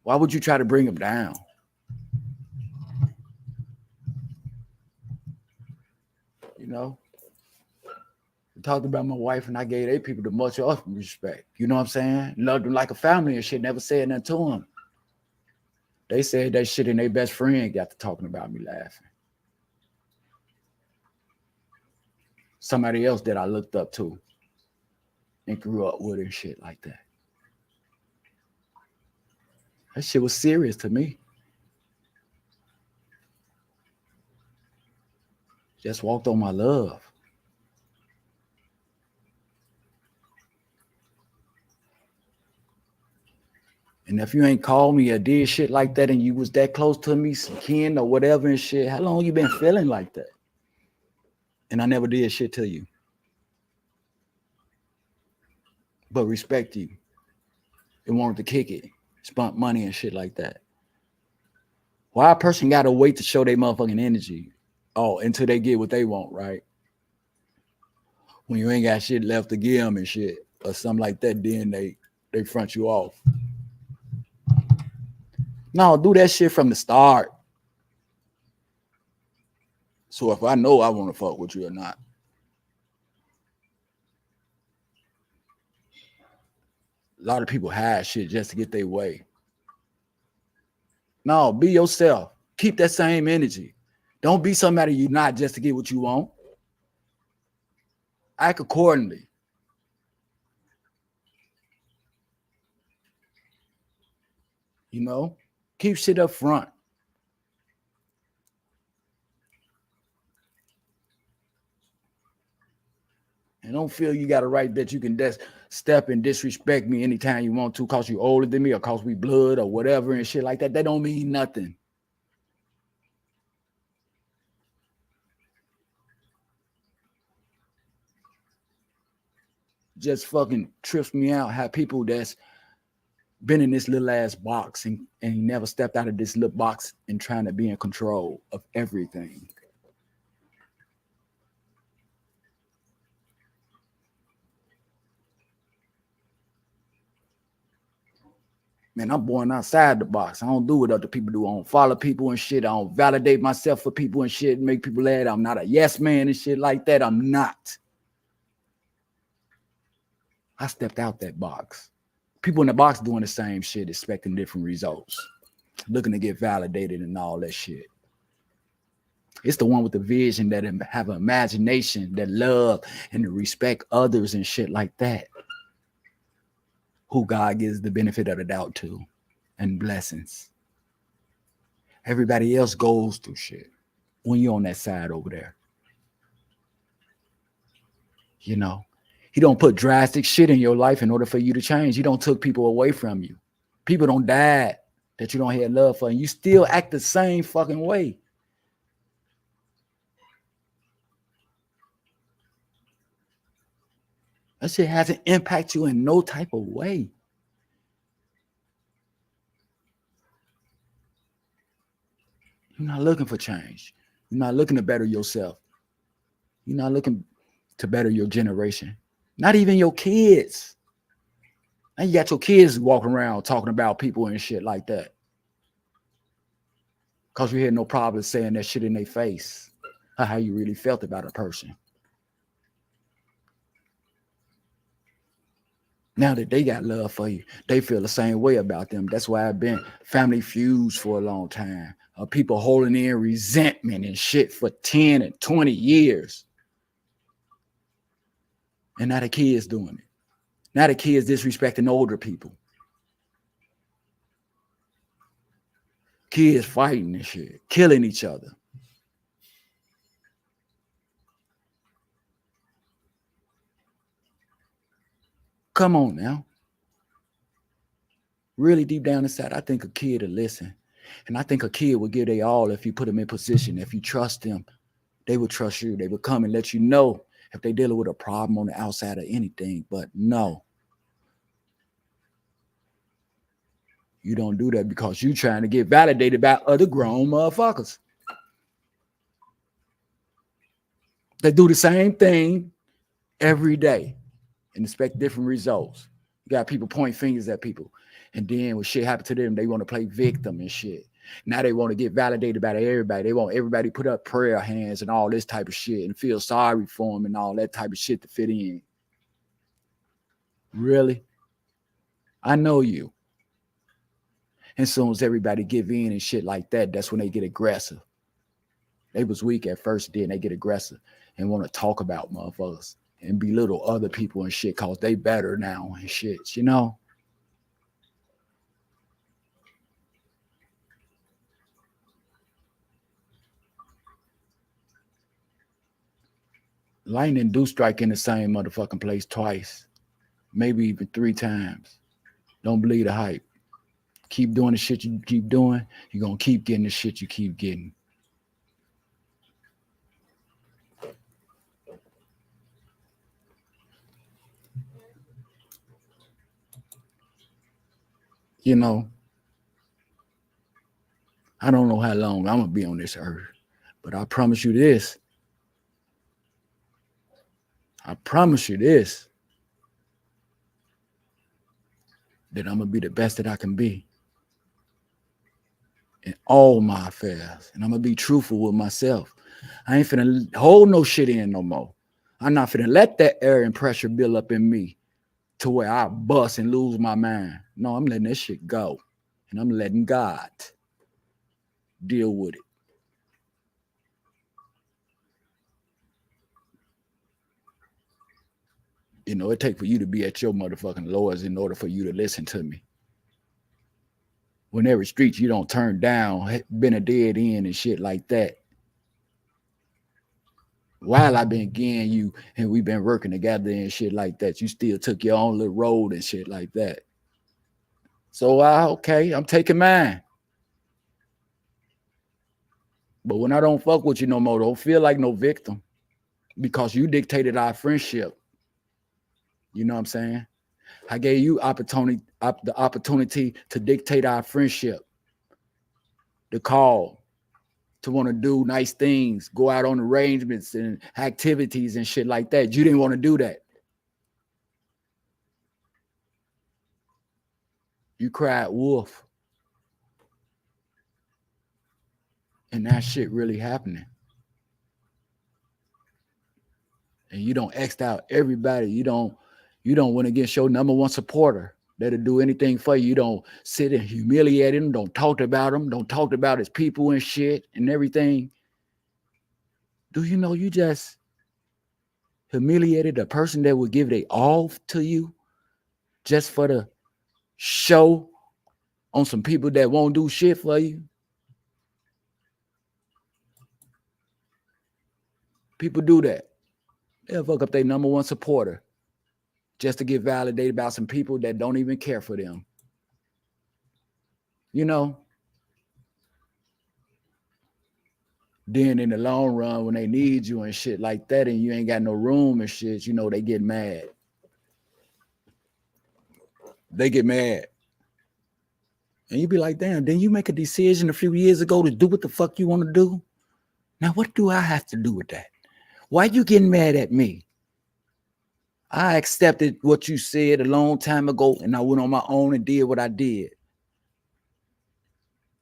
Speaker 2: why would you try to bring them down? You know, we talked about my wife and I gave their people the much utmost respect. You know what I'm saying? Loved them like a family and shit, never said nothing to them. They said that shit and their best friend got to talking about me laughing. Somebody else that I looked up to and grew up with and shit like that. That shit was serious to me. Just walked on my love. And if you ain't called me or did shit like that and you was that close to me, some kin or whatever and shit, how long you been feeling like that? And I never did shit to you. But respect you. And wanted to kick it. Spent money and shit like that. Why a person gotta wait to show their motherfucking energy? Oh, until they get what they want, right? When you ain't got shit left to give them and shit, or something like that, then they front you off. No, do that shit from the start. So if I know I want to fuck with you or not. A lot of people hide shit just to get their way. No, be yourself. Keep that same energy. Don't be somebody you're not just to get what you want. Act accordingly. You know, keep shit up front. And don't feel you got a right that you can just step and disrespect me anytime you want to, cause you older than me or cause we blood or whatever and shit like that. That don't mean nothing. Just fucking trips me out how people that's been in this little ass box and never stepped out of this little box and trying to be in control of everything. Man, I'm born outside the box. I don't do what other people do. I don't follow people and shit. I don't validate myself for people and shit and make people laugh. I'm not a yes man and shit like that. I'm not. I stepped out that box. People in the box doing the same shit, expecting different results, looking to get validated and all that shit. It's the one with the vision that have an imagination, that love and to respect others and shit like that, who God gives the benefit of the doubt to and blessings. Everybody else goes through shit when you're on that side over there. You know, he don't put drastic shit in your life in order for you to change. He don't took people away from you. People don't die that you don't have love for, and you still act the same fucking way. That shit hasn't impacted you in no type of way. You're not looking for change. You're not looking to better yourself. You're not looking to better your generation. Not even your kids. Now you got your kids walking around talking about people and shit like that. Because you had no problem saying that shit in their face. Or how you really felt about a person. Now that they got love for you, they feel the same way about them. That's why I've been family feuds for a long time. People holding in resentment and shit for 10 and 20 years. And now the kids doing it. Now the kids disrespecting older people. Kids fighting and shit, killing each other. Come on now. Really deep down inside, I think a kid will listen. And I think a kid will give their all if you put them in position. If you trust them, they will trust you. They will come and let you know if they're dealing with a problem on the outside of anything. But no. You don't do that because you're trying to get validated by other grown motherfuckers. They do the same thing every day and expect different results. You got people point fingers at people. And then when shit happen to them, they want to play victim and shit. Now they want to get validated by everybody. They want everybody to put up prayer hands and all this type of shit and feel sorry for them and all that type of shit to fit in. Really? I know you. And as soon as everybody give in and shit like that, that's when they get aggressive. They was weak at first, then they get aggressive and want to talk about motherfuckers and belittle other people and shit cause they better now and shit, you know? Lightning do strike in the same motherfucking place twice, maybe even 3 times. Don't believe the hype. Keep doing the shit you keep doing. You're going to keep getting the shit you keep getting. You know, I don't know how long I'm going to be on this earth, but I promise you this. I promise you this. That I'm going to be the best that I can be in all my affairs. And I'm going to be truthful with myself. I ain't finna hold no shit in no more. I'm not finna let that air and pressure build up in me to where I bust and lose my mind. No, I'm letting that shit go. And I'm letting God deal with it. You know, it takes for you to be at your motherfucking lowest in order for you to listen to me. When every street you don't turn down, been a dead end and shit like that. While I've been getting you and we've been working together and shit like that, you still took your own little road and shit like that. So, okay, I'm taking mine. But when I don't fuck with you no more, don't feel like no victim because you dictated our friendship. You know what I'm saying? I gave you the opportunity to dictate our friendship, the call, to want to do nice things, go out on arrangements and activities and shit like that. You didn't want to do that. You cried wolf. And that shit really happening. And you don't X out everybody. You don't went against your number one supporter that'll do anything for you. You don't sit and humiliate him. Don't talk about him. Don't talk about his people and shit and everything. Do you know you just humiliated a person that would give their all to you just for the show on some people that won't do shit for you? People do that. They'll fuck up their number one supporter just to get validated about some people that don't even care for them. You know? Then in the long run, when they need you and shit like that, and you ain't got no room and shit, you know, they get mad. They get mad. And you be like, damn, didn't you make a decision a few years ago to do what the fuck you want to do? Now, what do I have to do with that? Why you getting mad at me? I accepted what you said a long time ago, and I went on my own and did what I did.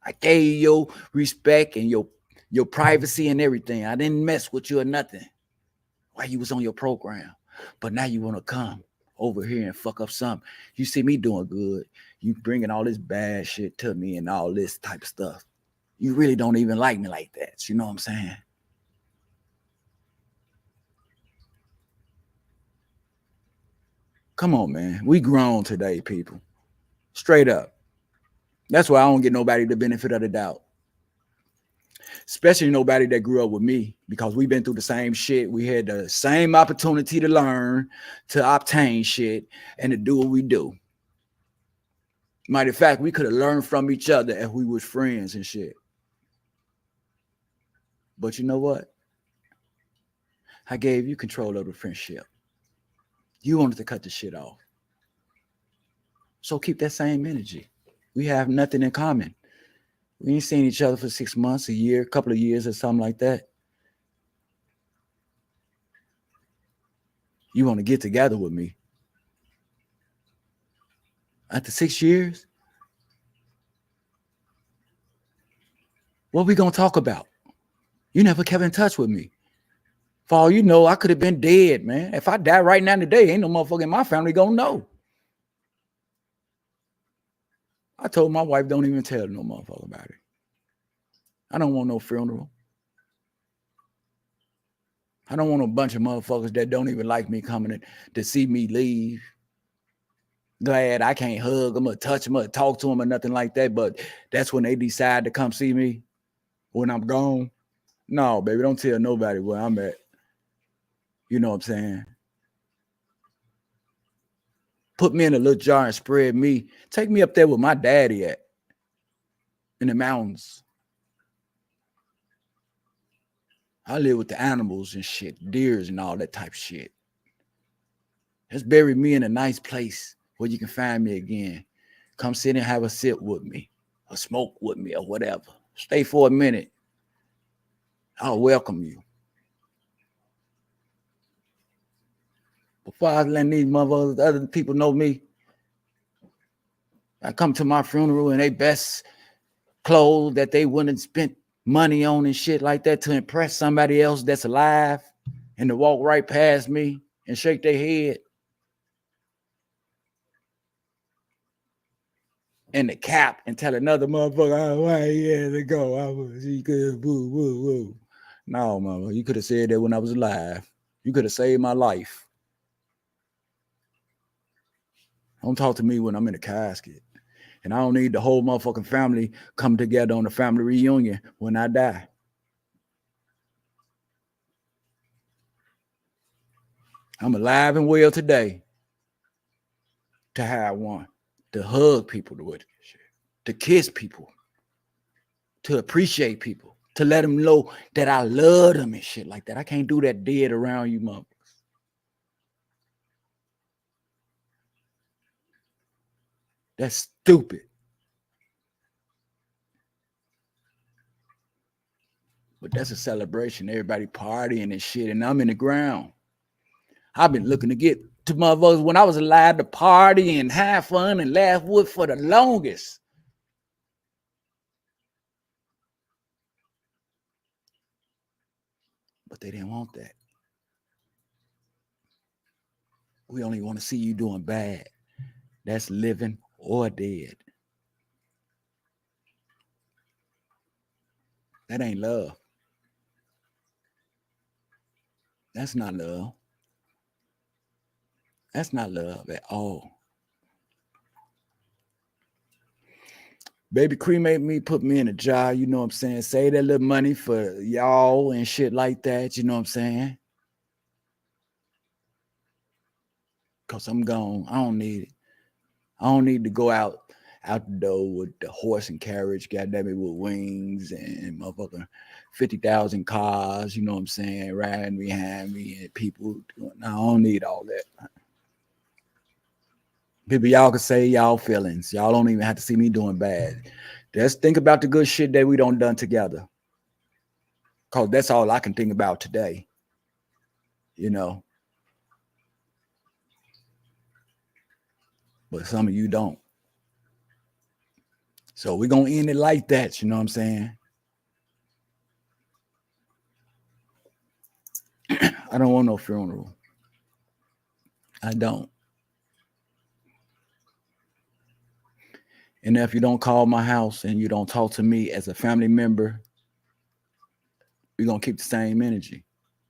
Speaker 2: I gave you your respect and your privacy and everything. I didn't mess with you or nothing while you was on your program. But now you want to come over here and fuck up something. You see me doing good. You bringing all this bad shit to me and all this type of stuff. You really don't even like me like that. You know what I'm saying? Come on, man. We grown today, people. Straight up. That's why I don't get nobody the benefit of the doubt. Especially nobody that grew up with me, because we've been through the same shit. We had the same opportunity to learn, to obtain shit, and to do what we do. Matter of fact, we could have learned from each other if we was friends and shit. But you know what? I gave you control of the friendship. You wanted to cut the shit off. So keep that same energy. We have nothing in common. We ain't seen each other for 6 months, a year, a couple of years or something like that. You want to get together with me. After 6 years, what we going to talk about? You never kept in touch with me. For all you know, I could have been dead, man. If I die right now today, ain't no motherfucker in my family going to know. I told my wife, don't even tell no motherfucker about it. I don't want no funeral. I don't want a bunch of motherfuckers that don't even like me coming to see me leave. Glad I can't hug them or touch them or talk to them or nothing like that. But that's when they decide to come see me when I'm gone. No, baby, don't tell nobody where I'm at. You know what I'm saying? Put me in a little jar and spread me. Take me up there with my daddy at in the mountains. I live with the animals and shit, deers and all that type of shit. Just bury me in a nice place where you can find me again. Come sit and have a sip with me, or smoke with me, or whatever. Stay for a minute. I'll welcome you. Before I let these motherfuckers, other people know me, I come to my funeral in their best clothes that they wouldn't spent money on and shit like that to impress somebody else that's alive, and to walk right past me and shake their head. And the cap and tell another motherfucker, oh, why he had to go? I was, he could, woo, woo, woo. No, mama, you could have said that when I was alive. You could have saved my life. Don't talk to me when I'm in a casket. And I don't need the whole motherfucking family come together on a family reunion when I die. I'm alive and well today to have one, to hug people, to kiss people, to appreciate people, to let them know that I love them and shit like that. I can't do that dead around you motherfuckers. That's stupid. But that's a celebration. Everybody partying and shit, and I'm in the ground. I've been looking to get to motherfuckers when I was alive to party and have fun and laugh with for the longest. But they didn't want that. We only want to see you doing bad. That's living or dead. That ain't love. That's not love. That's not love at all. Baby, cremate me, put me in a jar, you know what I'm saying? Save that little money for y'all and shit like that, you know what I'm saying? Because I'm gone. I don't need it. I don't need to go out the door with the horse and carriage, goddamn it, with wings and motherfucking 50,000 cars, you know what I'm saying, riding behind me and people. No, I don't need all that. People, y'all can say y'all feelings. Y'all don't even have to see me doing bad. Just think about the good shit that we done together. Because that's all I can think about today. You know. But some of you don't. So we're going to end it like that. You know what I'm saying? I don't want no funeral. I don't. And if you don't call my house and you don't talk to me as a family member, we're going to keep the same energy.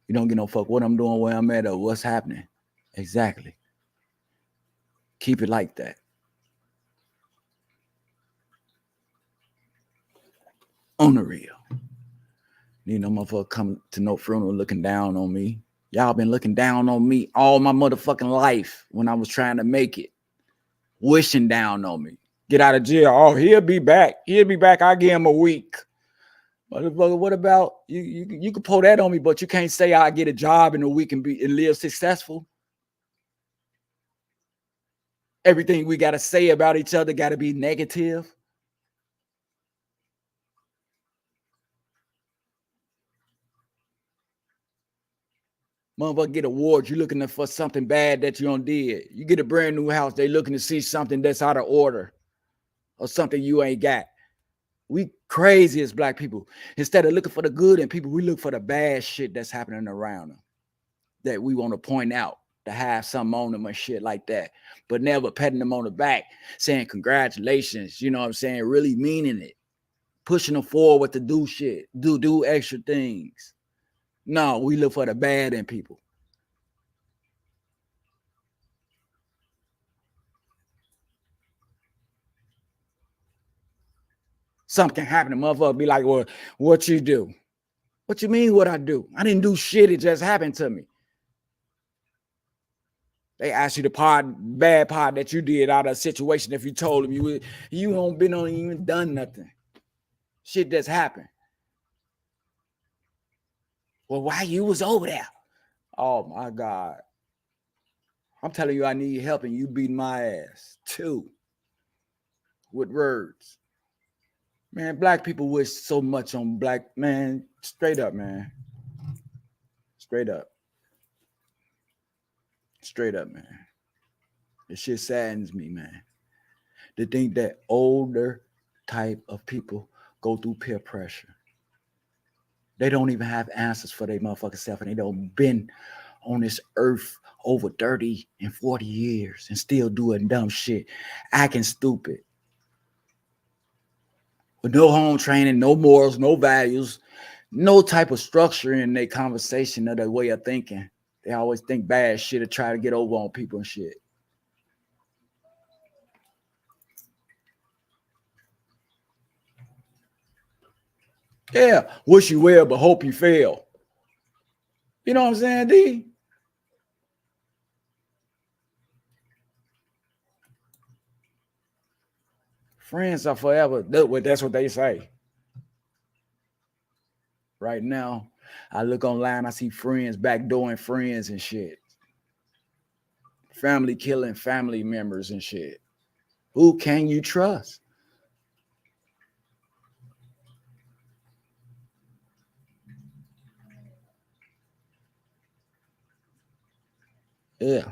Speaker 2: You don't get no fuck what I'm doing, where I'm at, or what's happening. Exactly. Keep it like that. On the real. You know, motherfucker come to no funeral looking down on me. Y'all been looking down on me all my motherfucking life when I was trying to make it. Wishing down on me. Get out of jail. Oh, he'll be back. He'll be back. I'll give him a week. Motherfucker, what about you can pull that on me, but you can't say I get a job in a week and live successful. Everything we got to say about each other got to be negative. Motherfucker get awards, you're looking for something bad that you done did. You get a brand new house, they looking to see something that's out of order or something you ain't got. We crazy as black people. Instead of looking for the good in people, we look for the bad shit that's happening around them that we want to point out. to have something on them and shit like that, but never patting them on the back, saying congratulations, you know what I'm saying, really meaning it, pushing them forward to do shit, do extra things. No, we look for the bad in people. Something happen, motherfucker be like, well, what you do? What you mean what I do? I didn't do shit, it just happened to me. They ask you the bad part that you did out of a situation. If you told them you don't been on even done nothing. Shit just happened. Well, why you was over there? Oh my God. I'm telling you I need help and you beat my ass too. With words. Man, black people wish so much on black, man. Straight up, man. Straight up. Straight up, man. This shit saddens me, man. To think that older type of people go through peer pressure. They don't even have answers for their motherfucking self, and they don't been on this earth over 30 and 40 years and still doing dumb shit, acting stupid. With no home training, no morals, no values, no type of structure in their conversation or their way of thinking. They always think bad shit or try to get over on people and shit. Yeah, wish you well, but hope you fail. You know what I'm saying, D? Friends are forever. That's what they say. Right now, I look online, I see friends backdooring friends and shit. Family killing family members and shit. Who can you trust? Yeah.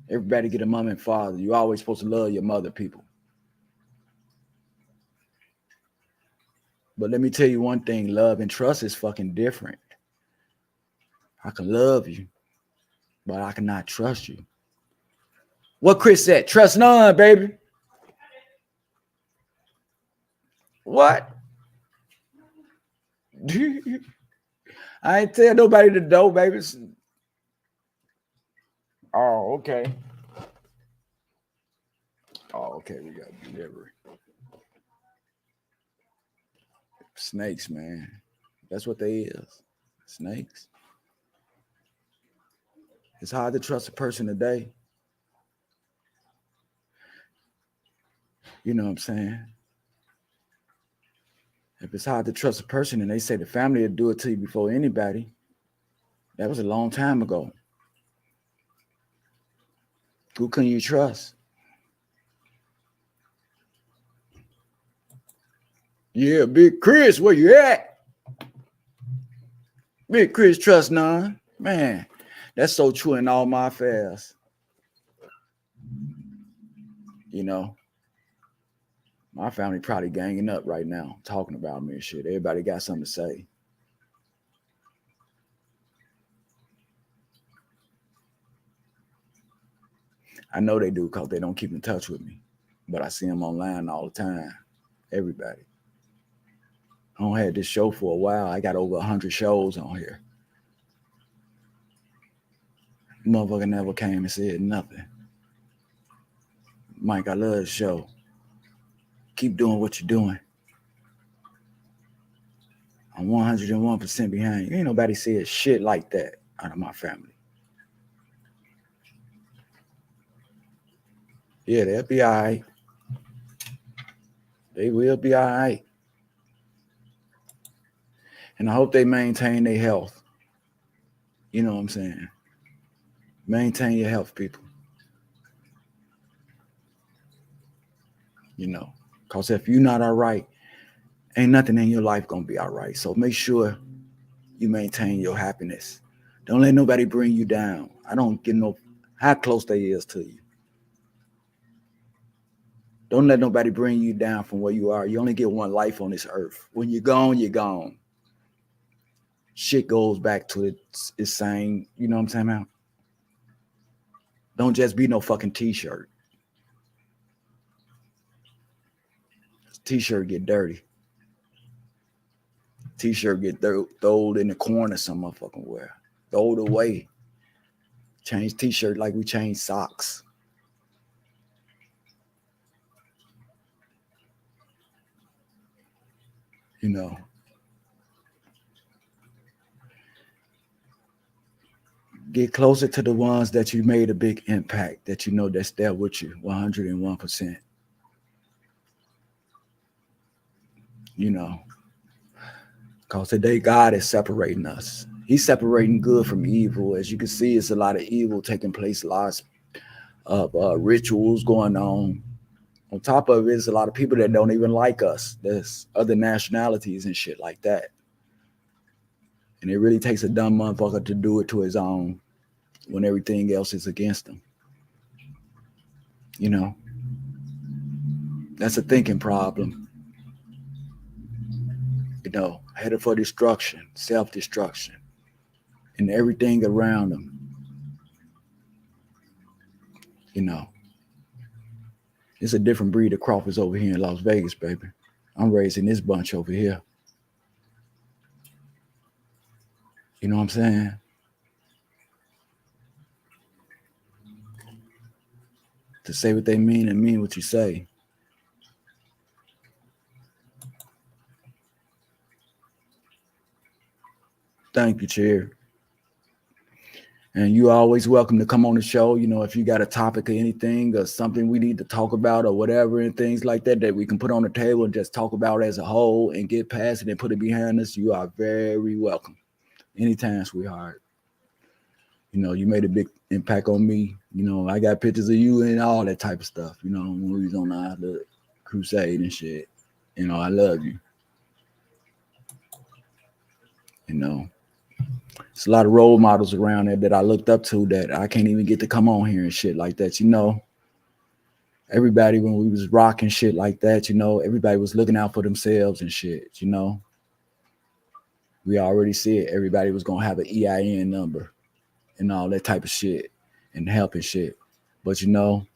Speaker 2: Everybody get a mom and father. You always supposed to love your mother, people. But let me tell you one thing, love and trust is fucking different. I can love you, but I cannot trust you. What Chris said, trust none, baby. What? I ain't tell nobody to know, baby. Oh, okay. Oh, okay, we got delivery. Snakes, man. That's what they is. Snakes. It's hard to trust a person today. You know what I'm saying? If it's hard to trust a person and they say the family will do it to you before anybody, that was a long time ago. Who can you trust? Yeah, Big Chris, where you at? Big Chris, trust none. Man, that's so true in all my affairs. You know, my family probably ganging up right now, talking about me and shit. Everybody got something to say. I know they do because they don't keep in touch with me. But I see them online all the time. Everybody. I don't had this show for a while. I got over 100 shows on here. Motherfucker never came and said nothing. Mike, I love the show. Keep doing what you're doing. I'm 101% behind you. Ain't nobody said shit like that out of my family. Yeah, they'll be all right. They will be all right. And I hope they maintain their health. You know what I'm saying? Maintain your health, people. You know, because if you're not all right, ain't nothing in your life going to be all right. So make sure you maintain your happiness. Don't let nobody bring you down. I don't get no how close they is to you. Don't let nobody bring you down from where you are. You only get one life on this earth. When you're gone, you're gone. Shit goes back to its same, you know what I'm talking about? Don't just be no fucking t-shirt. T-shirt get dirty. T-shirt get thrown in the corner some motherfucking where. Throw it away. Change t-shirt like we change socks. You know. Get closer to the ones that you made a big impact, that you know that's there with you 101%. You know. Because today God is separating us. He's separating good from evil. As you can see, it's a lot of evil taking place, lots of rituals going on. On top of it, there's a lot of people that don't even like us. There's other nationalities and shit like that. And it really takes a dumb motherfucker to do it to his own when everything else is against him. You know, that's a thinking problem. You know, headed for destruction, self-destruction, and everything around them. You know, it's a different breed of crawfish over here in Las Vegas, baby. I'm raising this bunch over here. You know what I'm saying? To say what they mean and mean what you say. Thank you, Chair. And you always welcome to come on the show. You know, if you got a topic or anything or something we need to talk about or whatever and things like that that we can put on the table and just talk about as a whole and get past it and put it behind us, you are very welcome. Anytime, sweetheart. You know, you made a big impact on me. You know, I got pictures of you and all that type of stuff. You know, when we was on the crusade and shit. You know, I love you. You know. It's a lot of role models around there that I looked up to that I can't even get to come on here and shit like that. You know, everybody, when we was rocking shit like that, you know, everybody was looking out for themselves and shit, you know. We already said everybody was going to have an EIN number and all that type of shit and help and shit. But, you know,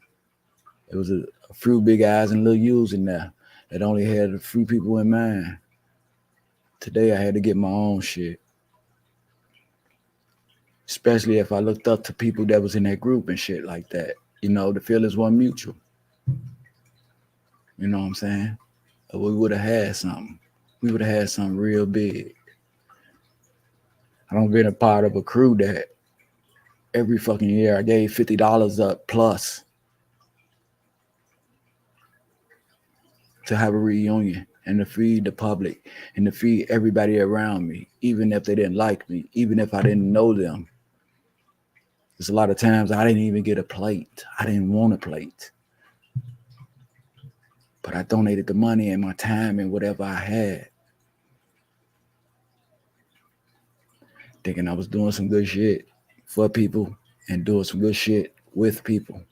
Speaker 2: it was a few big eyes and little U's in there that only had a few people in mind. Today, I had to get my own shit. Especially if I looked up to people that was in that group and shit like that. You know, the feelings weren't mutual. You know what I'm saying? We would have had something. We would have had something real big. I don't been a part of a crew that every fucking year I gave $50 up plus to have a reunion and to feed the public and to feed everybody around me, even if they didn't like me, even if I didn't know them. There's a lot of times I didn't even get a plate. I didn't want a plate. But I donated the money and my time and whatever I had. Thinking I was doing some good shit for people and doing some good shit with people.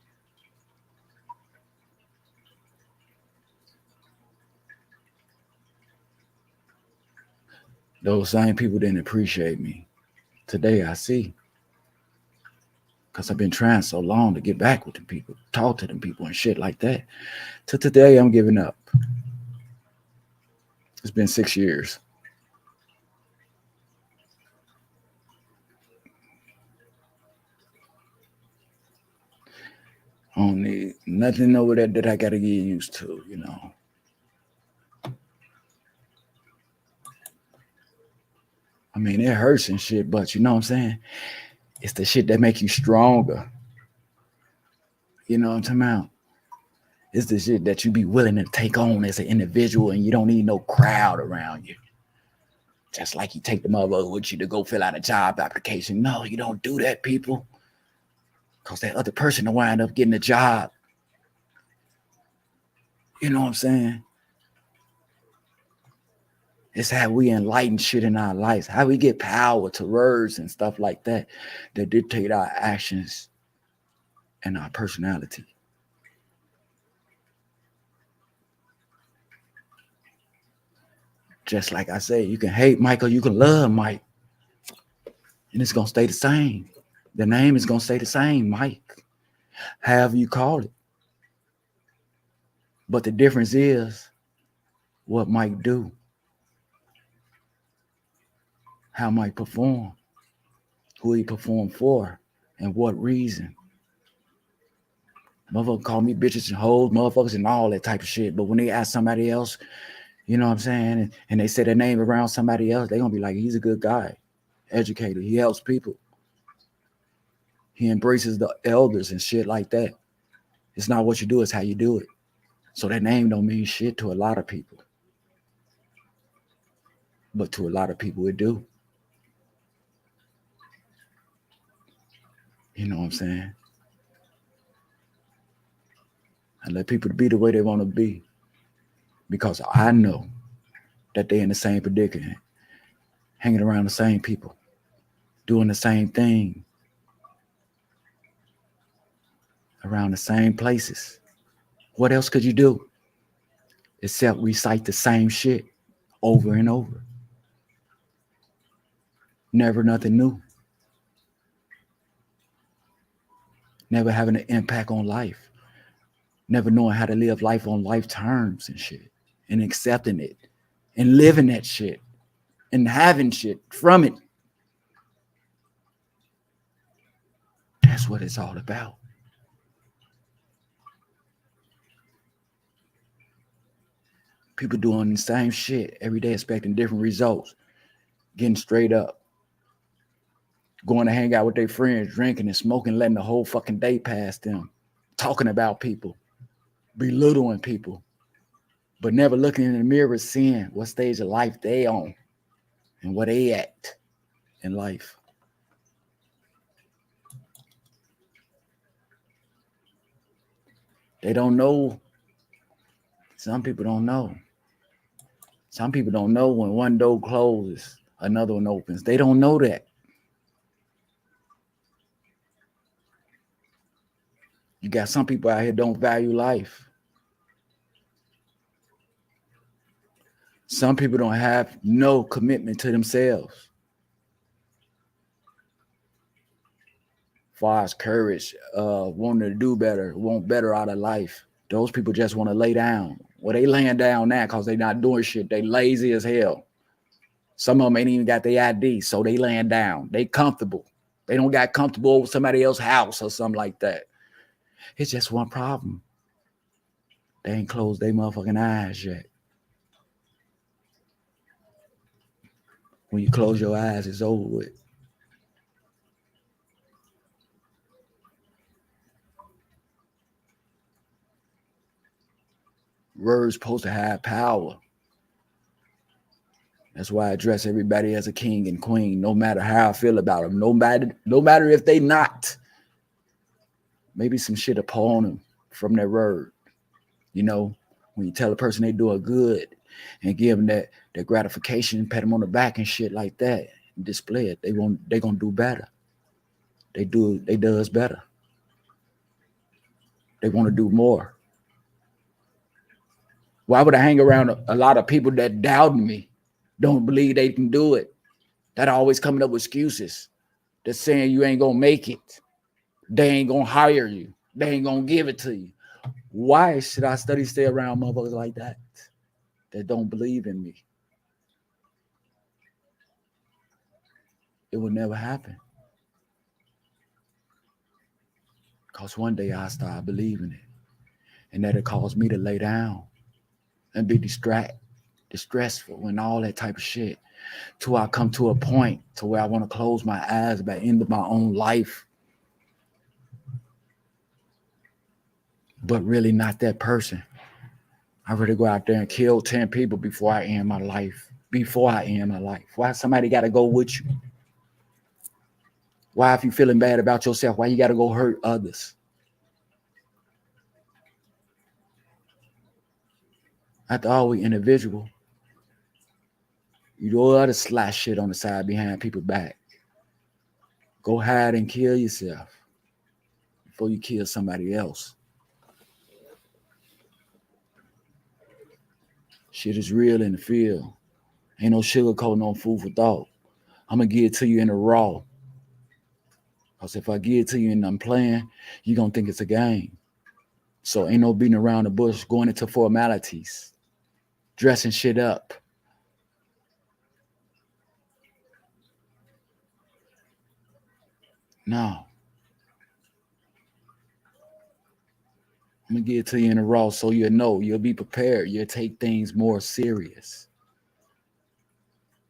Speaker 2: Those same people didn't appreciate me. Today I see. Because I've been trying so long to get back with the people, talk to them people and shit like that. To today, I'm giving up. It's been 6 years. I don't need nothing over there that I got to get used to, you know. I mean, it hurts and shit, but you know what I'm saying? It's the shit that make you stronger. You know what I'm talking about? It's the shit that you be willing to take on as an individual and you don't need no crowd around you. Just like you take the mother with you to go fill out a job application. No, you don't do that, people. Because that other person will wind up getting a job. You know what I'm saying? It's how we enlighten shit in our lives. How we get power to words and stuff like that that dictate our actions and our personality. Just like I say, you can hate Mike or you can love Mike. And it's going to stay the same. The name is going to stay the same, Mike. however you call it. But the difference is what Mike do, how Mike perform, who he perform for, and what reason. Motherfuckers call me bitches and hoes, motherfuckers and all that type of shit. But when they ask somebody else, you know what I'm saying, and they say their name around somebody else, they're gonna be like, he's a good guy, educated, he helps people. He embraces the elders and shit like that. It's not what you do, it's how you do it. So that name don't mean shit to a lot of people. But to a lot of people it do. You know what I'm saying? I let people be the way they want to be. Because I know that they're in the same predicament, hanging around the same people, doing the same thing, around the same places. What else could you do except recite the same shit over and over? Never nothing new. Never having an impact on life. Never knowing how to live life on life terms and shit. And accepting it. And living that shit. And having shit from it. That's what it's all about. People doing the same shit every day, expecting different results. Getting straight up. Going to hang out with their friends, drinking and smoking, letting the whole fucking day pass them. Talking about people. Belittling people. But never looking in the mirror, seeing what stage of life they on. And where they at in life. They don't know. Some people don't know. Some people don't know when one door closes, another one opens. They don't know that. You got some people out here don't value life. Some people don't have no commitment to themselves. As far as courage, wanting to do better, want better out of life. Those people just want to lay down. Well, they laying down now because they not doing shit. They lazy as hell. Some of them ain't even got their ID, so they laying down. They comfortable. They don't got comfortable with somebody else's house or something like that. It's just one problem. They ain't closed their motherfucking eyes yet. When you close your eyes, it's over with. Words supposed to have power. That's why I address everybody as a king and queen, no matter how I feel about them. No matter if they not. Maybe some shit upon them from their word. You know, when you tell a person they doing good and give them that gratification, pat them on the back and shit like that, and display it, they gonna do better. They does better. They want to do more. Why would I hang around a lot of people that doubt me, don't believe they can do it, that are always coming up with excuses, that's saying you ain't gonna make it, they ain't gonna hire you, they ain't gonna give it to you? Why should I stay around motherfuckers like that don't believe in me? It will never happen. Because one day I start believing it. And that'll cause me to lay down and be distressful and all that type of shit. Till I come to a point to where I want to close my eyes by the end of my own life. But really not that person. I'd rather go out there and kill 10 people before I end my life. Why somebody got to go with you? Why, if you feeling bad about yourself, why you got to go hurt others? After all, we individual. You do other slash shit on the side behind people's back. Go hide and kill yourself before you kill somebody else. Shit is real in the field. Ain't no sugarcoating on food for thought. I'm going to give it to you in the raw. Because if I give it to you and I'm playing, you're going to think it's a game. So ain't no beating around the bush, going into formalities, dressing shit up. No. I'm going to give it to you in a raw so you'll know. You'll be prepared. You'll take things more serious.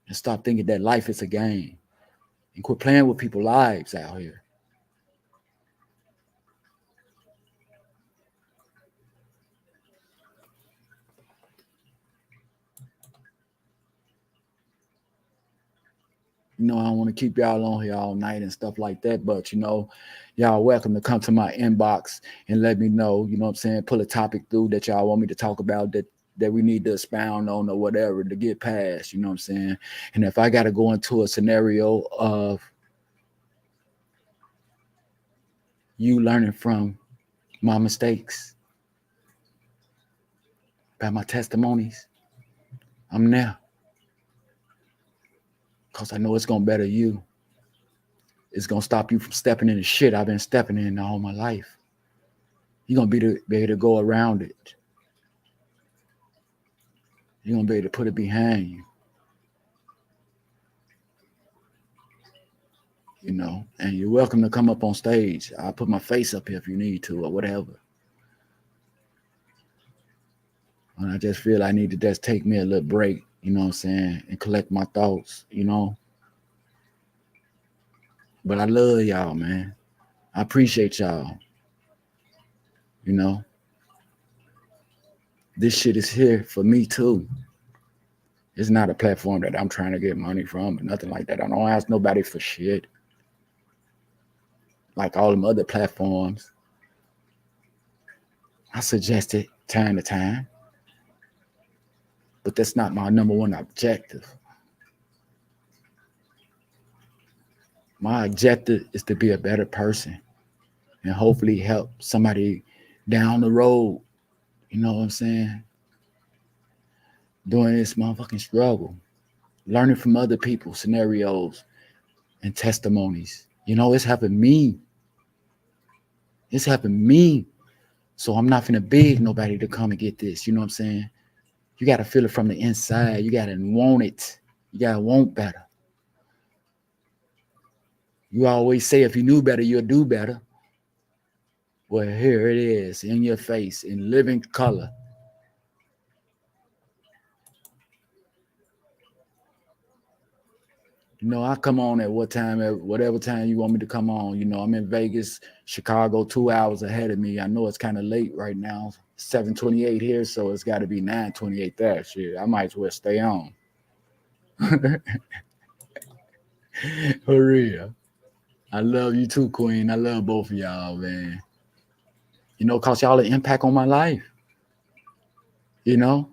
Speaker 2: And stop thinking that life is a game. And quit playing with people's lives out here. You know, I don't want to keep y'all on here all night and stuff like that. But, you know, y'all welcome to come to my inbox and let me know, you know what I'm saying, pull a topic through that y'all want me to talk about that we need to expound on or whatever to get past, you know what I'm saying? And if I got to go into a scenario of you learning from my mistakes, by my testimonies, I'm there. Because I know it's going to better you. It's going to stop you from stepping in the shit I've been stepping in all my life. You're going to be able to go around it. You're going to be able to put it behind you. You know, and you're welcome to come up on stage. I'll put my face up here if you need to or whatever. And I just feel I need to just take me a little break, you know what I'm saying, and collect my thoughts, you know. But I love y'all, man. I appreciate y'all. You know, this shit is here for me too. It's not a platform that I'm trying to get money from or nothing like that. I don't ask nobody for shit. Like all them other platforms. I suggest it time to time. But that's not my number one objective. My objective is to be a better person and hopefully help somebody down the road, you know what I'm saying, during this motherfucking struggle, learning from other people's scenarios and testimonies. You know, it's helping me. It's helping me. So I'm not finna beg nobody to come and get this, you know what I'm saying? You got to feel it from the inside. You got to want it. You got to want better. You always say if you knew better, you'll do better. Well, here it is in your face in living color. You know, I come on at whatever time you want me to come on. You know, I'm in Vegas, Chicago, 2 hours ahead of me. I know it's kind of late right now, 7:28 here, so it's got to be 9:28 there. Shit, I might as well stay on. For real. I love you too, Queen. I love both of y'all, man. You know, cause y'all an impact on my life. You know,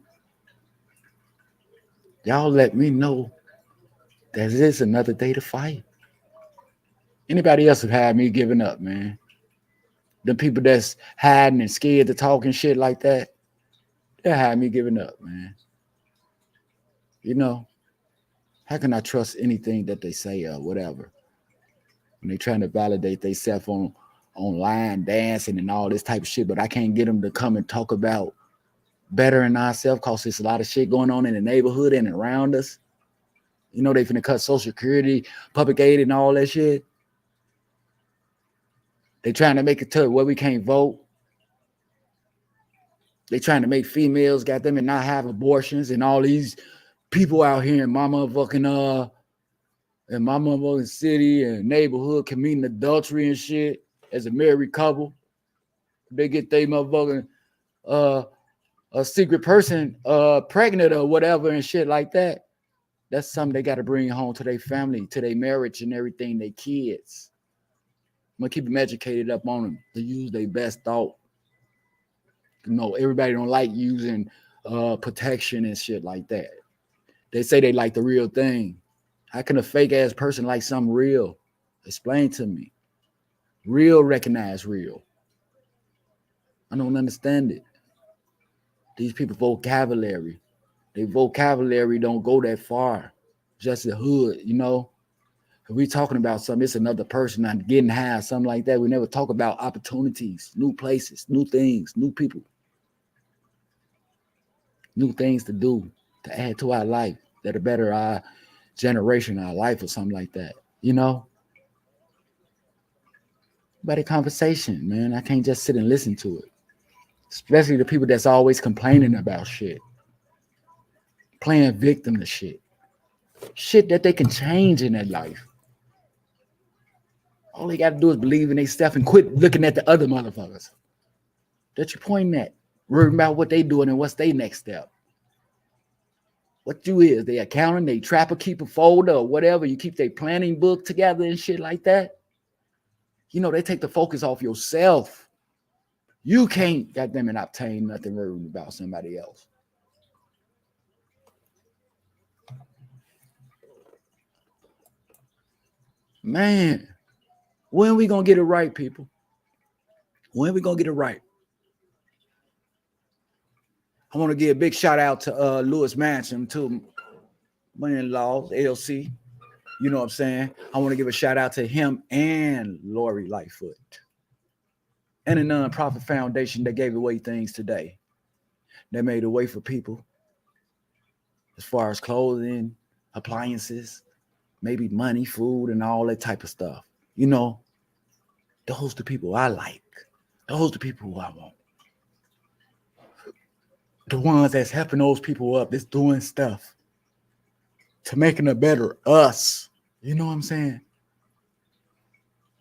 Speaker 2: y'all let me know that it is another day to fight. Anybody else have had me giving up, man? The people that's hiding and scared to talk and shit like that, they had me giving up, man. You know, how can I trust anything that they say or whatever? When they trying to validate themselves on online dancing and all this type of shit, but I can't get them to come and talk about bettering ourselves because there's a lot of shit going on in the neighborhood and around us. You know, they finna cut Social Security, public aid, and all that shit. They trying to make it to where we can't vote. They trying to make females, got them and not have abortions, and all these people out here in my motherfucking city and neighborhood committing adultery and shit as a married couple. They get their motherfucking a secret person pregnant or whatever and shit like that. That's something they got to bring home to their family, to their marriage and everything, their kids. I'm gonna keep them educated up on them to use their best thought. You know, everybody don't like using protection and shit like that. They say they like the real thing. How can a fake ass person like something real? Explain to me. Real recognize real. I don't understand it. These people vocabulary. Their vocabulary don't go that far. Just the hood, you know. If we talking about something, it's another person not getting high, something like that. We never talk about opportunities, new places, new things, new people, new things to do to add to our life that are better our generation, our life, or something like that. You know, but a conversation, man. I can't just sit and listen to it. Especially the people that's always complaining about shit, playing victim to shit that they can change in their life. All they got to do is believe in themselves and quit looking at the other motherfuckers that you're pointing at, worrying about what they doing and what's their next step. What you is, they accounting, they trapper, keep a folder or whatever. You keep their planning book together and shit like that. You know, they take the focus off yourself. You can't, goddamn it, obtain nothing worried about somebody else. Man, when we gonna get it right, people? When we gonna get it right? I want to give a big shout out to Lewis Mansion, to my in-laws, LC. You know what I'm saying? I want to give a shout out to him and Lori Lightfoot and a nonprofit foundation that gave away things today. That made a way for people as far as clothing, appliances, maybe money, food, and all that type of stuff. You know, those the people I like. Those the people who I want. The ones that's helping those people up, that's doing stuff to making a better us. You know what I'm saying?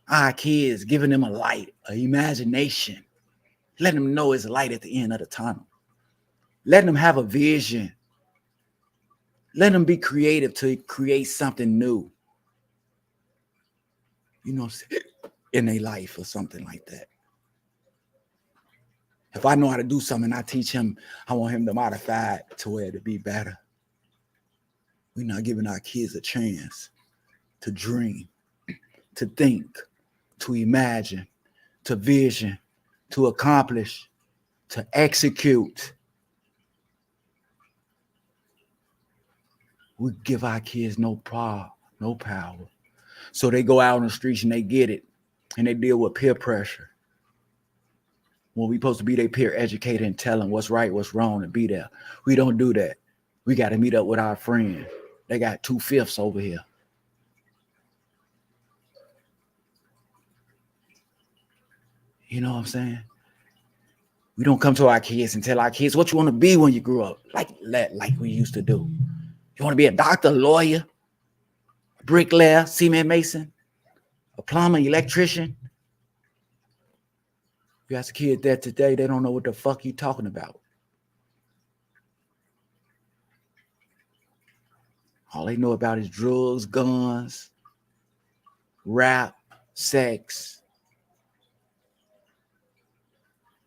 Speaker 2: Our kids, giving them a light, an imagination, letting them know it's a light at the end of the tunnel, letting them have a vision, letting them be creative to create something new, you know, in their life or something like that. If I know how to do something, I teach him, I want him to modify it to where to be better. We're not giving our kids a chance to dream, to think, to imagine, to vision, to accomplish, to execute. We give our kids no power. So they go out on the streets and they get it, and they deal with peer pressure. When we supposed to be their peer educator and tell them what's right, what's wrong, and be there. We don't do that. We got to meet up with our friend. They got 2/5 over here. You know what I'm saying? We don't come to our kids and tell our kids what you want to be when you grow up, like we used to do. You want to be a doctor, a lawyer, a bricklayer, cement mason, a plumber, electrician. You ask a kid that today, they don't know what the fuck you talking about. All they know about is drugs, guns, rap, sex,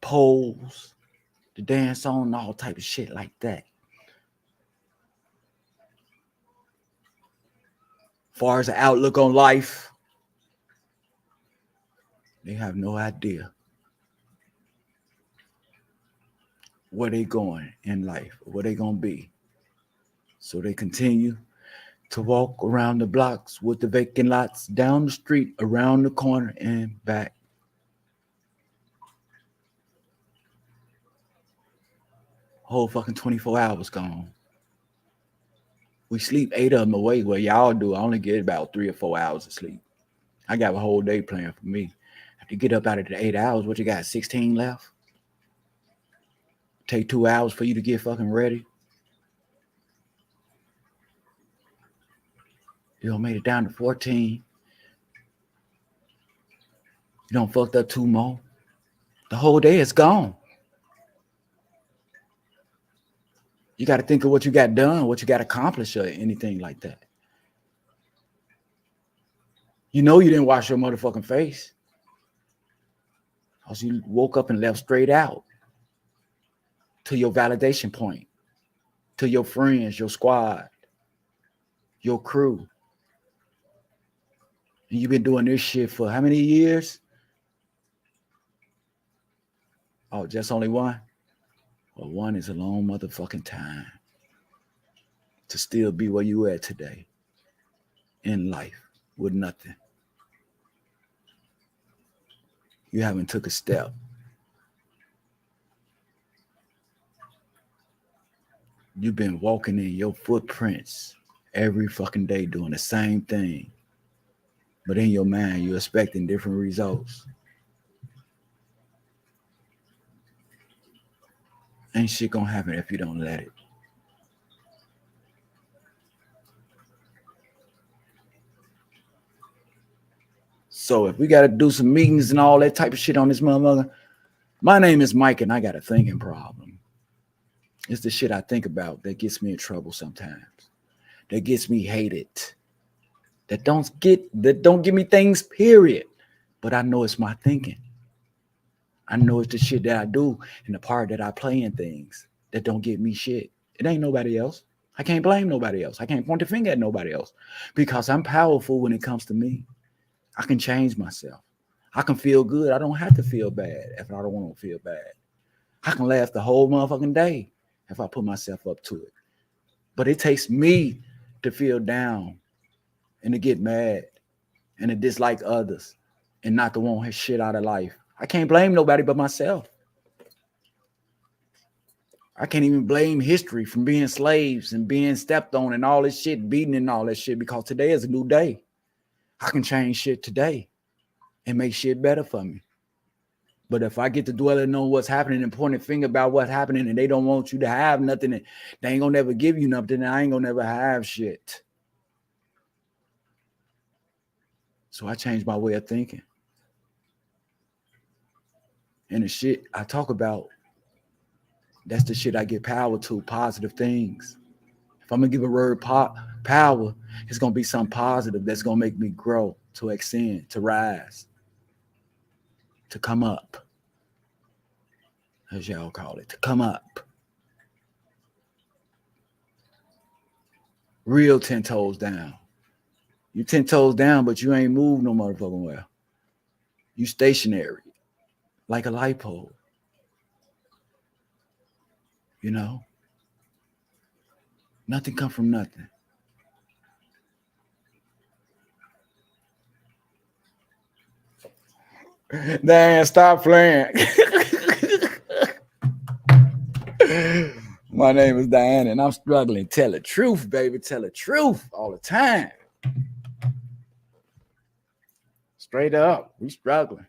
Speaker 2: poles, the dance on, all type of shit like that. As far as the outlook on life, they have no idea where they going in life, where they gonna be. So they continue to walk around the blocks with the vacant lots, down the street, around the corner, and back. Whole fucking 24 hours gone. We sleep 8 of them away. Well, y'all do. I only get about 3 or 4 hours of sleep. I got a whole day planned for me. If you get up out of the 8 hours, what you got, 16 left? Take 2 hours for you to get fucking ready. You don't made it down to 14. You don't fucked up 2 more. The whole day is gone. You got to think of what you got done, what you got accomplished, or anything like that. You know you didn't wash your motherfucking face. Because you woke up and left straight out to your validation point, to your friends, your squad, your crew. And you've been doing this shit for how many years? Oh, just only one? Well, one is a long motherfucking time to still be where you at today in life. with nothing. You haven't took a step. You've been walking in your footprints every fucking day doing the same thing. But in your mind, you're expecting different results. Ain't shit gonna happen if you don't let it. So if we gotta do some meetings and all that type of shit on this motherfucker, my name is Mike and I got a thinking problem. It's the shit I think about that gets me in trouble sometimes. That gets me hated. That don't give me things, period. But I know it's my thinking. I know it's the shit that I do and the part that I play in things that don't get me shit. It ain't nobody else. I can't blame nobody else. I can't point the finger at nobody else because I'm powerful when it comes to me. I can change myself. I can feel good. I don't have to feel bad if I don't want to feel bad. I can laugh the whole motherfucking day if I put myself up to it. But it takes me to feel down and to get mad and to dislike others and not to want his shit out of life. I can't blame nobody but myself. I can't even blame history from being slaves and being stepped on and all this shit, beaten and all that shit, because today is a new day. I can change shit today and make shit better for me. But if I get to dwelling on what's happening and pointing a finger about what's happening and they don't want you to have nothing and they ain't gonna never give you nothing, I ain't gonna never have shit. So I changed my way of thinking. And the shit I talk about, that's the shit I get power to, positive things. If I'm gonna give a word power, it's gonna be something positive that's gonna make me grow, to extend, to rise, to come up, as y'all call it, to come up. Real 10 toes down. You 10 toes down, but you ain't moved no motherfucking well. You stationary, like a light pole. You know? Nothing come from nothing. Damn, stop playing. My name is Diane and I'm struggling. Tell the truth, baby. Tell the truth all the time. Straight up, we struggling.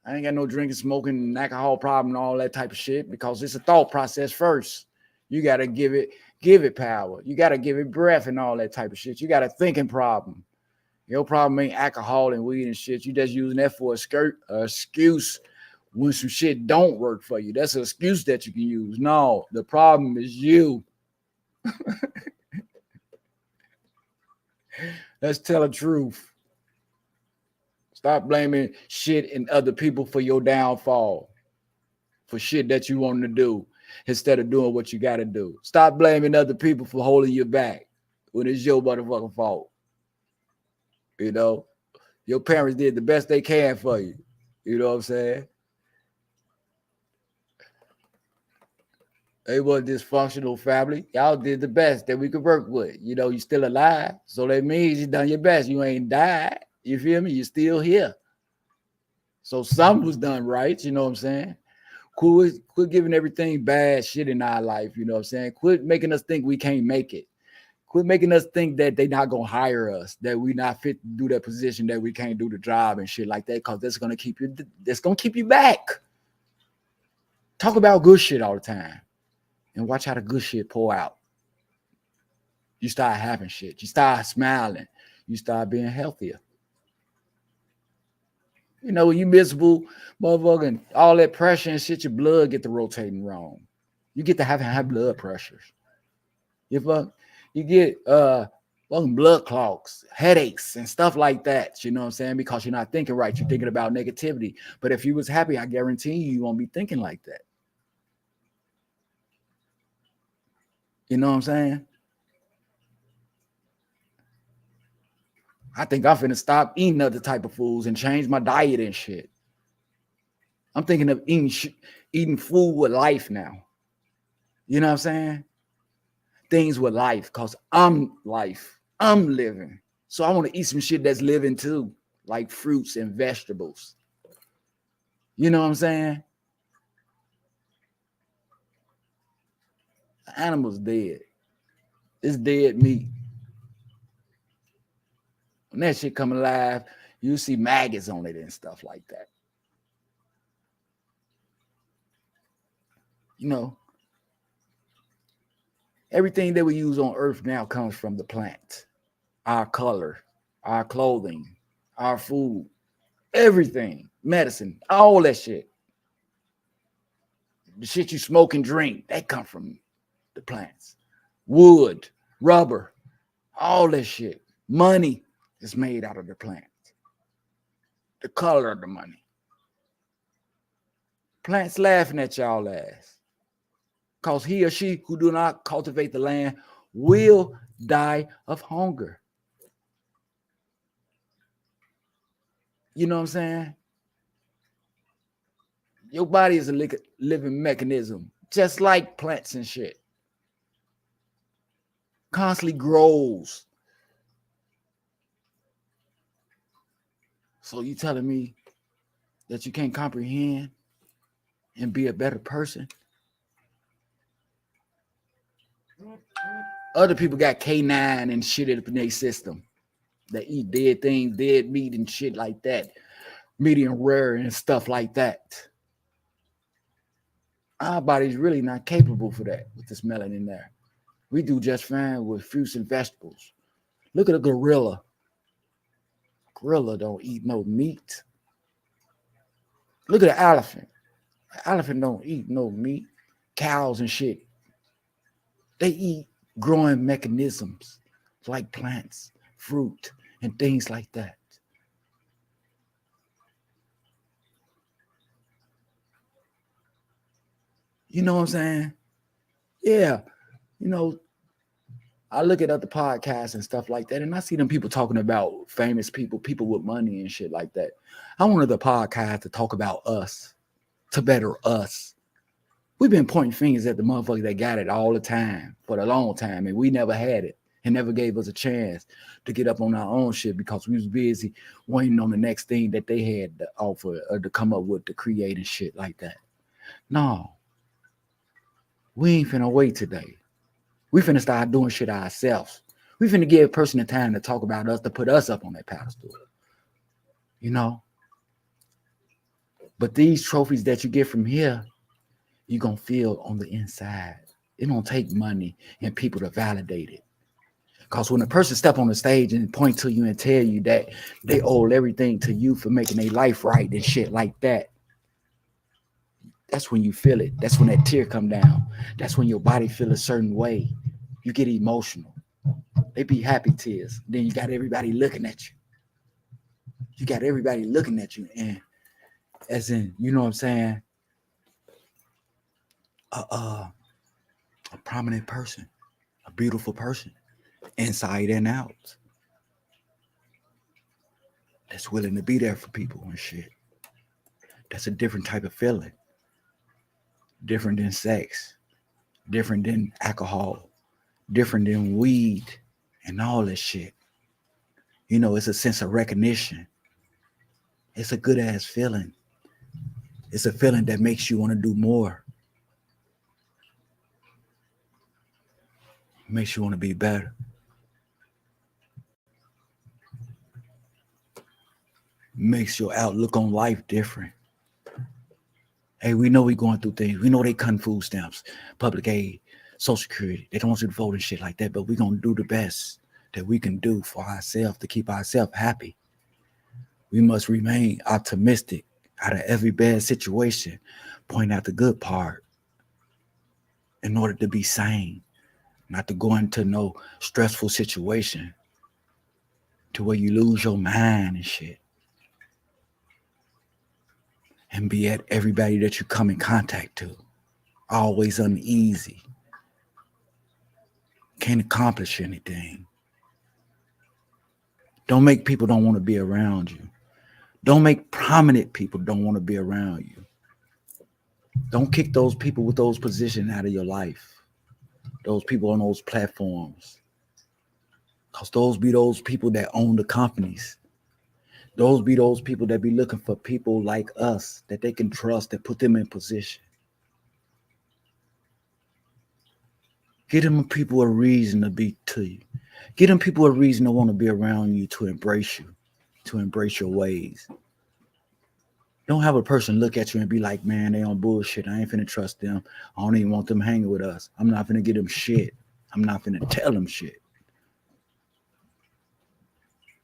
Speaker 2: I ain't got no drinking, smoking, alcohol problem and all that type of shit because it's a thought process first. You got to give it power. You got to give it breath and all that type of shit. You got a thinking problem. Your problem ain't alcohol and weed and shit. You just using that for a excuse when some shit don't work for you. That's an excuse that you can use. No, the problem is you. Let's tell the truth. Stop blaming shit and other people for your downfall, for shit that you want to do instead of doing what you got to do. Stop blaming other people for holding you back when it's your motherfucking fault. You know, your parents did the best they can for you. You know what I'm saying? They were a dysfunctional family. Y'all did the best that we could work with. You know, you still alive. So that means you done your best. You ain't died. You feel me? You're still here. So something was done right. You know what I'm saying? Quit giving everything bad shit in our life. You know what I'm saying? Quit making us think we can't make it. Quit making us think that they're not going to hire us, that we're not fit to do that position, that we can't do the job and shit like that, because that's going to keep you back. Talk about good shit all the time and watch how the good shit pour out. You start having shit. You start smiling. You start being healthier. You know, when you miserable, motherfucking, all that pressure and shit, your blood get to rotating wrong. You get to having high blood pressures. You get blood clots, headaches, and stuff like that. You know what I'm saying? Because you're not thinking right. You're thinking about negativity. But if you was happy, I guarantee you won't be thinking like that. You know what I'm saying? I think I'm finna stop eating other type of foods and change my diet and shit. I'm thinking of eating food with life now. You know what I'm saying? Things with life, because I'm life. I'm living. So I want to eat some shit that's living too, like fruits and vegetables. You know what I'm saying? The animal's dead. It's dead meat. When that shit come alive, you see maggots on it and stuff like that. You know, everything that we use on earth now comes from the plant. Our color, our clothing, our food, everything, medicine, all that shit. The shit you smoke and drink, that come from the plants. Wood, rubber, all that shit. Money is made out of the plant. The color of the money. Plants laughing at y'all ass. Because he or she who do not cultivate the land will die of hunger. You know what I'm saying? Your body is a living mechanism, just like plants and shit. Constantly grows. So you telling me that you can't comprehend and be a better person? Other people got K9 and shit in their system. They eat dead things, dead meat and shit like that. Medium rare and stuff like that. Our body's really not capable for that with this melanin there. We do just fine with fruits and vegetables. Look at a gorilla. Gorilla don't eat no meat. Look at an elephant. An elephant don't eat no meat. Cows and shit. They eat growing mechanisms like plants, fruit, and things like that. You know what I'm saying? Yeah. You know, I look at other podcasts and stuff like that, and I see them people talking about famous people, people with money and shit like that. I wanted the podcast to talk about us, to better us. We've been pointing fingers at the motherfuckers that got it all the time for a long time, and we never had it and never gave us a chance to get up on our own shit because we was busy waiting on the next thing that they had to offer or to come up with to create and shit like that. No, we ain't finna wait today. We finna start doing shit ourselves. We finna give a person the time to talk about us, to put us up on that pedestal. You know? But these trophies that you get from here, you're going to feel on the inside. It don't take money and people to validate it. Because when a person step on the stage and point to you and tell you that they owe everything to you for making their life right and shit like that, that's when you feel it. That's when that tear come down. That's when your body feel a certain way. You get emotional. They be happy tears. Then you got everybody looking at you. You got everybody looking at you. And as in, you know what I'm saying? A prominent person, a beautiful person, inside and out. That's willing to be there for people and shit. That's a different type of feeling. Different than sex. Different than alcohol. Different than weed and all that shit. You know, it's a sense of recognition. It's a good ass feeling. It's a feeling that makes you want to do more. Makes you want to be better. Makes your outlook on life different. Hey, we know we're going through things. We know they cutting food stamps, public aid, Social Security. They don't want you to vote and shit like that, but we're going to do the best that we can do for ourselves to keep ourselves happy. We must remain optimistic out of every bad situation, point out the good part in order to be sane, not to go into no stressful situation to where you lose your mind and shit. And be at everybody that you come in contact to. Always uneasy. Can't accomplish anything. Don't make people don't want to be around you. Don't make prominent people don't want to be around you. Don't kick those people with those positions out of your life. Those people on those platforms. Because those be those people that own the companies. Those be those people that be looking for people like us that they can trust, that put them in position. Get them people a reason to be to you. Get them people a reason to want to be around you, to embrace your ways. Don't have a person look at you and be like, man, they on bullshit. I ain't finna trust them. I don't even want them hanging with us. I'm not finna get them shit. I'm not finna tell them shit.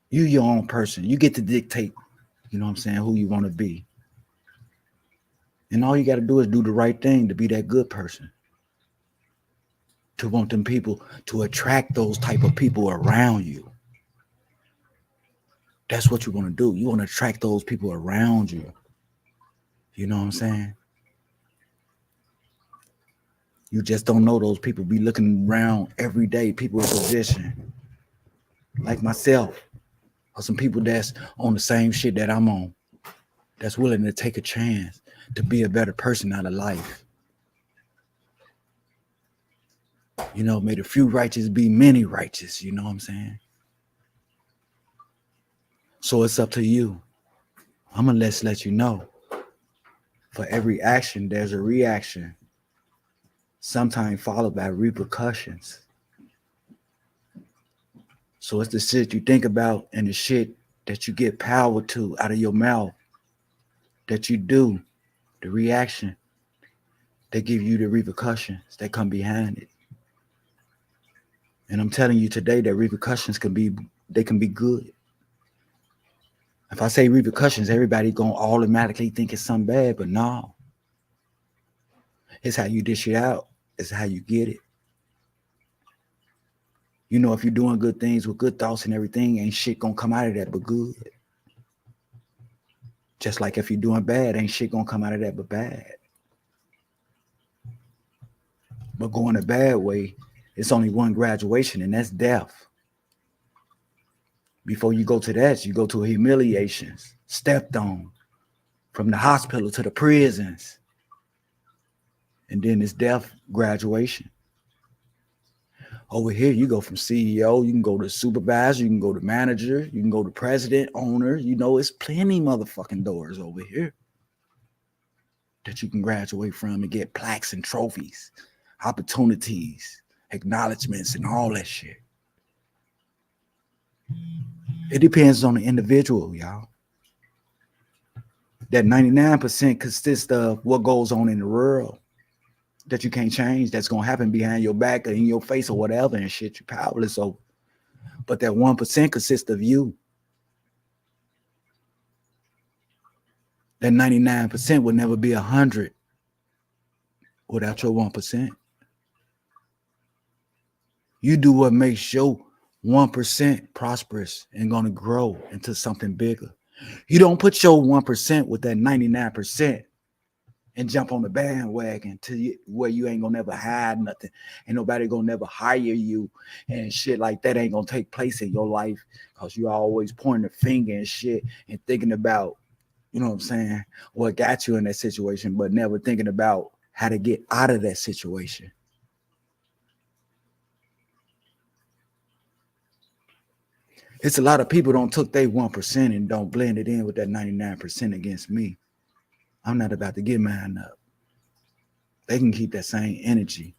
Speaker 2: You your own person. You get to dictate, you know what I'm saying, who you want to be. And all you got to do is do the right thing to be that good person. To want them people, to attract those type of people around you. That's what you want to do. You want to attract those people around you. You know what I'm saying? You just don't know those people. Be looking around every day, people in position. Like myself. Or some people that's on the same shit that I'm on. That's willing to take a chance to be a better person out of life. You know, may the few righteous be many righteous. You know what I'm saying? So it's up to you. I'm going to let you know. For every action, there's a reaction. Sometimes followed by repercussions. So it's the shit you think about and the shit that you get power to out of your mouth. That you do. The reaction. They give you the repercussions that come behind it. And I'm telling you today that repercussions can be good. If I say repercussions, everybody gonna automatically think it's something bad, but no. It's how you dish it out. It's how you get it. You know, if you're doing good things with good thoughts and everything, ain't shit gonna come out of that but good. Just like if you're doing bad, ain't shit gonna come out of that but bad. But going a bad way, it's only one graduation, and that's death. Before you go to that, you go to humiliations, stepped on, from the hospital to the prisons. And then it's death graduation. Over here, you go from CEO, you can go to supervisor, you can go to manager, you can go to president, owner. You know, it's plenty motherfucking doors over here that you can graduate from and get plaques and trophies, opportunities, acknowledgments, and all that shit. It depends on the individual, y'all. That 99% consists of what goes on in the world that you can't change, that's going to happen behind your back or in your face or whatever, and shit you're powerless over. But that 1% consists of you. That 99% will never be 100 without your 1%. You do what makes your 1% prosperous and going to grow into something bigger. You don't put your 1% with that 99% and jump on the bandwagon to where you ain't gonna never hide nothing. Ain't nobody gonna never hire you, and shit like that ain't gonna take place in your life because you always pointing the finger and shit and thinking about, you know what I'm saying, what got you in that situation, but never thinking about how to get out of that situation. It's a lot of people don't took their 1% and don't blend it in with that 99% against me. I'm not about to get mine up. They can keep that same energy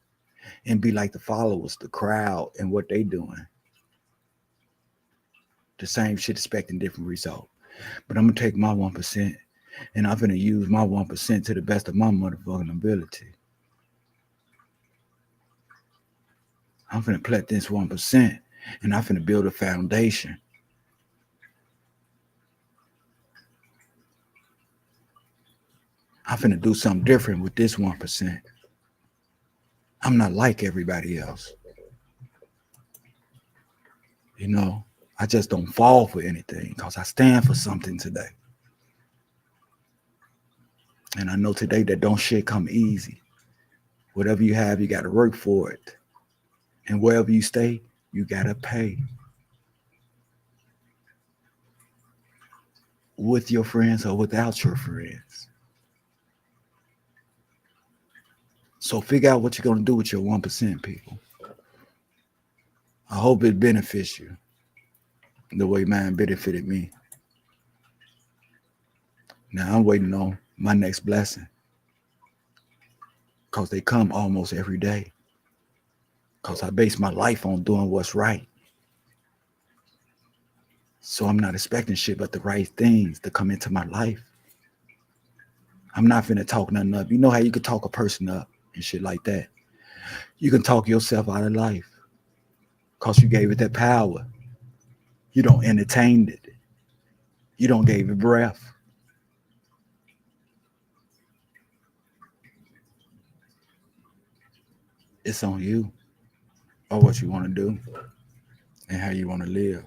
Speaker 2: and be like the followers, the crowd, and what they doing. The same shit, expecting different result. But I'm gonna take my 1% and I'm gonna use my 1% to the best of my motherfucking ability. I'm gonna plant this 1% and I'm gonna build a foundation. I'm finna do something different with this 1%. I'm not like everybody else. You know, I just don't fall for anything because I stand for something today. And I know today that don't shit come easy. Whatever you have, you got to work for it. And wherever you stay, you got to pay. With your friends or without your friends. So figure out what you're going to do with your 1%, people. I hope it benefits you. the way mine benefited me. Now I'm waiting on my next blessing because they come almost every day. Because I base my life on doing what's right. So I'm not expecting shit but the right things to come into my life. I'm not finna talk nothing up. You know how you can talk a person up and shit like that. You can talk yourself out of life because you gave it that power. You don't entertain it. You don't gave it breath. It's on you or what you want to do and how you want to live.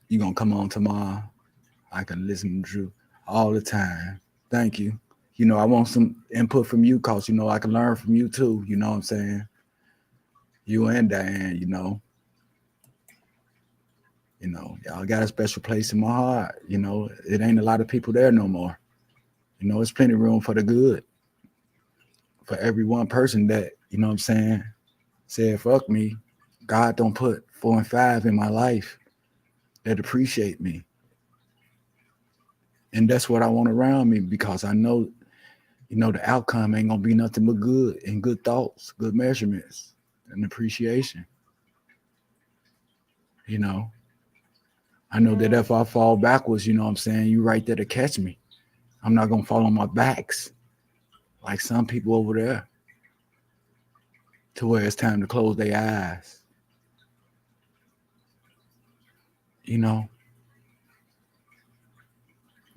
Speaker 2: You gonna come on tomorrow? I can listen to you all the time. Thank you. I want some input from you because I can learn from you too. You know what I'm saying? You and Diane, y'all got a special place in my heart. It ain't a lot of people there no more. It's plenty of room for the good. For every one person that, what I'm saying, said, fuck me. God don't put 4 and 5 in my life that appreciate me. And that's what I want around me because I know, the outcome ain't gonna be nothing but good and good thoughts, good measurements, and appreciation. I know that if I fall backwards, what I'm saying, you right there to catch me. I'm not gonna fall on my backs like some people over there to where it's time to close their eyes.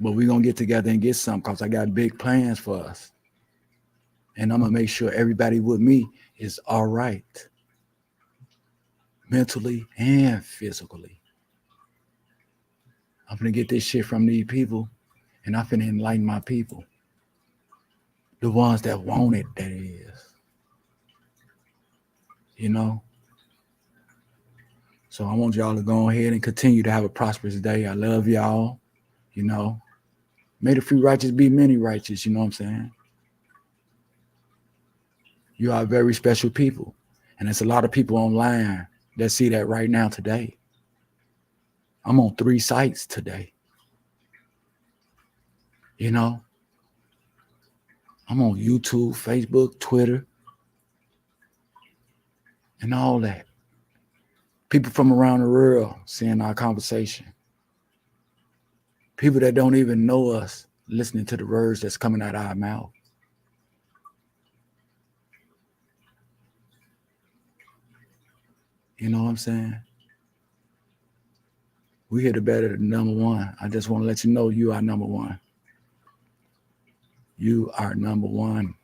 Speaker 2: But we're gonna get together and get something because I got big plans for us. And I'm gonna make sure everybody with me is all right. Mentally and physically. I'm gonna get this shit from these people and I'm finna enlighten my people. The ones that want it, that is. So I want y'all to go ahead and continue to have a prosperous day. I love y'all. May the few righteous be many righteous, you know what I'm saying? You are very special people. And there's a lot of people online that see that right now today. I'm on 3 sites today. I'm on YouTube, Facebook, Twitter, and all that. People from around the world seeing our conversation. People that don't even know us listening to the words that's coming out of our mouth. You know what I'm saying? We here to better than number one. I just want to let you know you are number one. You are number one.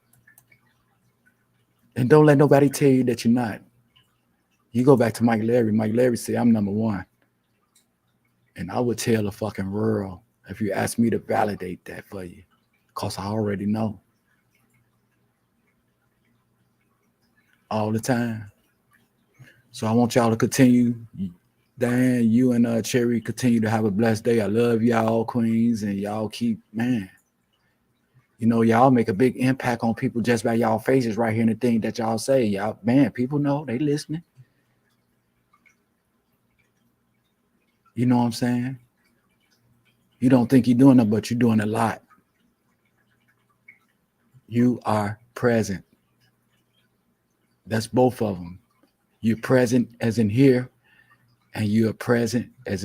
Speaker 2: And don't let nobody tell you that you're not. You go back to Mike Larry. Mike Larry said, I'm number one. And I would tell the fucking world if you ask me to validate that for you. Because I already know. All the time. So I want y'all to continue. Diane, you and Cherry continue to have a blessed day. I love y'all, queens. And y'all keep, man. Y'all make a big impact on people just by y'all faces right here and the thing that y'all say. Y'all, man, people know they listening. You know what I'm saying? You don't think you're doing it, but you're doing a lot. You are present. That's both of them. You're present as in here, and you are present as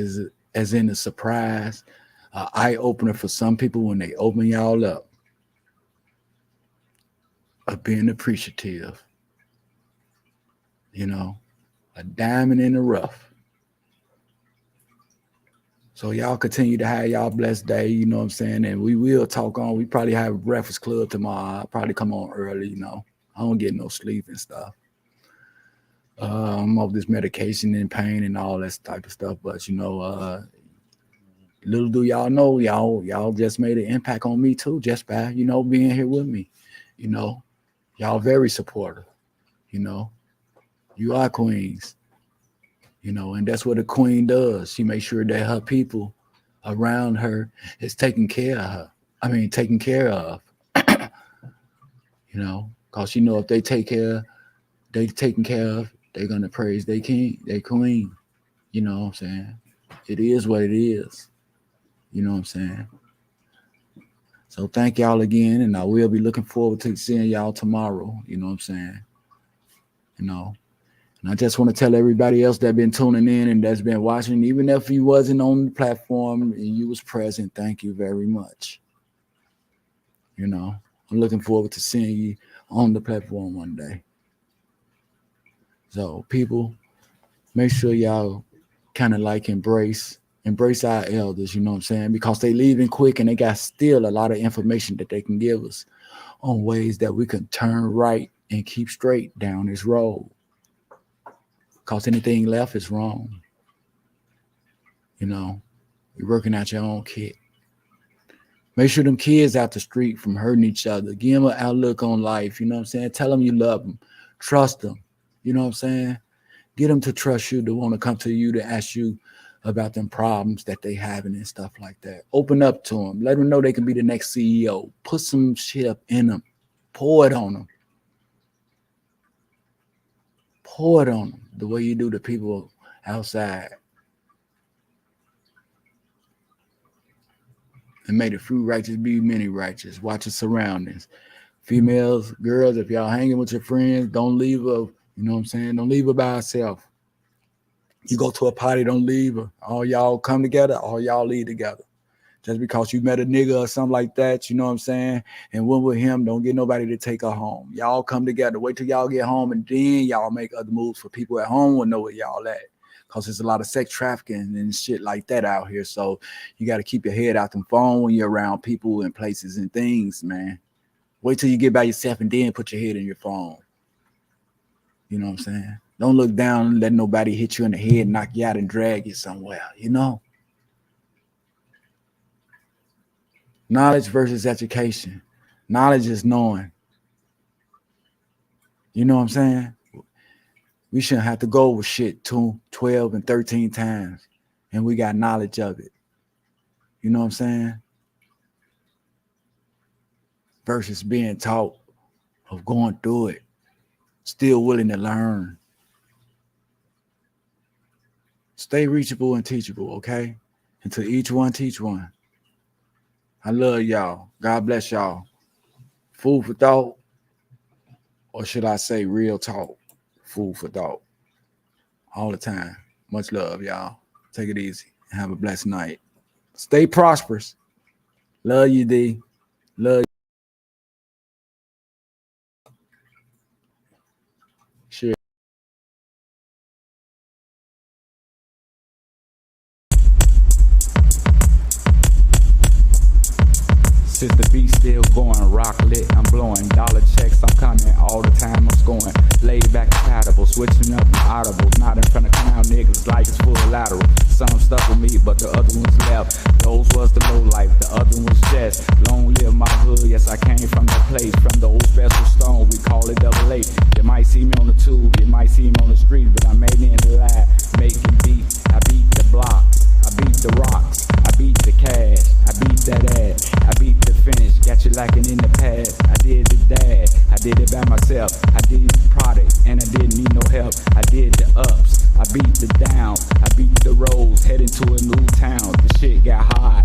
Speaker 2: in a surprise, eye opener for some people when they open y'all up. Of being appreciative. A diamond in the rough. So y'all continue to have y'all blessed day, you know what I'm saying? And we will talk on. We probably have a breakfast club tomorrow. I'll probably come on early, I don't get no sleep and stuff. I'm off this medication and pain and all that type of stuff. But little do y'all know, y'all just made an impact on me too, just by, being here with me. Y'all very supportive. You are queens. And that's what a queen does. She makes sure that her people around her is taken care of her. Taken care of. Because if they take care they taken care of. They're gonna praise their king, their queen. You know what I'm saying? It is what it is. You know what I'm saying? So thank y'all again, and I will be looking forward to seeing y'all tomorrow. You know what I'm saying? You know, and I just want to tell everybody else that been tuning in and that's been watching, even if you wasn't on the platform and you was present, thank you very much. You know, I'm looking forward to seeing you on the platform one day. So people, make sure y'all kind of like embrace our elders, you know what I'm saying? Because they leaving quick and they got still a lot of information that they can give us on ways that we can turn right and keep straight down this road. Because anything left is wrong. You know, you're working out your own kit. Make sure them kids out the street from hurting each other. Give them an outlook on life, you know what I'm saying? Tell them you love them. Trust them, you know what I'm saying? Get them to trust you, to want to come to you, to ask you about them problems that they having and stuff like that. Open up to them. Let them know they can be the next CEO. Put some shit up in them. Pour it on them. Pour it on them the way you do the people outside. And may the fruit righteous be many righteous. Watch your surroundings. Females, girls, if y'all hanging with your friends, don't leave her, you know what I'm saying? Don't leave her by herself. You go to a party, don't leave her. All y'all come together, all y'all leave together. Just because you met a nigga or something like that, you know what I'm saying, and went with him, don't get nobody to take her home. Y'all come together. Wait till y'all get home, and then y'all make other moves for people at home will know where y'all at. Because there's a lot of sex trafficking and shit like that out here. So you got to keep your head out the phone when you're around people and places and things, man. Wait till you get by yourself and then put your head in your phone. You know what I'm saying? Don't look down and let nobody hit you in the head, knock you out, and drag you somewhere, you know? Knowledge versus education. Knowledge is knowing. You know what I'm saying? We shouldn't have to go with shit 2, 12, and 13 times, and we got knowledge of it. You know what I'm saying? Versus being taught of going through it, still willing to learn. Stay reachable and teachable, okay? And to each one, teach one. I love y'all. God bless y'all. Food for thought, or should I say real talk? Food for thought. All the time. Much love, y'all. Take it easy and have a blessed night. Stay prosperous. Love you, D. Love you. Sure.
Speaker 1: Since the beat still going, rock lit, I'm blowing dollar checks, I'm coming all the time, I'm scoring. Laid back compatible, switching up my audibles, not in front of clown niggas like it's full lateral. Some stuck with me, but the other ones left. Those was the low life, the other ones just. Long live my hood, yes I came from that place, from the old special stone, we call it double A. You might see me on the tube, you might see me on the street, but I made it in the lab, making beats. I beat the blocks, I beat the rocks, I beat the cash, I beat that ass, I beat the finish, got you lacking in the past. I did the dash, I did it by myself. I did the product and I didn't need no help. I did the ups, I beat the down, I beat the roads, heading to a new town. The shit got hard,